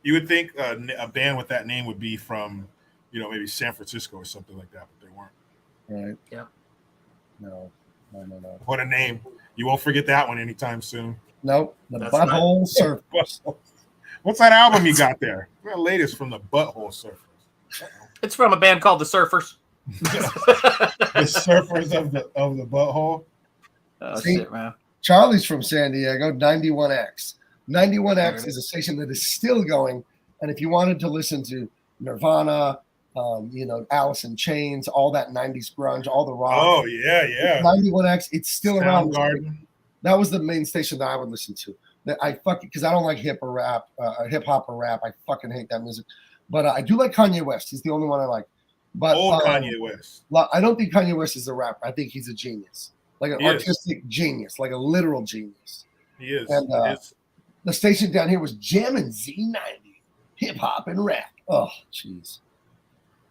You would think a band with that name would be from, maybe San Francisco or something like that, but they weren't. Right. Yeah. No. What a name. You won't forget that one anytime soon. Nope. The That's Butthole Surfers. What's that album you got there? The latest from the Butthole Surfers. It's from a band called the Surfers. The Surfers of the Butthole. Oh, See? shit, man. Charlie's from San Diego, 91X. 91X is a station that is still going. And if you wanted to listen to Nirvana, Alice in Chains, all that 90s grunge, all the rock. Oh, yeah. 91X, it's still around. Soundgarden. That was the main station that I would listen to. Because I don't like hip hop or rap. I fucking hate that music. But I do like Kanye West. He's the only one I like. But Old Kanye West. I don't think Kanye West is a rapper. I think he's a genius, like an artistic genius, like a literal genius. He is. And the station down here was jamming Z90, hip hop and rap. Oh, jeez.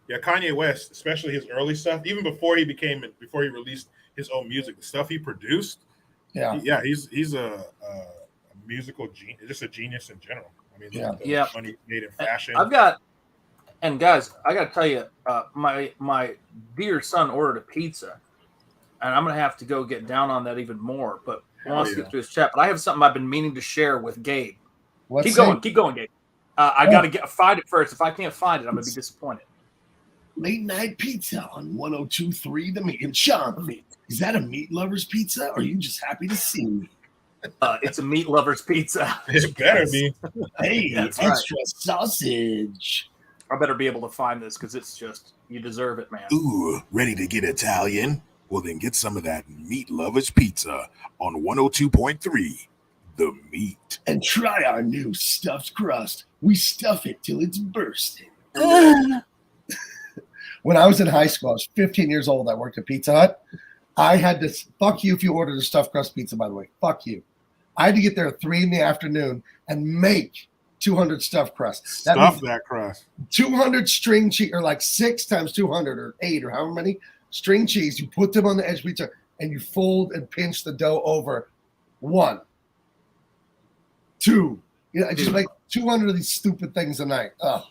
Yeah, Kanye West, especially his early stuff, even before he released his own music, the stuff he produced. Yeah. He's a musical genius, just a genius in general. I mean, Yeah. money made in fashion. And guys, I got to tell you, my dear son ordered a pizza, and I'm going to have to go get down on that even more. But I want to get through his chat. But I have something I've been meaning to share with Gabe. Keep going, Gabe. I got to find it first. If I can't find it, I'm going to be disappointed. Late night pizza on 102.3 The Meat. And Sean, is that a meat lover's pizza, or are you just happy to see me? It's a meat lover's pizza. It better be. Hey, That's extra sausage. I better be able to find this because it's just, you deserve it, man. Ooh, ready to get Italian? Well, then get some of that meat lover's pizza on 102.3 The Meat. And try our new stuffed crust. We stuff it till it's bursting. When I was in high school, I was 15 years old. I worked at Pizza Hut. I had to, fuck you if you ordered a stuffed crust pizza, by the way. Fuck you. I had to get there at 3 p.m. and make 200 stuffed crusts. Stuff that crust. 200 string cheese, or like 6 times 200 or 8 or however many string cheese. You put them on the edge of pizza and you fold and pinch the dough over. 1, 2. I just make 200 of these stupid things a night. Oh.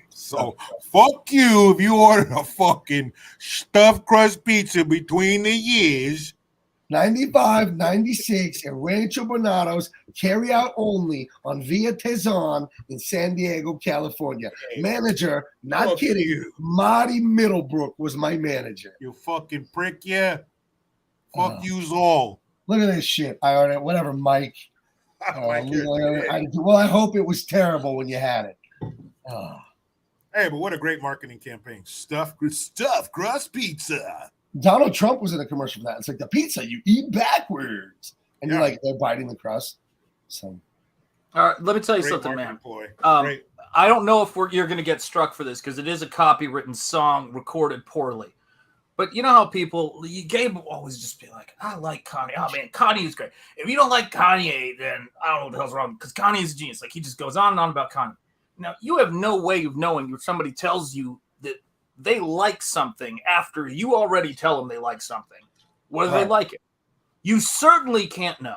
So fuck you if you ordered a fucking stuffed crust pizza between the years 95, 96, and Rancho Bonatos, carry out only on Via Tezon in San Diego, California. Manager, not kidding, Marty Middlebrook was my manager. You fucking prick, yeah. Fuck yous all. Look at this shit. I ordered whatever, Mike. Well, I hope it was terrible when you had it. Oh. Hey, but what a great marketing campaign. Stuffed crust pizza. Donald Trump was in a commercial for that. It's like the pizza you eat backwards. And you're like, they're biting the crust. So, all right, let me tell you something, man. I don't know if you're going to get struck for this because it is a copywritten song recorded poorly. But you know how Gabe will always just be like, I like Kanye. Oh, man, Kanye is great. If you don't like Kanye, then I don't know what the hell's wrong because Kanye is a genius. Like, he just goes on and on about Kanye. Now, you have no way of knowing if somebody tells you that they like something after you already tell them they like something, whether they like it. You certainly can't know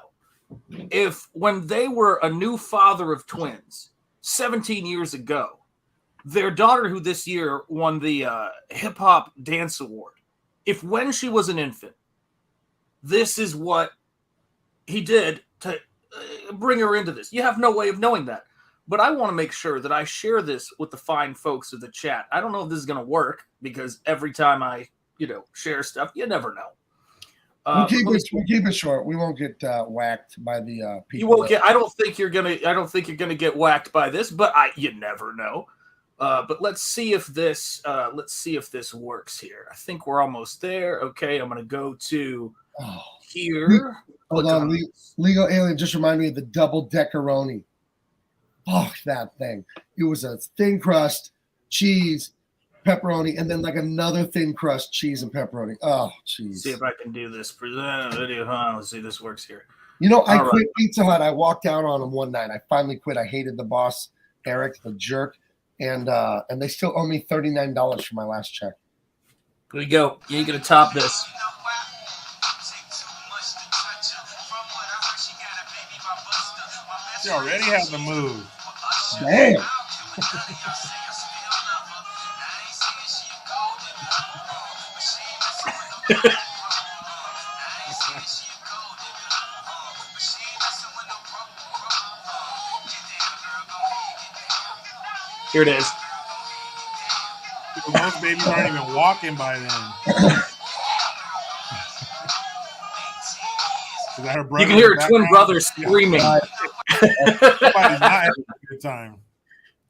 if when they were a new father of twins 17 years ago, their daughter, who this year won the Hip Hop Dance Award, if when she was an infant, this is what he did to bring her into this. You have no way of knowing that. But I want to make sure that I share this with the fine folks of the chat. I don't know if this is going to work because every time I, share stuff, you never know. We'll keep it short. We won't get whacked by the people. You won't get. I don't think you're gonna get whacked by this, but you never know. But let's see if this works here. I think we're almost there. Okay, I'm gonna go to here. Hold on, Legal Alien just remind me of the double deckeroni. Fuck that thing. It was a thin crust, cheese, pepperoni, and then like another thin crust, cheese and pepperoni. Oh, jeez. See if I can do this. Present a video. Let's see if this works here. I quit Pizza Hut. I walked out on them one night. I finally quit. I hated the boss, Eric, the jerk, and they still owe me $39 for my last check. Here we go. You ain't gonna top this. She already has the move. Damn. Here it is. Most babies aren't even walking by then. You can hear her twin brother screaming. Somebody's not having a good time.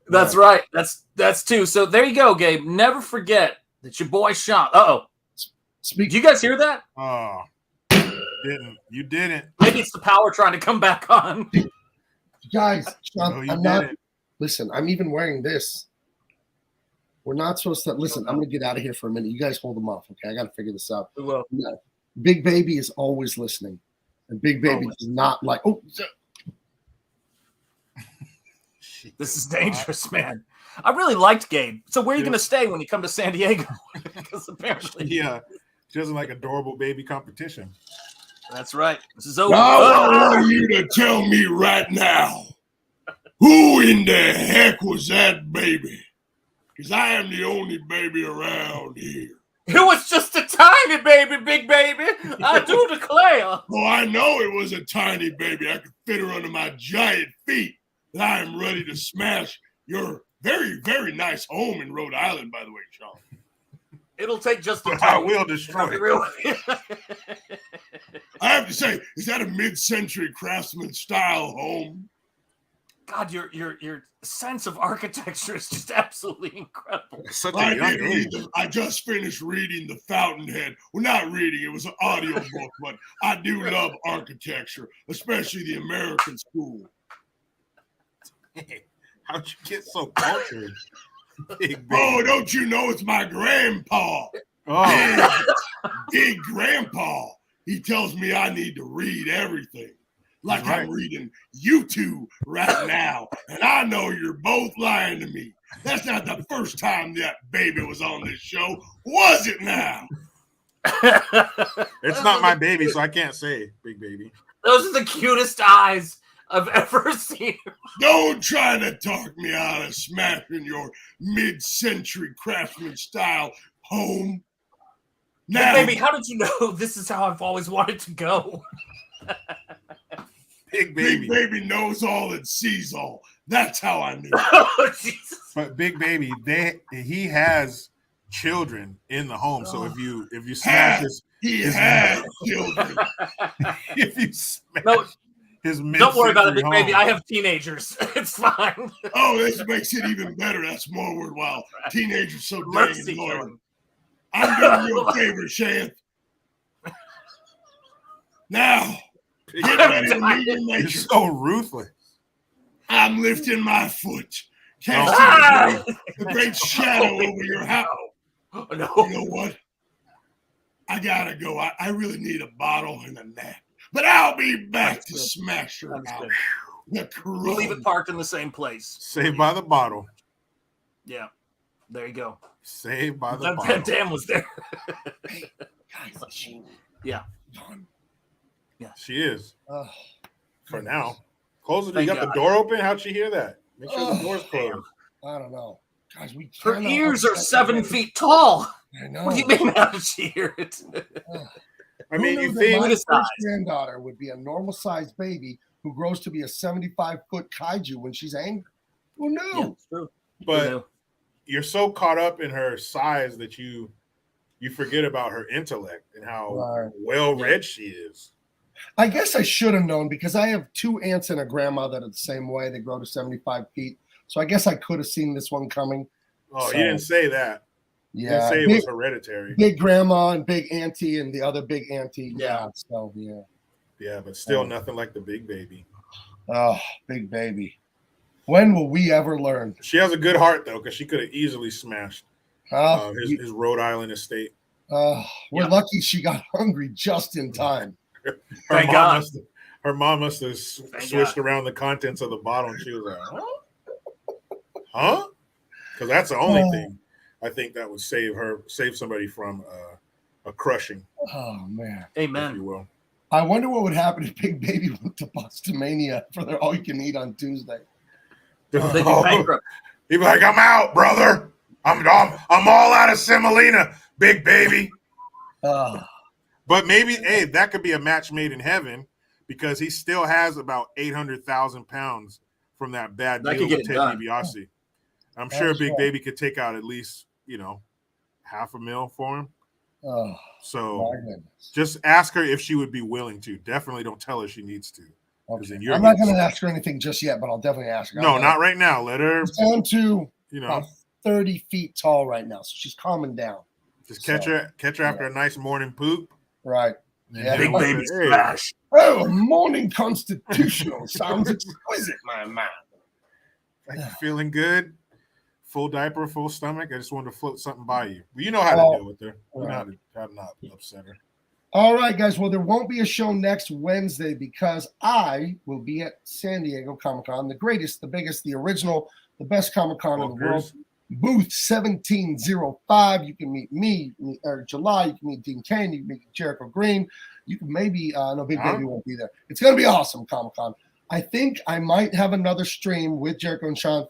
That's right. That's two. So there you go, Gabe. Never forget that your boy Sean. Did you guys hear that? Oh, you didn't. Maybe it's the power trying to come back on. Guys, Sean, No, I'm not. Listen, I'm even wearing this. We're not supposed to. Listen, I'm going to get out of here for a minute. You guys hold them off, okay? I got to figure this out. We will. Yeah. Big Baby is always listening. And Big Baby does not like. Oh, this is dangerous, man. I really liked Gabe. So where are you going to stay when you come to San Diego? Because apparently. Yeah. She doesn't like adorable baby competition. That's right. This is over. I want you to tell me right now. Who in the heck was that baby? Because I am the only baby around here. It was just a tiny baby, big baby. I do declare. Oh, I know it was a tiny baby. I could fit her under my giant feet. And I am ready to smash your very, very nice home in Rhode Island, by the way, Sean. It'll take just a I will destroy it. I have to say, is that a mid-century craftsman style home? God, your sense of architecture is just absolutely incredible. I just finished reading The Fountainhead. Well, not reading, it was an audio book, but I do love architecture, especially the American school. How'd you get so cultured? Oh, don't you know it's my grandpa? Oh. Big grandpa. He tells me I need to read everything. Like right. I'm reading you two right now. And I know you're both lying to me. That's not the first time that baby was on this show. Was it now? It's not my baby, so I can't say big baby. Those are the cutest eyes I've ever seen. Don't try to talk me out of smashing your mid-century craftsman style home. Now, baby, how did you know this is how I've always wanted to go? Big baby. Big baby knows all and sees all. That's how I knew. Oh, Jesus. But big baby, he has children in the home. So if you smash his has children. If you smash his don't worry about it, big baby. I have teenagers. It's fine. Oh, this makes it even better. That's more worthwhile. Teenagers so dang annoying. I'm doing you a favor, Shan. Now, get ready to meet your nature. You're so ruthless. I'm lifting my foot. Can't see the great shadow over your house. Oh, no. You know what? I gotta go. I really need a bottle and a nap. But I'll be back to smash her out. We'll leave it parked in the same place. Saved by the bottle. Yeah. There you go. Saved by the Van bottle. Dam was there. Hey, guys, yeah. Yeah. She is. For now. Close the door. Thank You got God. the door open? How'd she hear that? Make sure the door's closed. I don't know. Guys, her ears are 7 feet tall. I know. What do you mean how did she hear it? I mean, you my think first granddaughter would be a normal-sized baby who grows to be a 75-foot kaiju when she's angry? Who knew? Yeah, it's true. But you're so caught up in her size that you forget about her intellect and how well-read she is. I guess I should have known because I have two aunts and a grandma that are the same way. They grow to 75 feet. So I guess I could have seen this one coming. Oh, you didn't say that. Yeah. You didn't say it was hereditary. Big grandma and big auntie and the other big auntie. Yeah. So, yeah. Yeah, but still nothing like the big baby. Oh, big baby. When will we ever learn? She has a good heart, though, because she could have easily smashed his Rhode Island estate. We're lucky she got hungry just in time. Her mom must have switched around the contents of the bottle, and she was like, huh? Because that's the only thing I think that would save somebody from a crushing. Oh, man. Amen. If you will. I wonder what would happen if Big Baby went to Bustamania for their all-you-can-eat on Tuesday. He'd be like, I'm out, brother. I'm all out of semolina, Big Baby. But maybe, hey, that could be a match made in heaven because he still has about 800,000 pounds from that bad deal with Ted DiBiase. I'm sure Big Baby could take out at least, $500,000 for him. So just ask her if she would be willing to. Definitely don't tell her she needs to. Okay. I'm not going to ask her anything just yet, but I'll definitely ask her. No, not right now. Let her. She's down to about 30 feet tall right now, so she's calming down. Just catch her after a nice morning poop. Right. Yeah. Big Baby smash. Oh, a morning constitutional sounds exquisite, my man. Like, feeling good? Full diaper, full stomach. I just wanted to float something by you. Well, you know how to deal with her. You know how to not upset her. All right, guys. Well, there won't be a show next Wednesday because I will be at San Diego Comic-Con, the greatest, the biggest, the original, the best Comic-Con in the world. Booth 1705. You can meet me, or July. You can meet Dean Kane. You can meet Jericho Green. You can maybe, no, Big Baby won't be there. It's going to be awesome, Comic-Con. I think I might have another stream with Jericho and Sean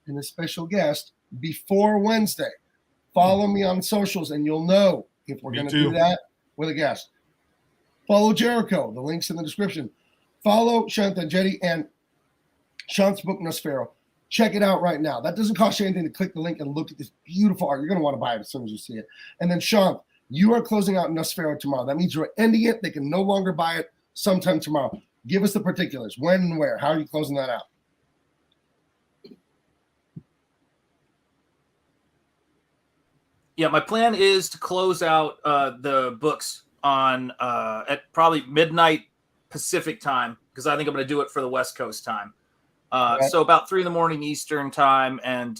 and a special guest before Wednesday. Follow me on socials and you'll know if we're going to do that with a guest. Follow Jericho. The link's in the description. Follow Shanta and Jetty and Sean's book, Nosfero. Check it out right now. That doesn't cost you anything to click the link and look at this beautiful art. You're going to want to buy it as soon as you see it. And then, Sean, you are closing out Nosfero tomorrow. That means you're ending it. They can no longer buy it sometime tomorrow. Give us the particulars. When and where. How are you closing that out? Yeah, my plan is to close out the books on at probably midnight Pacific time, because I think I'm going to do it for the West Coast time. Okay. So about 3 a.m. Eastern time and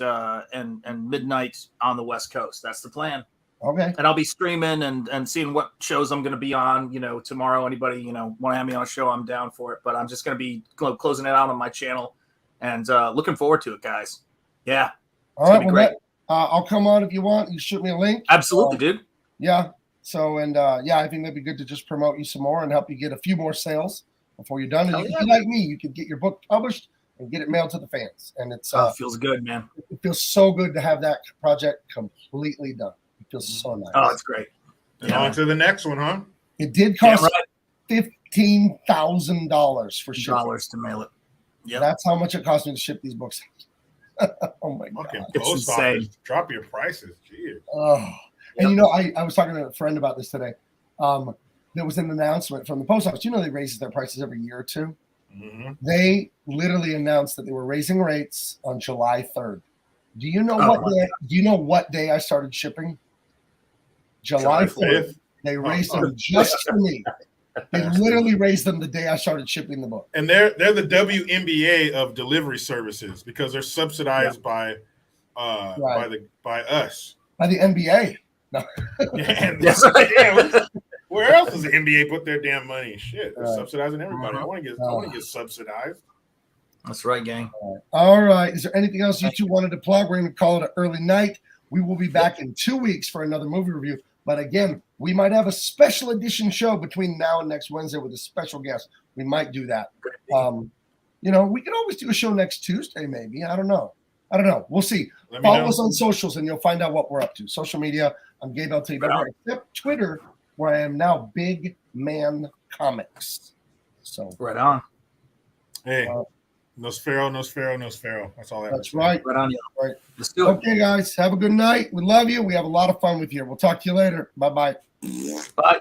midnight on the West Coast. That's the plan. Okay. And I'll be streaming and seeing what shows I'm going to be on. Tomorrow, anybody want to have me on a show, I'm down for it. But I'm just going to be closing it out on my channel and looking forward to it, guys. Yeah. All right. Well, great. I'll come on if you want. You shoot me a link. Absolutely, dude. Yeah. So, I think that'd be good to just promote you some more and help you get a few more sales before you're done. And you can be like me. You can get your book published and get it mailed to the fans. And it feels good, man. It feels so good to have that project completely done. It feels so nice. Oh, it's great. And on to the next one, huh? It did cost $15,000 for shipping. To mail it. Yeah. That's how much it cost me to ship these books. Oh my God. It's insane. Drop your prices. Jeez. Oh. And I was talking to a friend about this today. There was an announcement from the post office. They raise their prices every year or two. Mm-hmm. They literally announced that they were raising rates on July 3rd. Do you know what day I started shipping? July 3rd. They raised them just for me. They literally raised them the day I started shipping the book. And they're the WNBA of delivery services because they're subsidized by us. By the NBA. No. Where else does the NBA put their damn money? Shit, they're subsidizing everybody. I want to get subsidized. That's right, gang. All right. Is there anything else you two wanted to plug? We're going to call it an early night. We will be back in 2 weeks for another movie review. But again, we might have a special edition show between now and next Wednesday with a special guest. We might do that. We could always do a show next Tuesday, maybe. I don't know. We'll see. Follow us on socials and you'll find out what we're up to. Social media, I'm Gabe LT, except Twitter, where I am now Big Man Comics. So right on. Hey, Nosfero. That's all I have. That's right. Right on you. Right. Let's do it. Okay, guys. Have a good night. We love you. We have a lot of fun with you. We'll talk to you later. Bye-bye. Bye.